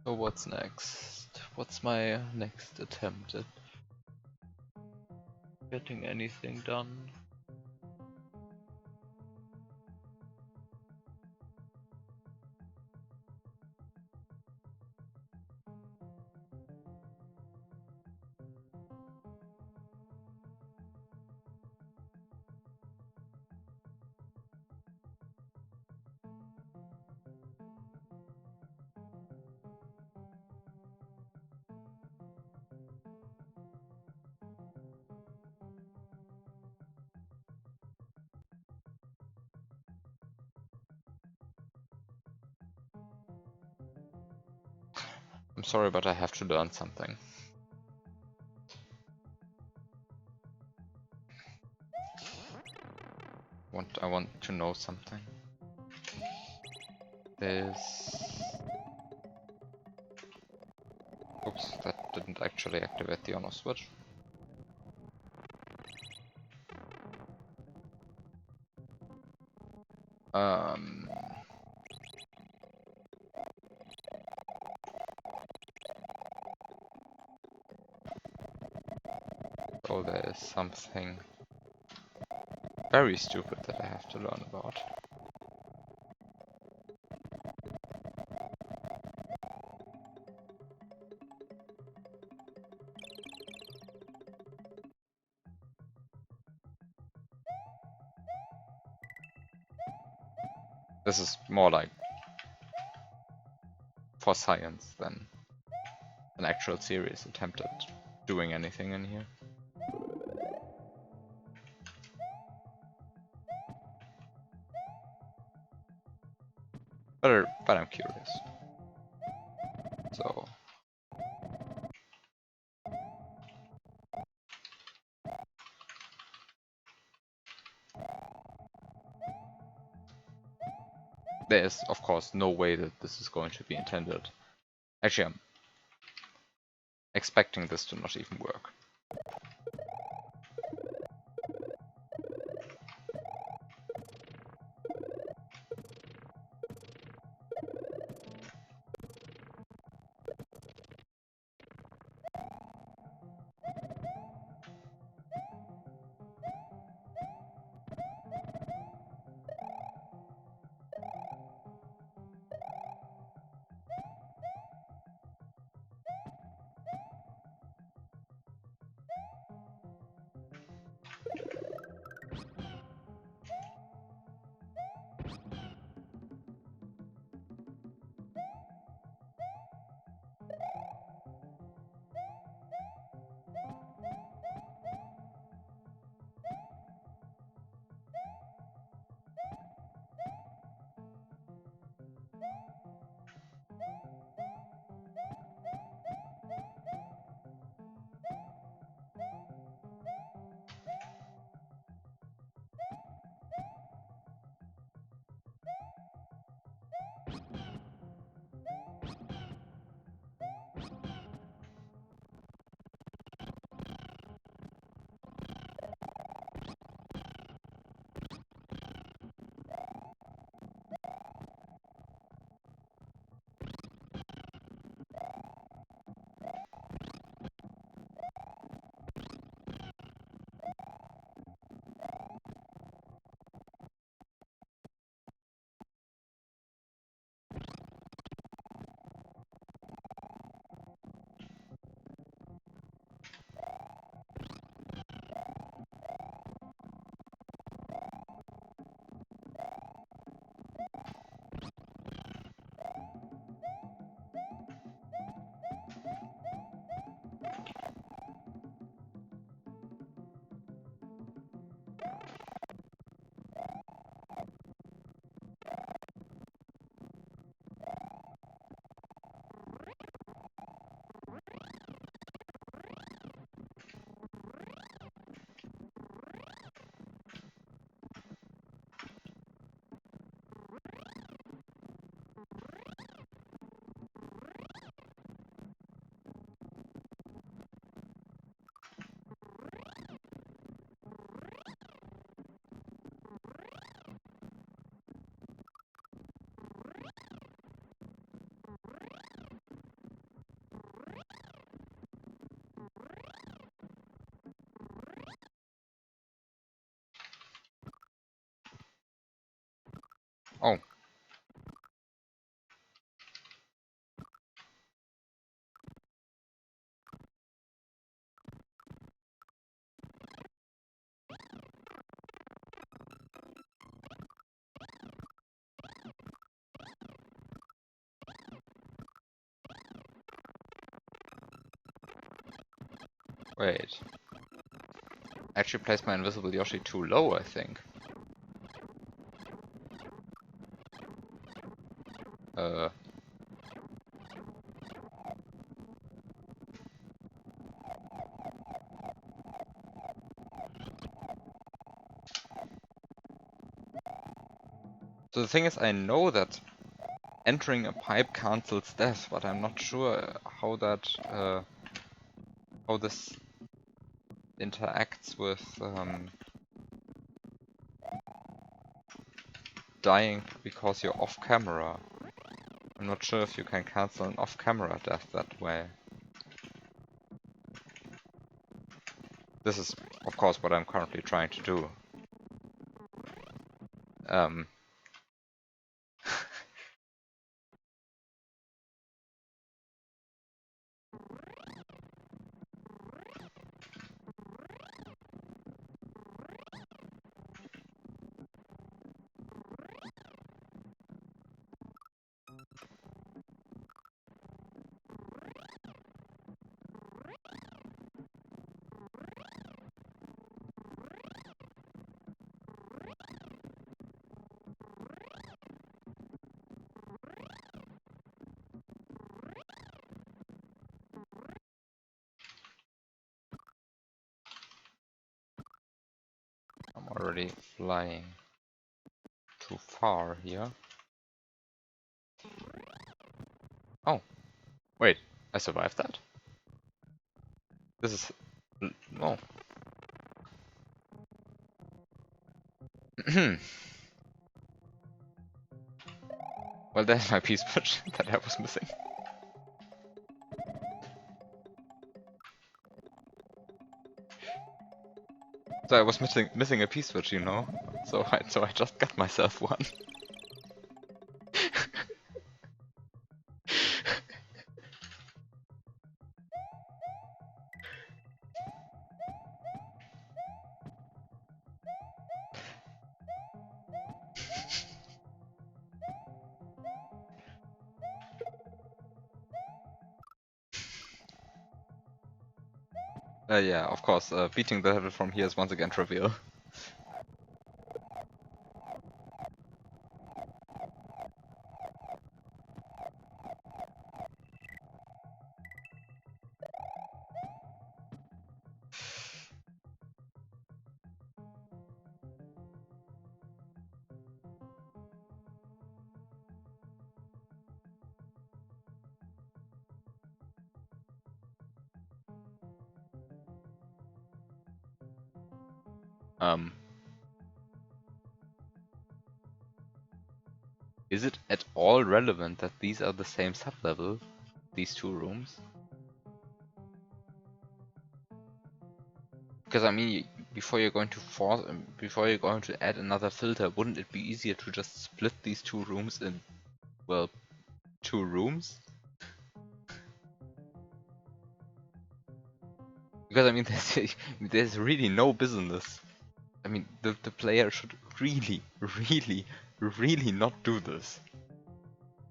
So what's next? What's my next attempt at getting anything done? I'm sorry, but I have to learn something. I want to know something. Oops, that didn't actually activate the on off switch. So there is something very stupid that I have to learn about. This is more like for science than an actual serious attempt at doing anything in here. But I'm curious. So there is, of course, no way that this is going to be intended. Actually, I'm expecting this to not even work. Wait. I actually placed my invisible Yoshi too low, I think. Uh... So the thing is, I know that entering a pipe cancels death, but I'm not sure how that, how this interacts with, dying because you're off camera. I'm not sure if you can cancel an off-camera death that way. This is, of course, what I'm currently trying to do. I'm already flying too far here. Oh, wait, I survived that? This is... oh. Well, there's my peace switch that I was missing. So I was missing a peace switch, you know? So I just got myself one. Yeah, of course, beating the level from here is once again trivial. Is it at all relevant that these are the same sublevel, these two rooms? Because I mean, before you're going to add another filter, wouldn't it be easier to just split these two rooms in, well, two rooms? Because I mean, there's really no business. I mean, the player should really, really, really not do this.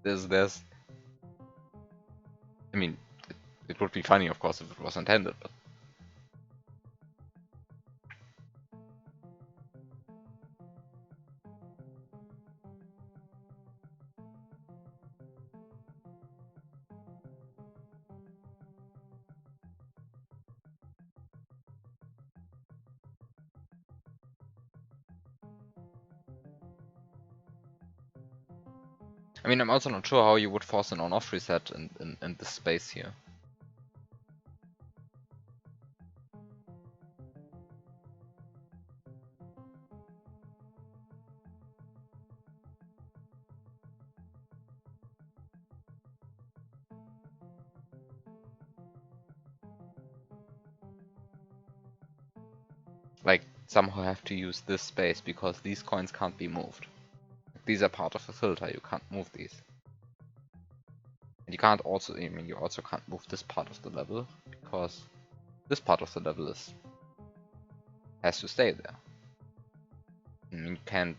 There's. I mean, it would be funny, of course, if it was intended, but. I mean, I'm also not sure how you would force an on-off reset in this space here. Like, somehow have to use this space because these coins can't be moved. These are part of the filter, you can't move these. And you can't also, I mean, you also can't move this part of the level because this part of the level has to stay there. And you can,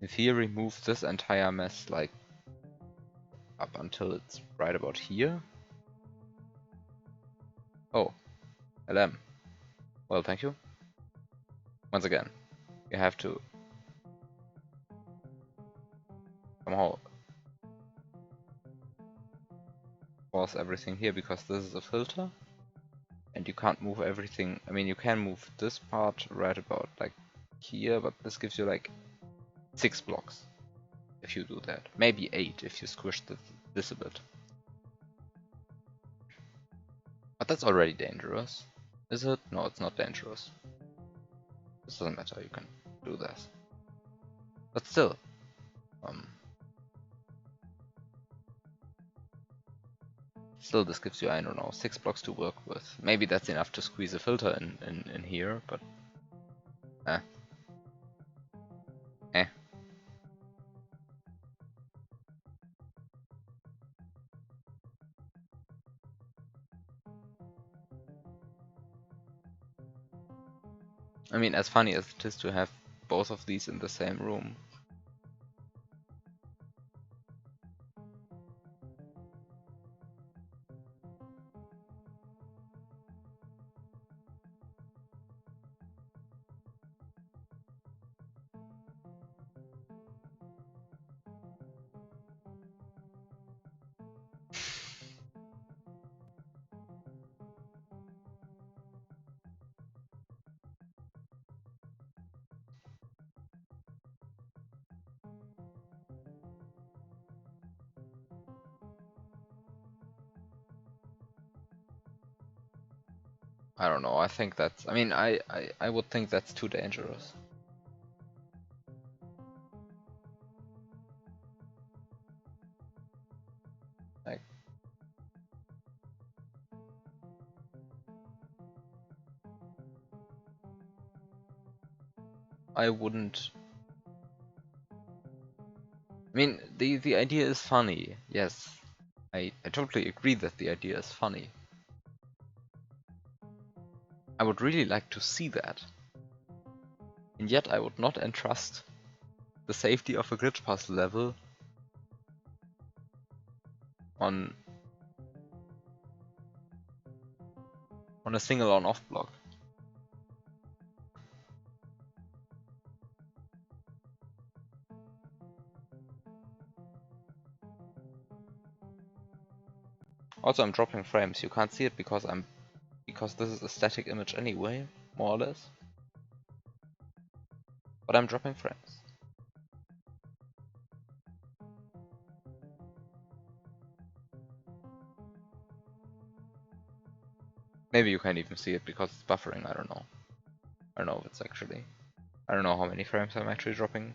in theory, move this entire mess like up until it's right about here. Oh, LM. Well, thank you. Once again, you have to somehow force everything here because this is a filter and you can't move everything. I mean, you can move this part right about like here, but this gives you like 6 blocks if you do that. Maybe 8 if you squish this a bit. But that's already dangerous. Is it? No, it's not dangerous. This doesn't matter, you can do this. But still, still this gives you, I don't know, 6 blocks to work with. Maybe that's enough to squeeze a filter in here, but eh. Eh. I mean, as funny as it is to have both of these in the same room. I don't know, I think that's, I mean, I would think that's too dangerous. Like, I wouldn't. I mean, the idea is funny, yes. I totally agree that the idea is funny. I would really like to see that. And yet I would not entrust the safety of a glitch puzzle level on a single on-off block. Also, I'm dropping frames. You can't see it because this is a static image anyway, more or less. But I'm dropping frames. Maybe you can't even see it because it's buffering, I don't know. I don't know if it's actually... I don't know how many frames I'm actually dropping.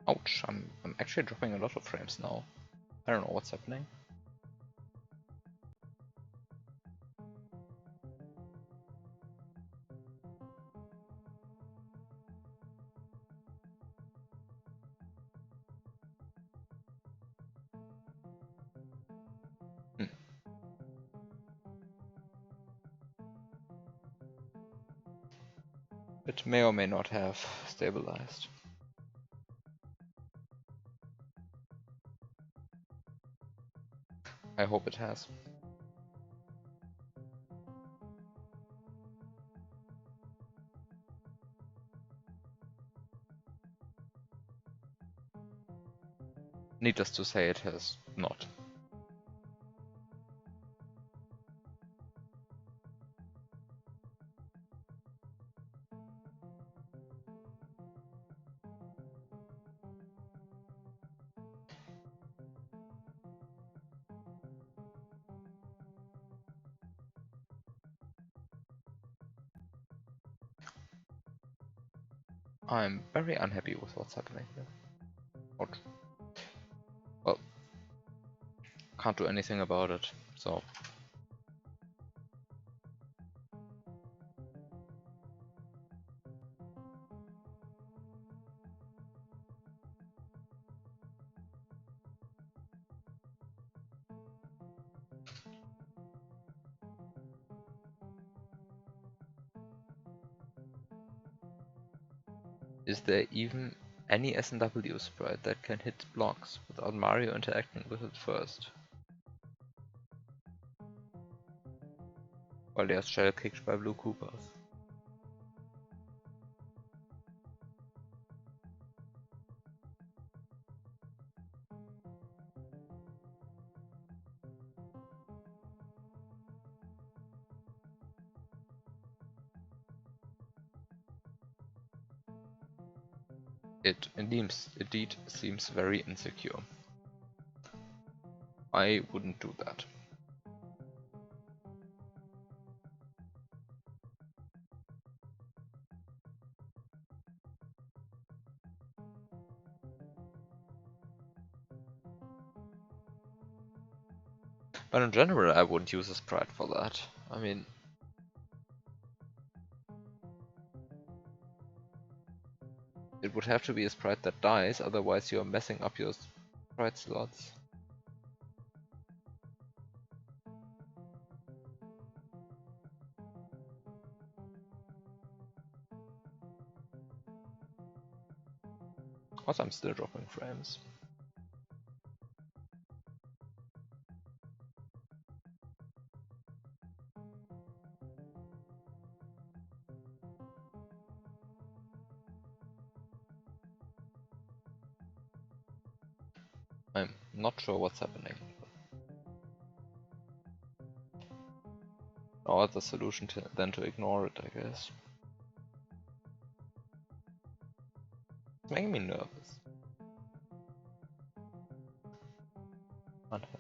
Ouch, I'm actually dropping a lot of frames now. I don't know what's happening. It may or may not have stabilized. I hope it has. Needless to say, it has not. I'm very unhappy with what's happening here. Well, can't do anything about it, so... Is there even any S&W sprite that can hit blocks without Mario interacting with it first? Well, there's shell kicked by blue Koopas. It indeed seems very insecure. I wouldn't do that. But in general, I wouldn't use a sprite for that. I mean... It would have to be a sprite that dies, otherwise you're messing up your sprite slots. Also, I'm still dropping frames. I'm not sure what's happening. No other solution than to ignore it, I guess. It's making me nervous. Unhappy.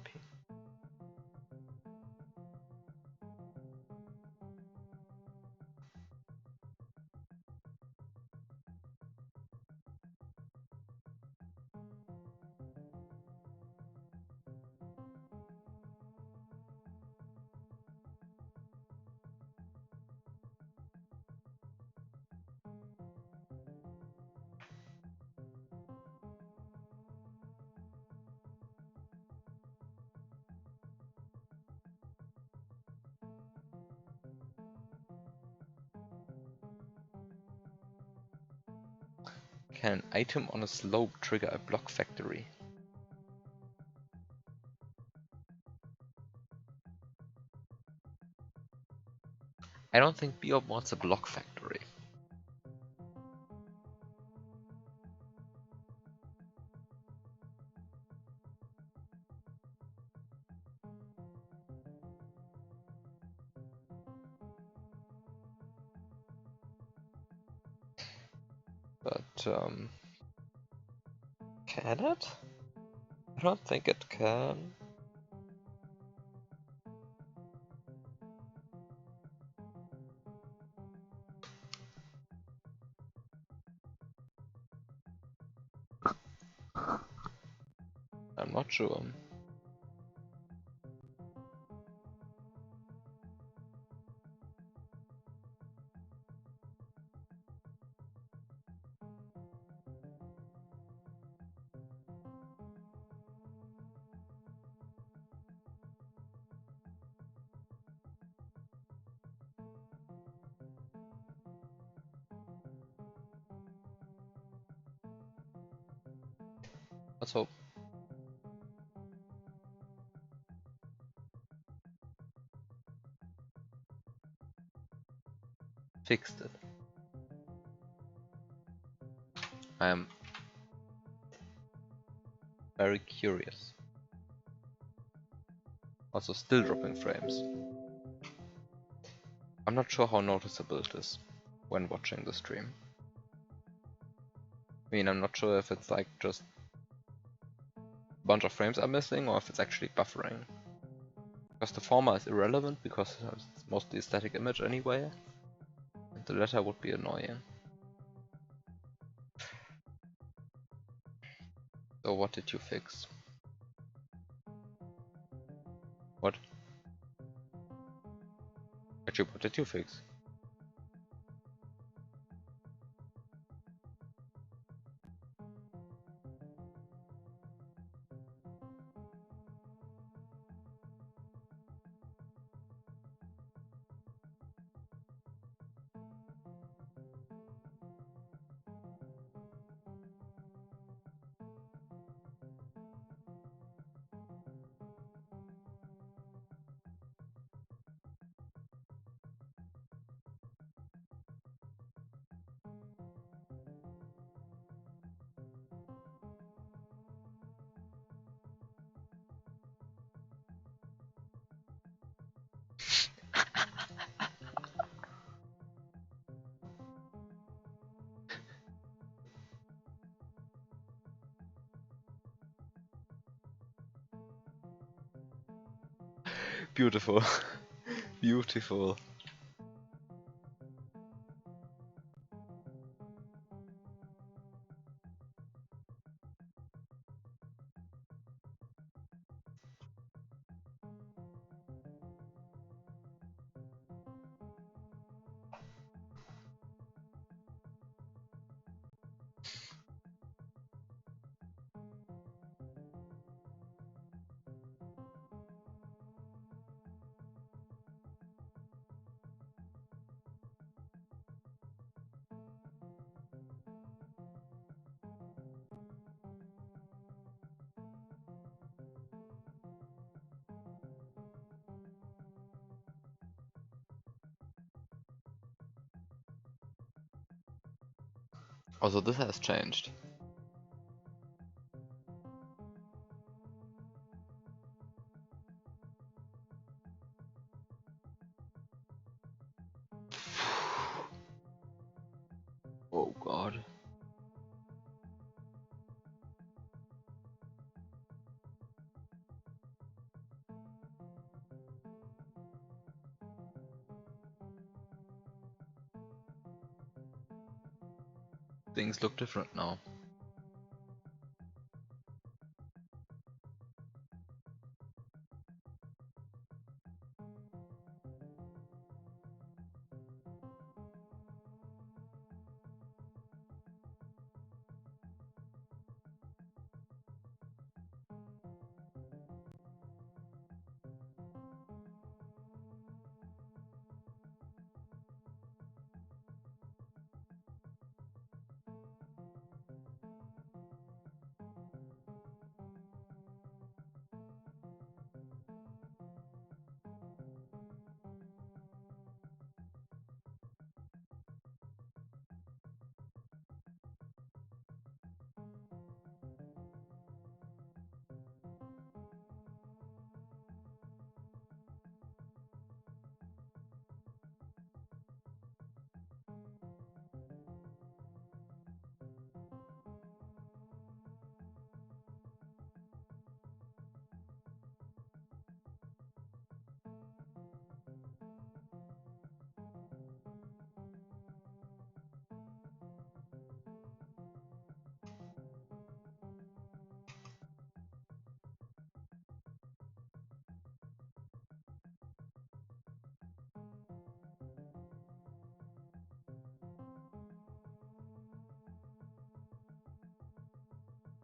Can an item on a slope trigger a block factory? I don't think Biob wants a block factory. But, can it? I don't think it can. I'm not sure. Let's hope. Fixed it. Very curious. Also still dropping frames. I'm not sure how noticeable it is when watching the stream. I mean, I'm not sure if it's like just a bunch of frames are missing or if it's actually buffering. Because the former is irrelevant because it's mostly a static image anyway. And the latter would be annoying. So what did you fix? What? Actually, what did you fix? Beautiful. Beautiful. Also, this has changed. Oh god. Things look different now.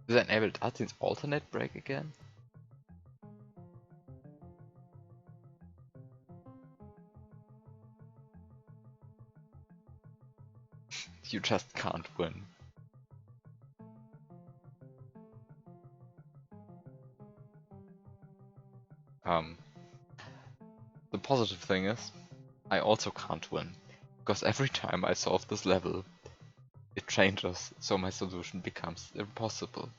Is that enabled Artin's alternate break again? You just can't win. The positive thing is, I also can't win, because every time I solve this level, it changes, so my solution becomes impossible.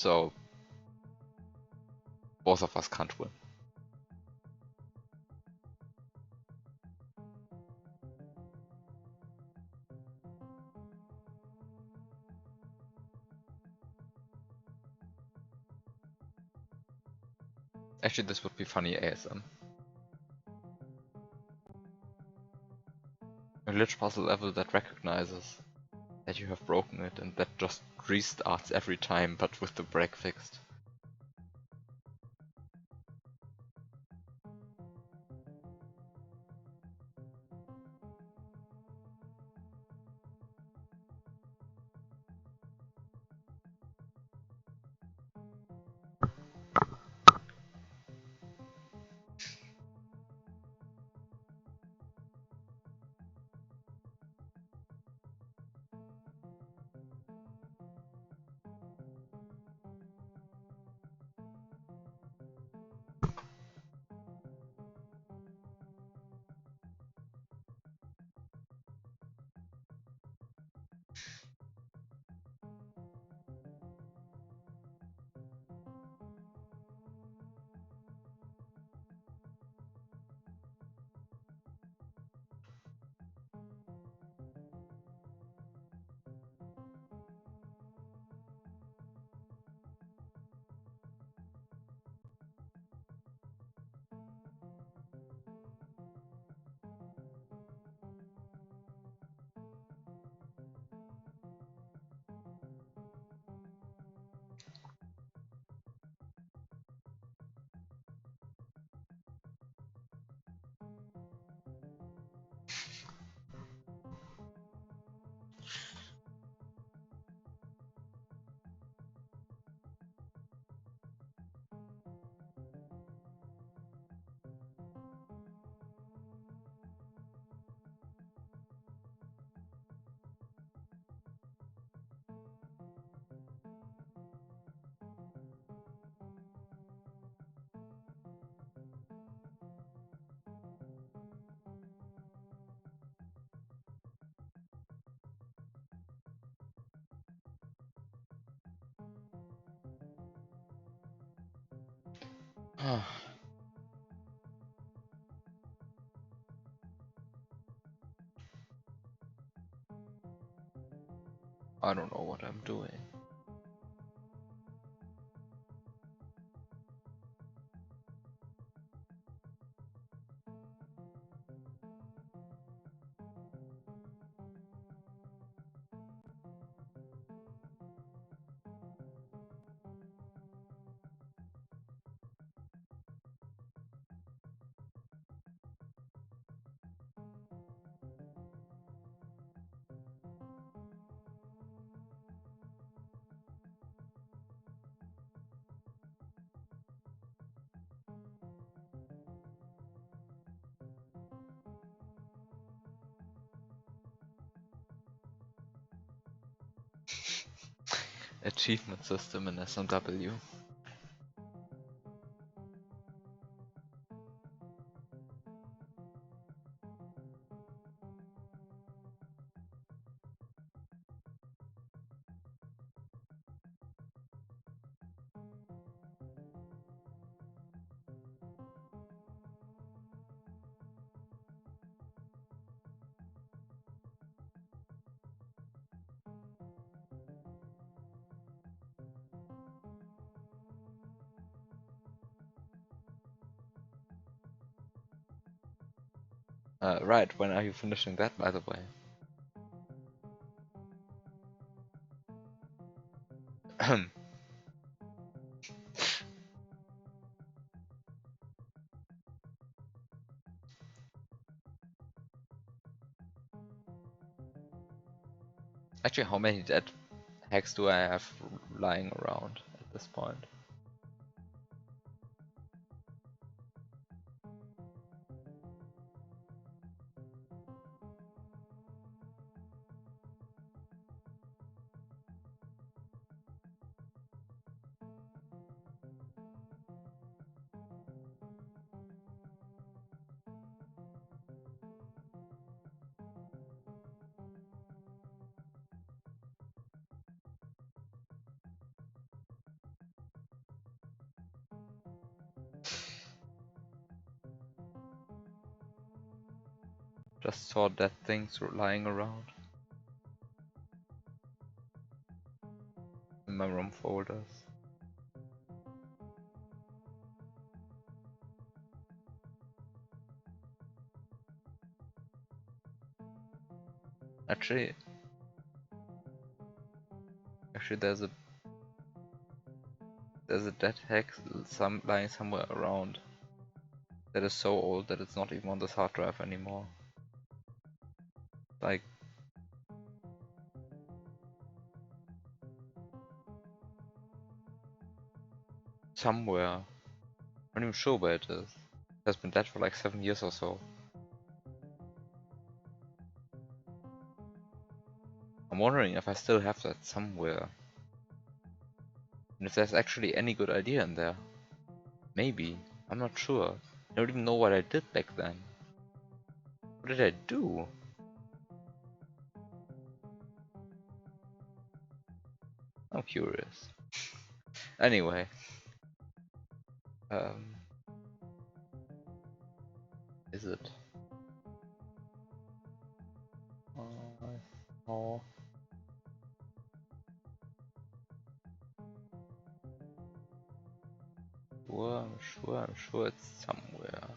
So both of us can't win. Actually, this would be funny ASM. A glitch puzzle level that recognizes that you have broken it and that just restarts every time, but with the break fixed. I don't know what I'm doing. Achievement system in SMW. Right, when are you finishing that, by the way? Actually, how many dead hacks do I have lying around at this point? Just saw dead things lying around in my ROM folders. Actually, there's a dead hack lying somewhere around that is so old that it's not even on this hard drive anymore. Like, somewhere. I'm not even sure where it is. It has been dead for like 7 years or so. I'm wondering if I still have that somewhere. And if there's actually any good idea in there. Maybe. I'm not sure. I don't even know what I did back then. What did I do? I'm curious. Anyway. Is it? Oh. I'm sure it's somewhere.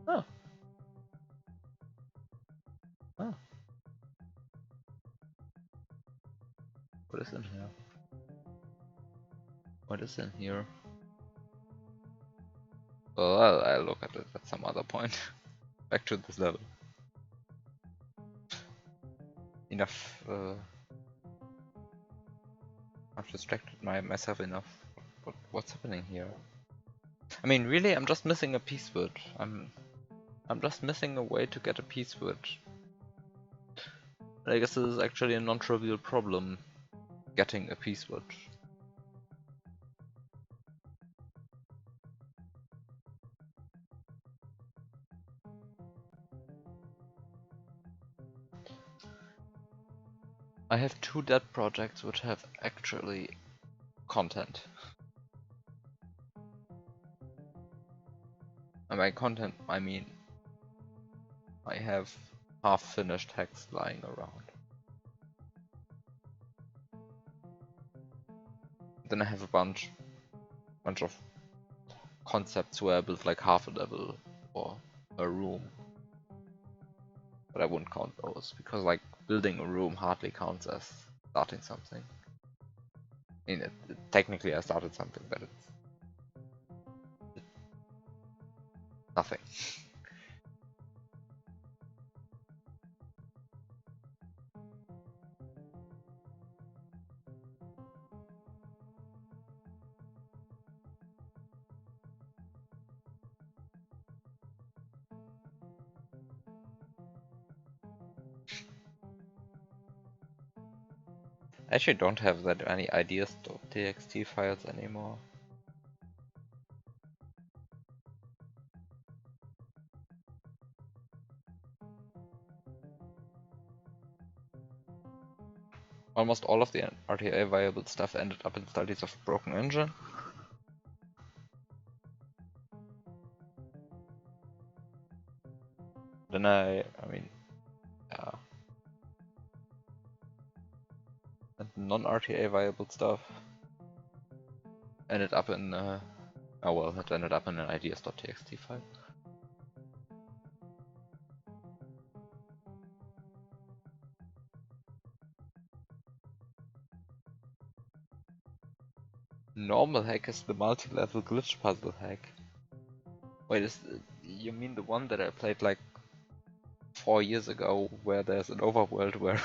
Oh. Oh. What is in here? What is in here? Well, I'll look at it at some other point. Back to this level. Enough. I've distracted myself enough. What's happening here? I mean, really, I'm just missing a piece switch. I'm just missing a way to get a piece switch. I guess this is actually a non-trivial problem, getting a piece switch. I have 2 dead projects which have actually content. And by content, I mean I have half-finished hacks lying around. Then I have a bunch of concepts where I built like half a level or a room. But I wouldn't count those, because like building a room hardly counts as starting something. I mean, technically I started something, but it's nothing. I actually don't have that many ideas.txt files anymore. Almost all of the RTA viable stuff ended up in studies of broken engine. Then I mean, yeah. And non-RTA viable stuff ended up in, oh well, it ended up in an ideas.txt file. Normal hack is the multi-level glitch puzzle hack. Wait, you mean the one that I played like 4 years ago, where there's an overworld where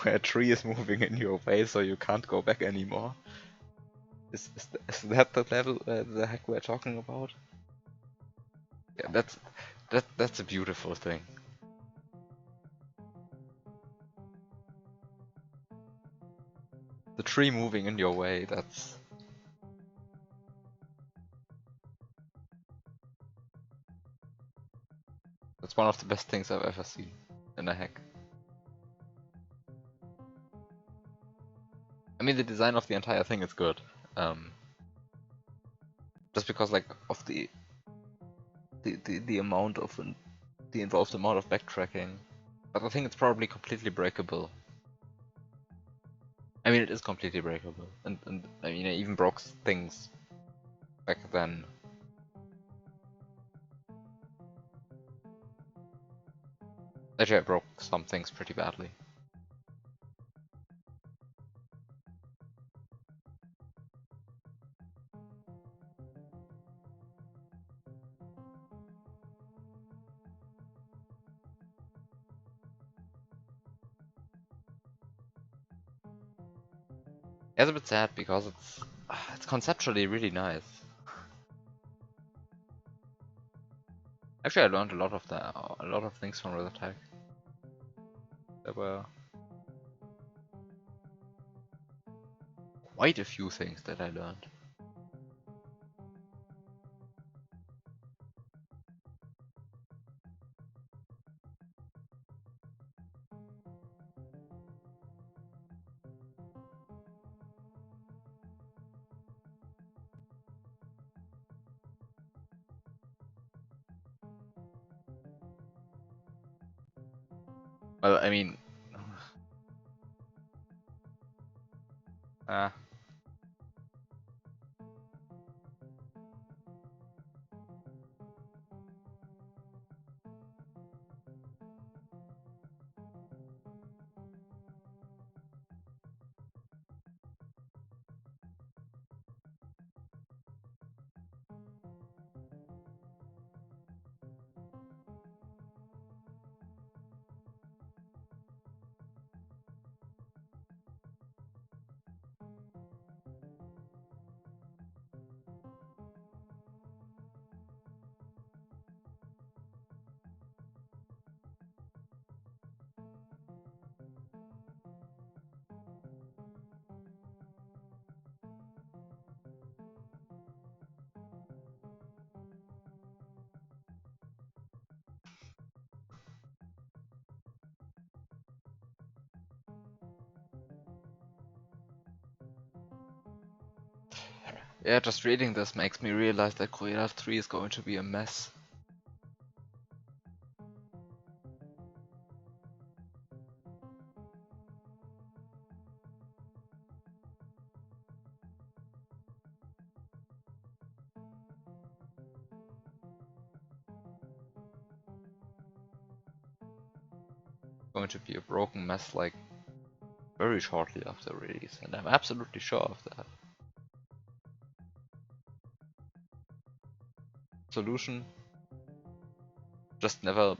where a tree is moving in your way, so you can't go back anymore? Is that the level, the hack we're talking about? Yeah, that's a beautiful thing. The tree moving in your way, that's It's one of the best things I've ever seen in a hack. I mean, the design of the entire thing is good. Just because, like, of the amount of the involved amount of backtracking. But I think it's probably completely breakable. I mean, it is completely breakable, and I mean, I even broke things back then. Actually, I broke some things pretty badly. It's a bit sad because it's conceptually really nice. Actually, I learned a lot of things from Red Attack. There were quite a few things that I learned. Well, I mean, ah. Yeah, just reading this makes me realize that Cruella 3 is going to be a mess. Going to be a broken mess, like, very shortly after release, and I'm absolutely sure of that. Solution: just never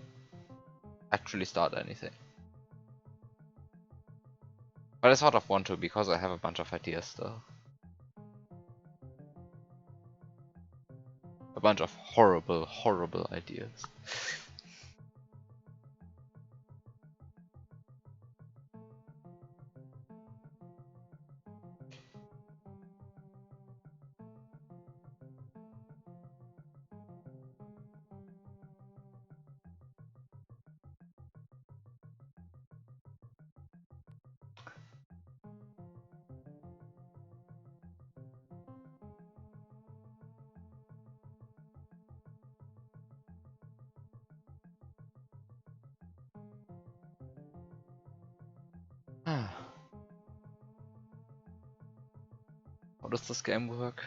actually start anything. But I sort of want to, because I have a bunch of ideas still. A bunch of horrible, horrible ideas. How does this game work?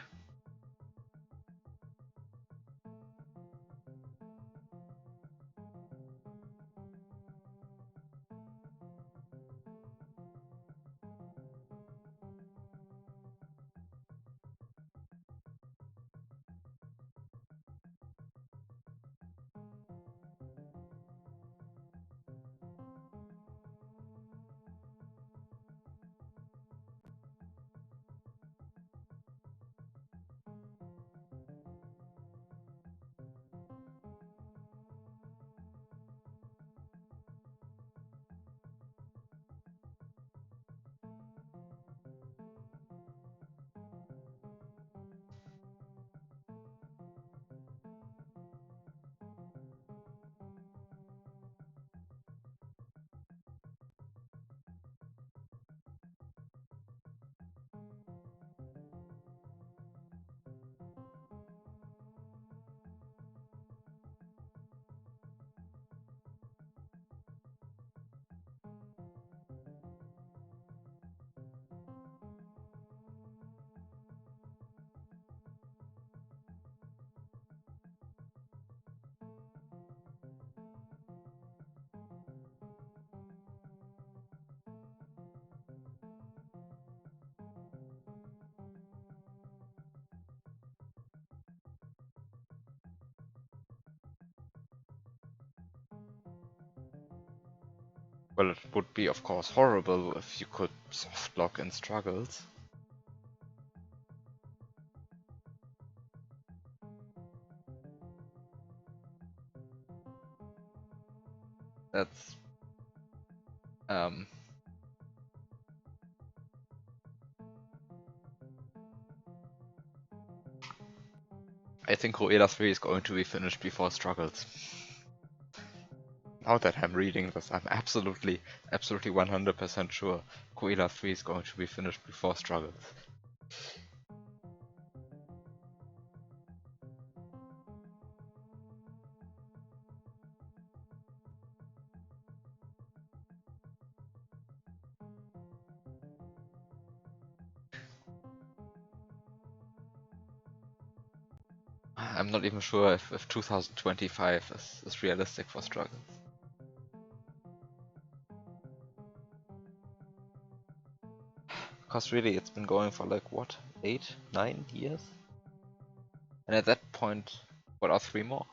Well, it would be, of course, horrible if you could soft lock in struggles. That's I think Rueda 3 is going to be finished before struggles. Now that I'm reading this, I'm absolutely 100% sure Rueda 3 is going to be finished before struggles. I'm not even sure if 2025 is realistic for struggles. Because really, it's been going for like, what, 8, 9 years? And at that point, what are 3 more?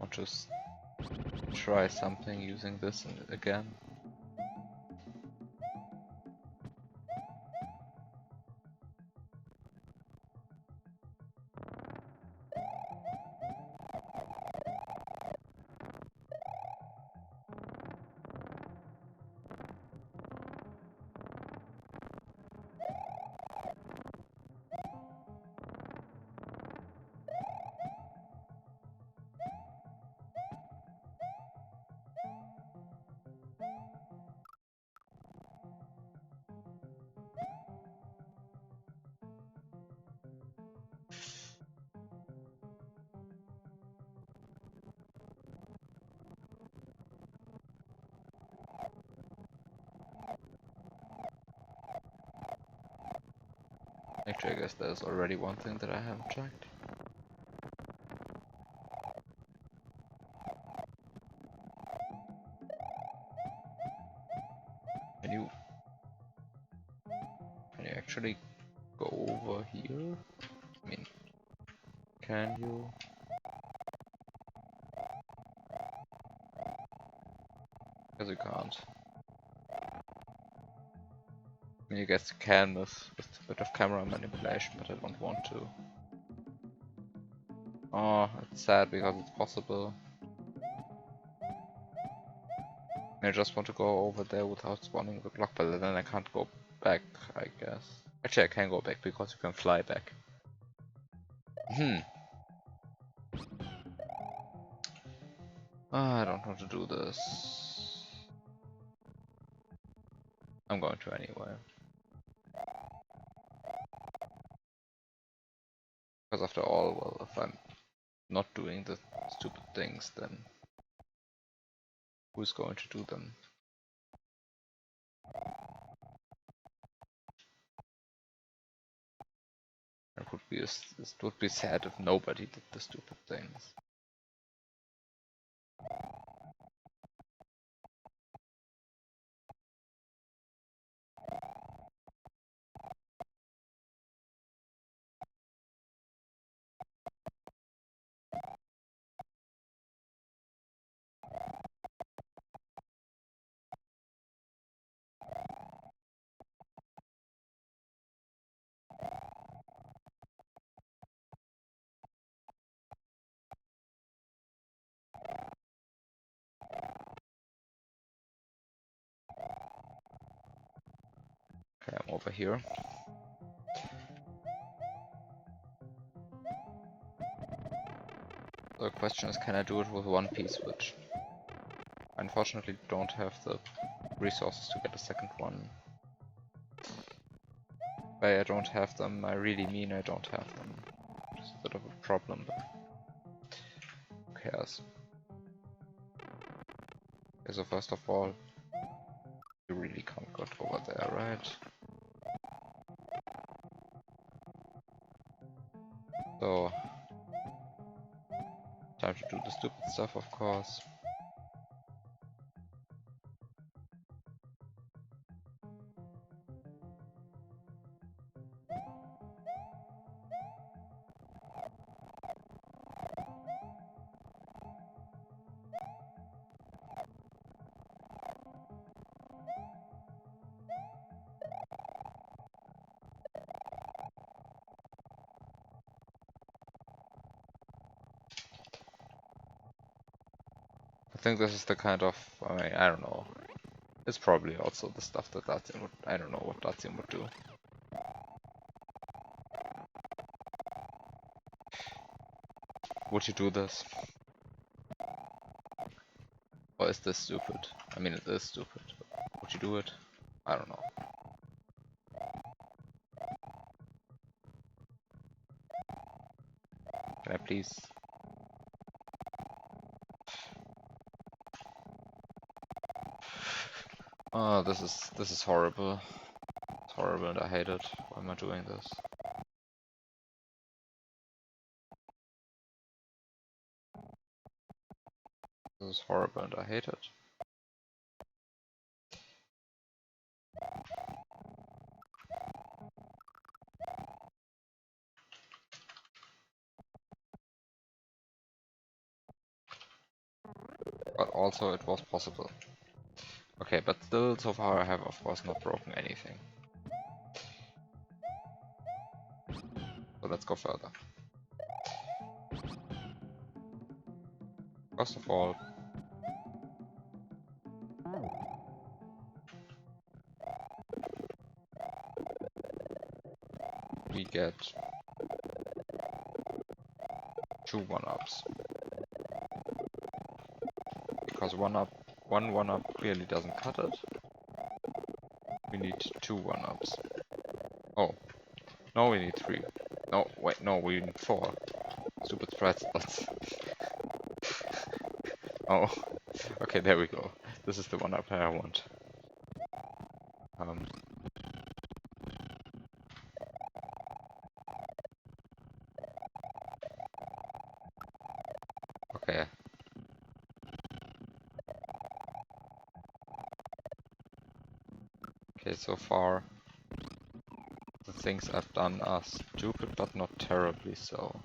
I'll just try something using this again. Actually, I guess there's already one thing that I haven't checked. Can you actually go over here? I mean, can you? Because you can't. I mean, you guess you can with a bit of camera manipulation, but I don't want to. Oh, it's sad because it's possible. I just want to go over there without spawning the block, but then I can't go back, I guess. Actually, I can go back because you can fly back. I don't want to do this. I'm going to anyway. Because after all, well, if I'm not doing the stupid things, then who's going to do them? It would be sad if nobody did the stupid things. Okay, I'm over here. The question is, can I do it with one piece, which I unfortunately don't have the resources to get a second one. By I don't have them, I really mean I don't have them. Which is a bit of a problem, but who cares? Okay, so first of all, you really can't go over there, right? So, time to do the stupid stuff, of course. I think this is the kind of, I mean, I don't know. It's probably also the stuff that Datsun would, I don't know what Datsun would do. Would you do this? Or is this stupid? I mean, it is stupid. Would you do it? I don't know. Can I please? Oh, this is horrible. It's horrible and I hate it. Why am I doing this? This is horrible and I hate it. But also it was possible. Okay, but still, so far I have of course not broken anything. So let's go further. First of all, we get 2 1-ups. Because one one-up clearly doesn't cut it. We need 2 1-ups. Oh, no, we need 3. No, wait, no, we need 4. Stupid pretzels. Oh, okay, there we go. This is the 1-up I want. Okay. Okay, so far the things I've done are stupid, but not terribly so.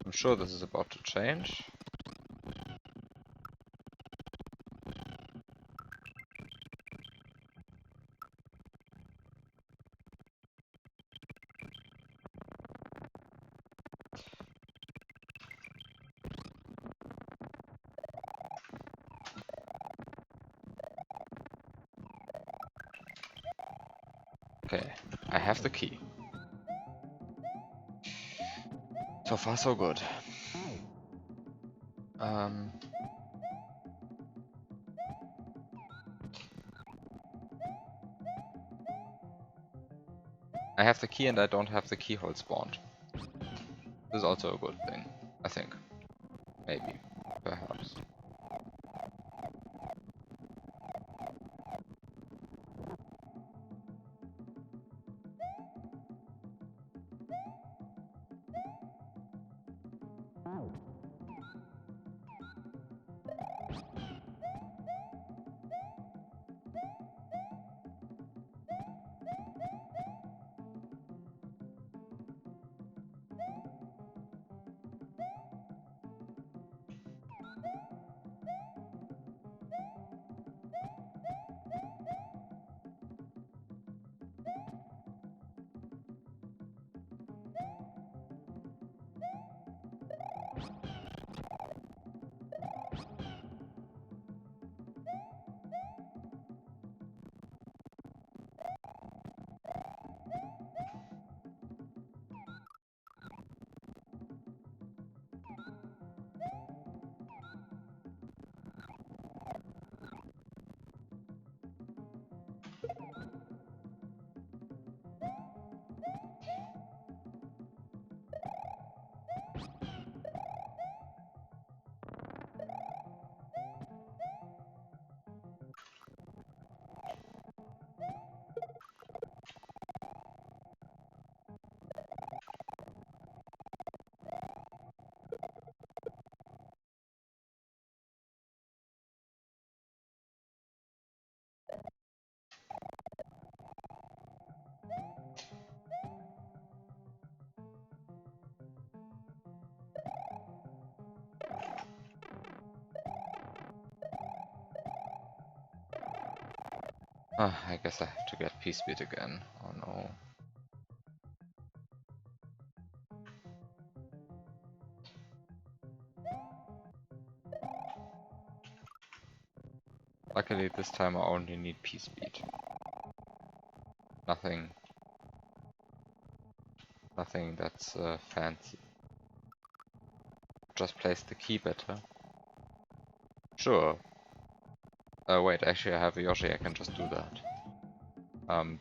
I'm sure this is about to change. Okay, I have the key. So far so good. I have the key and I don't have the keyhole spawned. This is also a good thing, I think. Maybe. Perhaps. I guess I have to get Peace Beat again. Oh no. Luckily this time I only need Peace Beat. Nothing that's fancy. Just place the key better. Sure. Wait, actually I have a Yoshi, I can just do that. I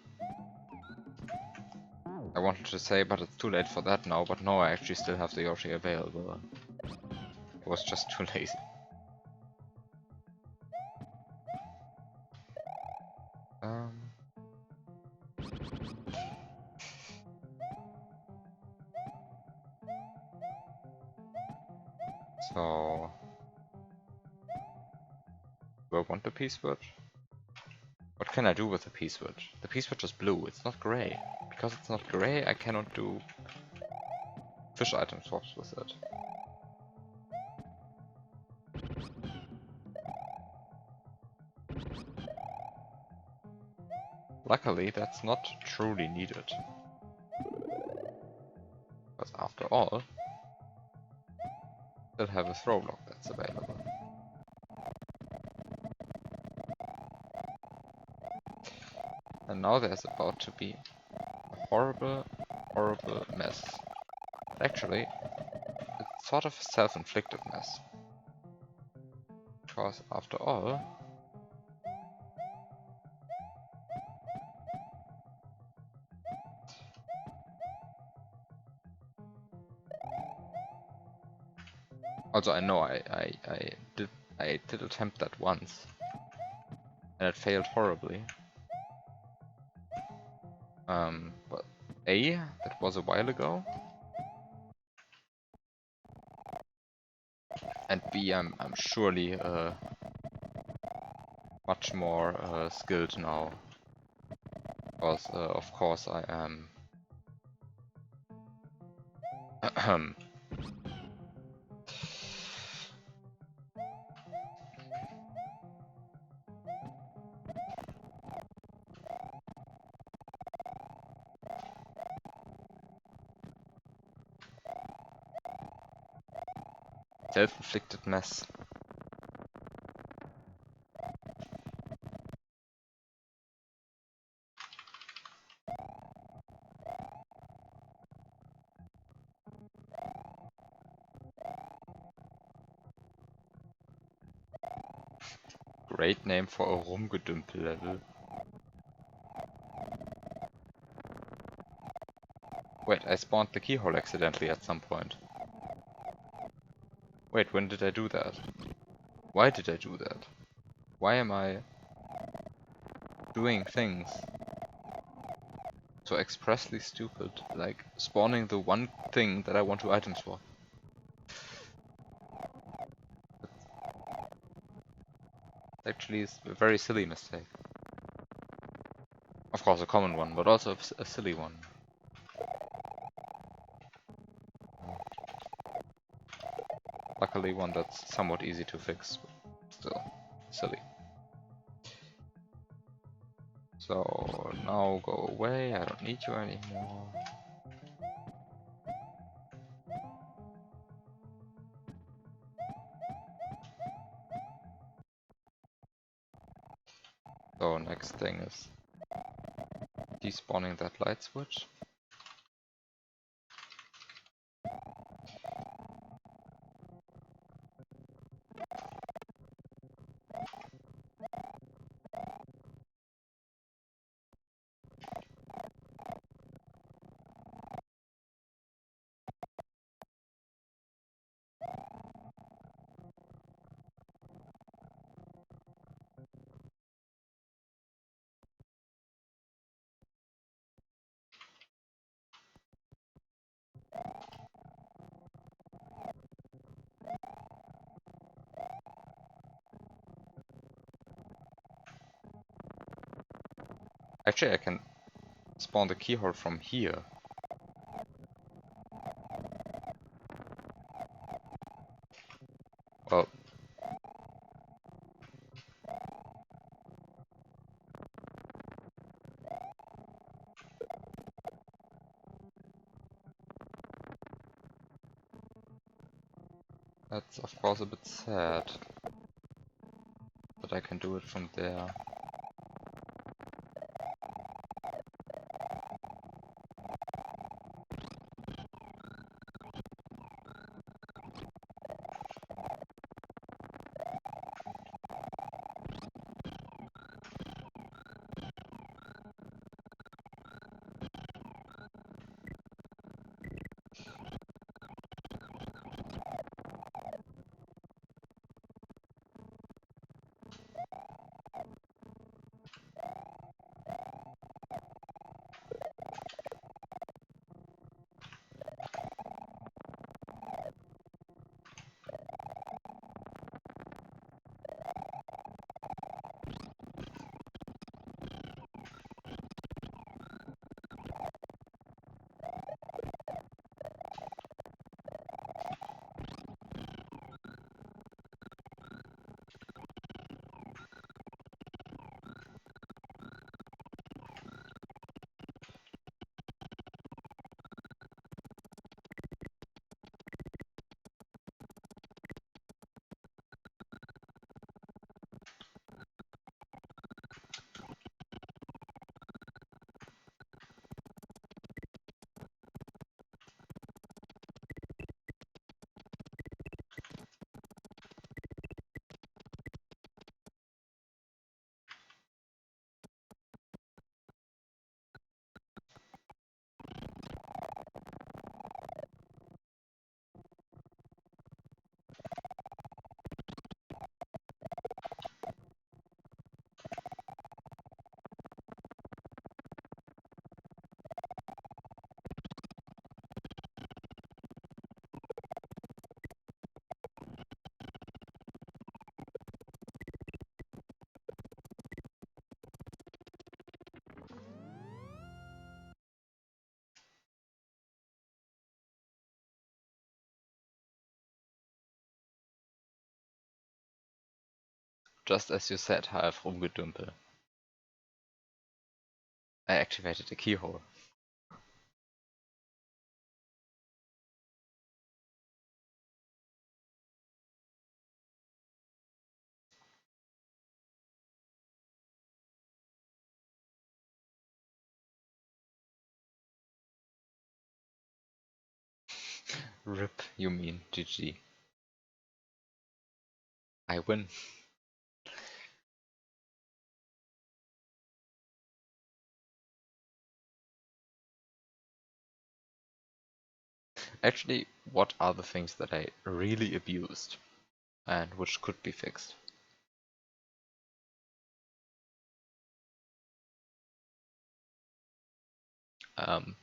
wanted to say, but it's too late for that now, but no, I actually still have the Yoshi available. I was just too lazy. So... do I want the P-switch? What can I do with the P-switch? The P-switch is blue, it's not grey. Because it's not grey, I cannot do fish item swaps with it. Luckily, that's not truly needed. Because after all, still have a throw block that's available. And now there's about to be a horrible, horrible mess. Actually, it's sort of a self-inflicted mess. Because after all, also I know I did attempt that once, and it failed horribly. But A, that was a while ago, and B, I'm surely much more skilled now, because of course I am self-inflicted mess. Great name for a Rumgedümpel level. Wait, I spawned the keyhole accidentally at some point. Wait, when did I do that? Why did I do that? Why am I doing things so expressly stupid, like spawning the one thing that I want to item swap? Actually, is a very silly mistake. Of course, a common one, but also a silly one. Luckily, one that's somewhat easy to fix, but still silly. So now go away. I don't need you anymore. So next thing is despawning that light switch. Actually, I can spawn the keyhole from here. Well, That's of course a bit sad that I can do it from there. Just as you said, half rumgedümpel. I activated the keyhole. RIP, you mean GG. I win. Actually, what are the things that I really abused and which could be fixed? Um,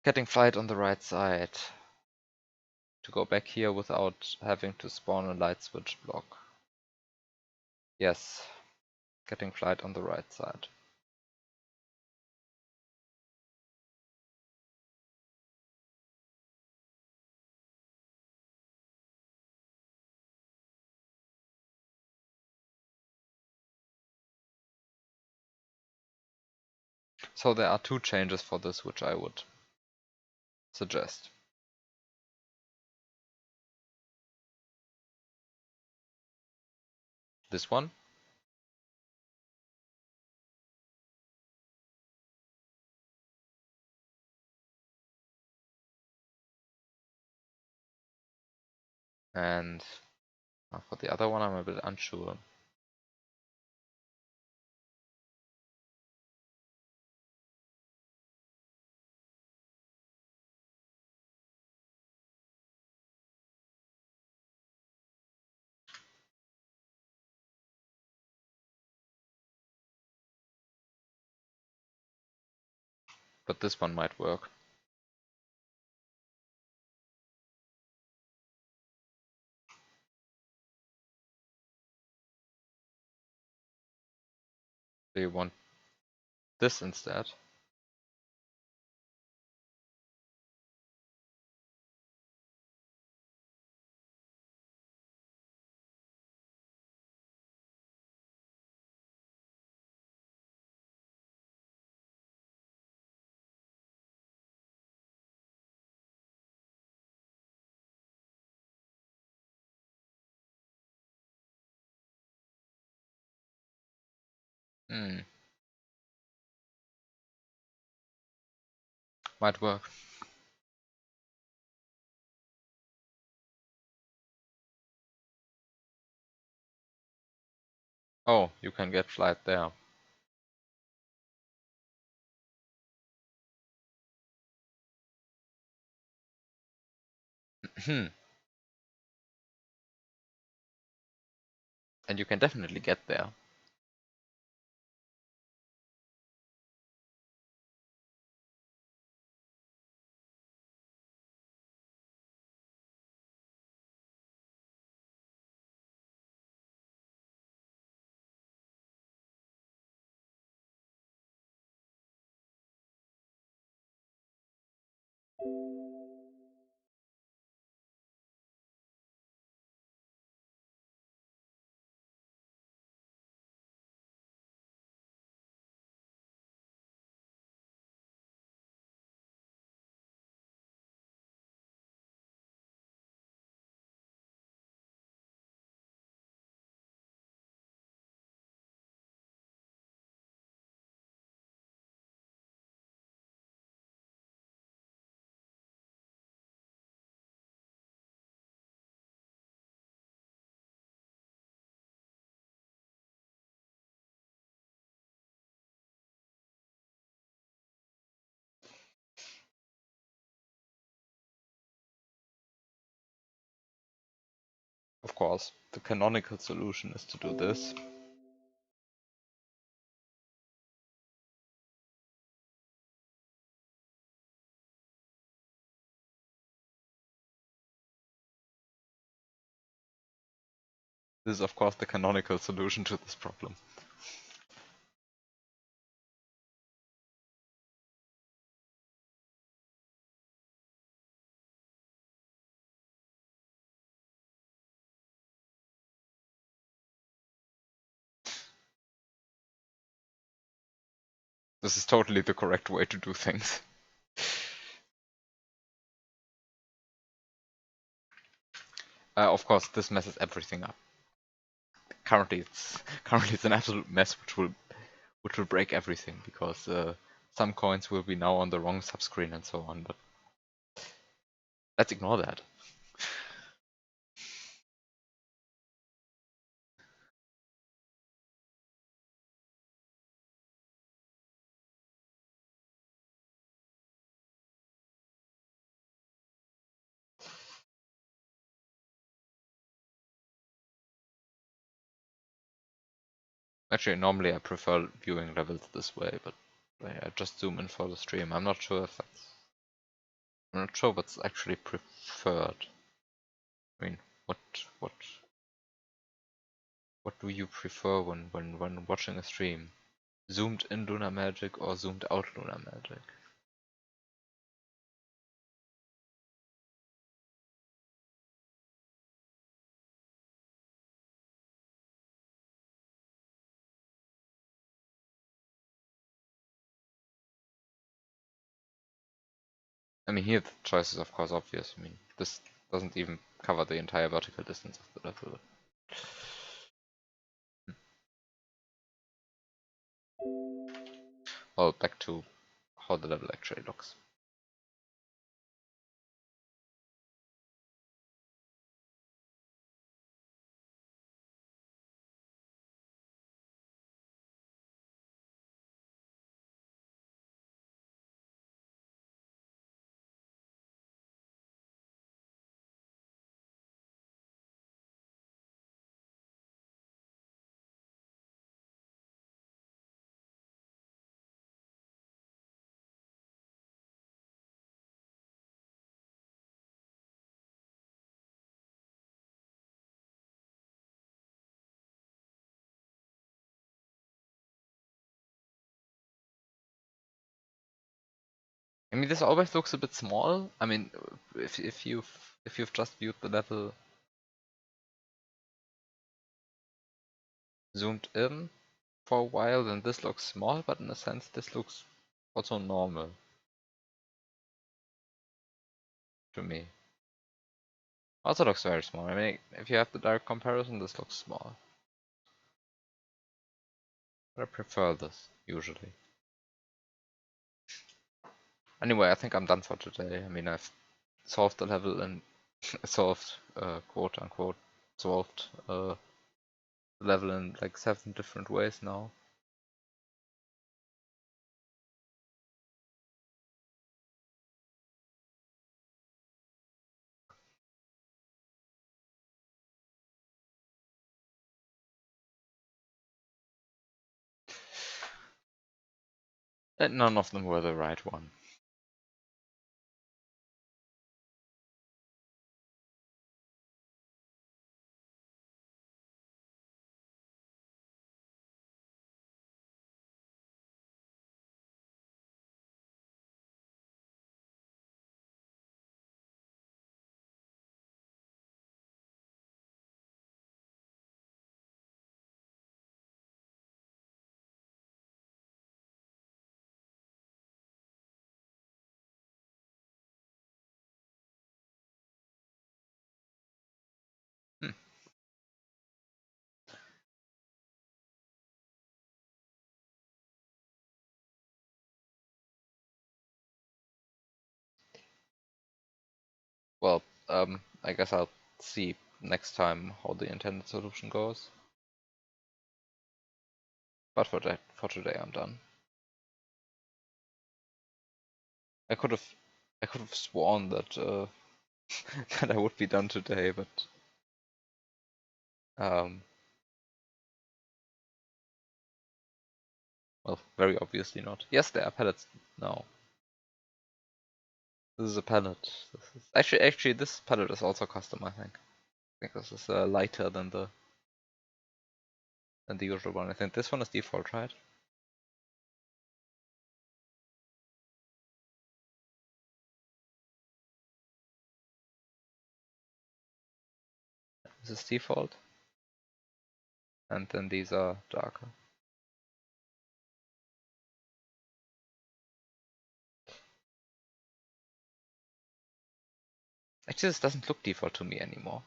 Getting flight on the right side. To go back here without having to spawn a light switch block. Yes, getting flight on the right side. So there are two changes for this which I would suggest. This one. And for the other one I'm a bit unsure. But this one might work. Do you want this instead? Hmm. Might work. Oh, you can get flight there. Hmm. And you can definitely get there. Of course, the canonical solution is to do this. This is of course the canonical solution to this problem. This is totally the correct way to do things. Of course, this messes everything up. Currently, it's an absolute mess, which will break everything because some coins will be now on the wrong subscreen and so on. But let's ignore that. Actually, normally I prefer viewing levels this way, but I just zoom in for the stream. I'm not sure if that's. I'm not sure what's actually preferred. I mean, what what what do you prefer when watching a stream? Zoomed in Lunar Magic or zoomed out Lunar Magic? I mean, here the choice is of course obvious. I mean, this doesn't even cover the entire vertical distance of the level. Well, back to how the level actually looks. I mean, this always looks a bit small. I mean, if you've just viewed the level zoomed in for a while, then this looks small, but in a sense, this looks also normal to me. Also looks very small. I mean, if you have the direct comparison, this looks small. But I prefer this, usually. Anyway, I think I'm done for today. I mean, I've solved the level and solved, quote unquote, solved the level in like 7 different ways now. And none of them were the right one. Hmm. Well, I guess I'll see next time how the intended solution goes. But for today, I'm done. I could have sworn that that I would be done today, but well, very obviously not. Yes, there are pellets now. This is a pallet. Actually, this pallet is also custom. I think this is lighter than the usual one. I think this one is default, right? This is default, and then these are darker. Actually, this doesn't look default to me anymore.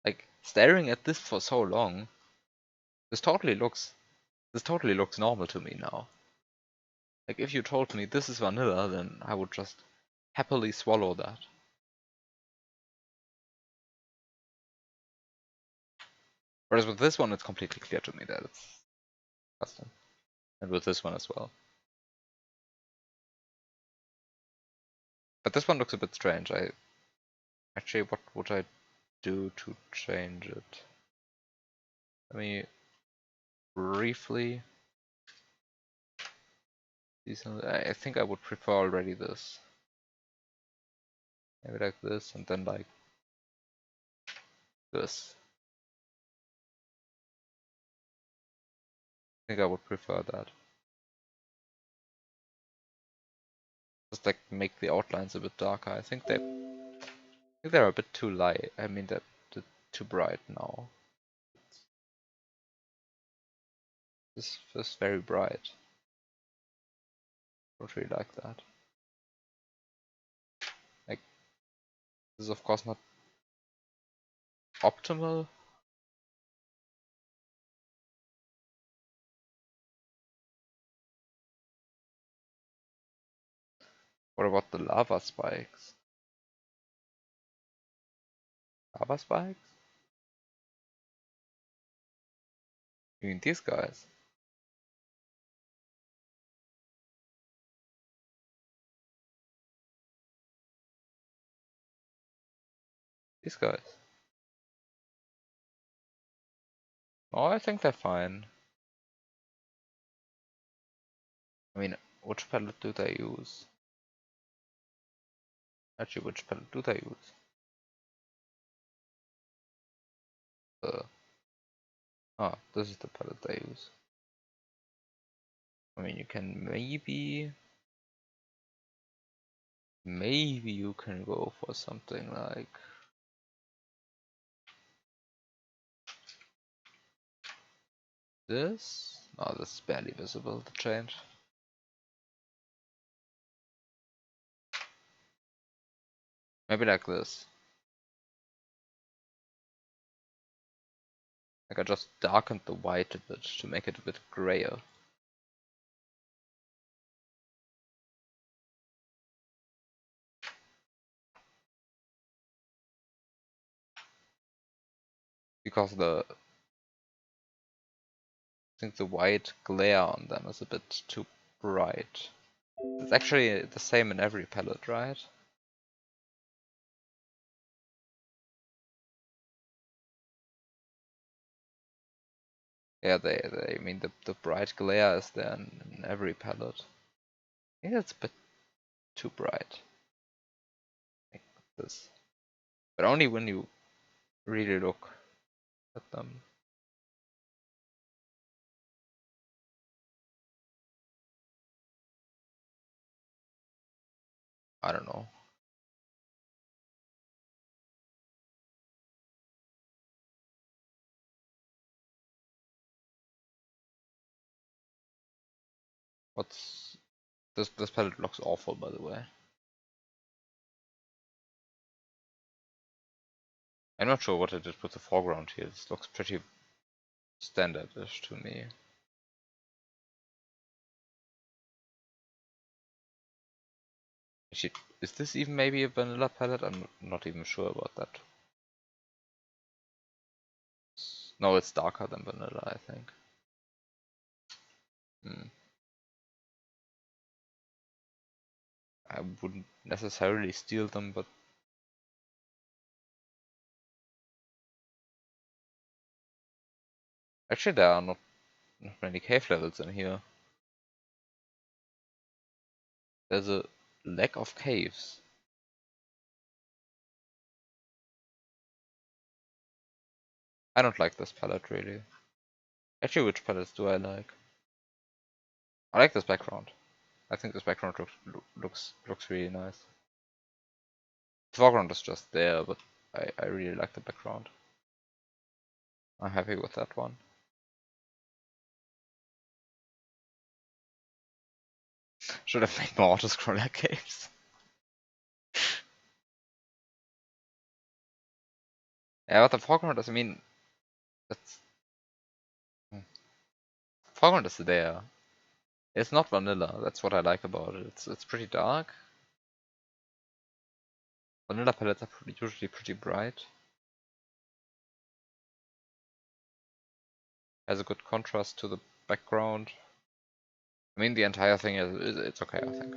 Like staring at this for so long, this totally looks normal to me now. Like if you told me this is vanilla, then I would just happily swallow that. Whereas with this one, it's completely clear to me that it's custom, and with this one as well. But this one looks a bit strange. Actually, what would I do to change it? Let me briefly. I think I would prefer already this. Maybe like this, and then like this. I think I would prefer that. Just like make the outlines a bit darker. I think they're a bit too light. I mean they're too bright now. This is very bright. Don't really like that. Like this is of course not optimal. What about the lava spikes? Lava spikes? You mean these guys? These guys. Oh, I think they're fine. I mean, which palette do they use? Actually, which palette do they use? This is the palette they use. I mean, you can maybe you can go for something like this. Oh, this is barely visible, the change. Maybe like this. Like I just darkened the white a bit to make it a bit grayer. Because I think the white glare on them is a bit too bright. It's actually the same in every palette, right? Yeah, I mean the bright glare is there in every palette. I think it's a bit too bright. Like this. But only when you really look at them. I don't know. What's this palette looks awful, by the way. I'm not sure what I did with the foreground here. This looks pretty standardish to me. Actually, is this even maybe a vanilla palette? I'm not even sure about that. No, it's darker than vanilla, I think. I wouldn't necessarily steal them, but actually there are not many cave levels in here. There's a lack of caves. I don't like this palette really. Actually, which palettes do I like? I like this background. I think this background looks really nice. The foreground is just there, but I really like the background. I'm happy with that one. Should have made more auto-scroller caves. Yeah, but the foreground is, I mean, it's foreground is there. It's not vanilla. That's what I like about it. It's pretty dark. Vanilla palettes are usually pretty bright. Has a good contrast to the background. I mean, the entire thing is it's okay, I think.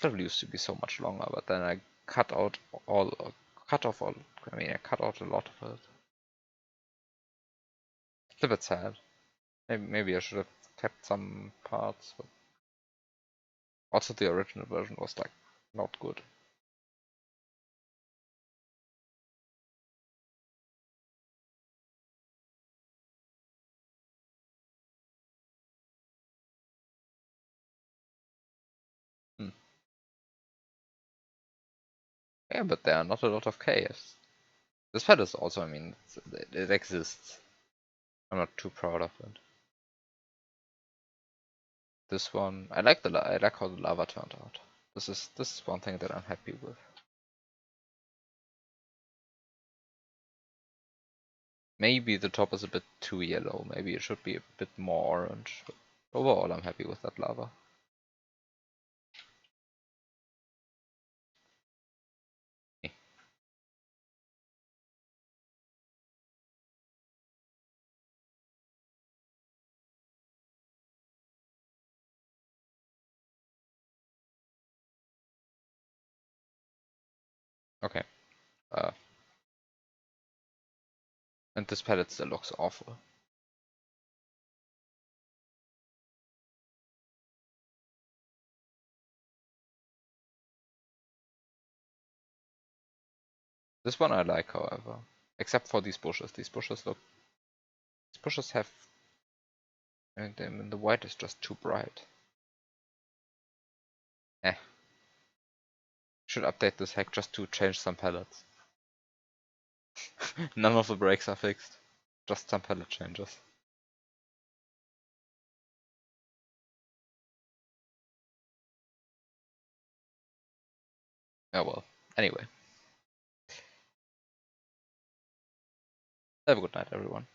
It used to be so much longer, but then I cut out all, cut off all. I mean, I cut out a lot of it. It's a bit sad. Maybe I should have kept some parts, but also the original version was like not good. Hmm. Yeah, but there are not a lot of caves. This pet is also, I mean, it exists. I'm not too proud of it. This one, I like how the lava turned out. This is one thing that I'm happy with. Maybe the top is a bit too yellow. Maybe it should be a bit more orange. But overall, I'm happy with that lava. Eh. Okay. Uh, and this palette still looks awful. This one I like, however. Except for these bushes. These bushes have, and the white is just too bright. Eh. Should update this hack just to change some palettes. None of the breaks are fixed. Just some palette changes. Oh well. Anyway. Have a good night, everyone.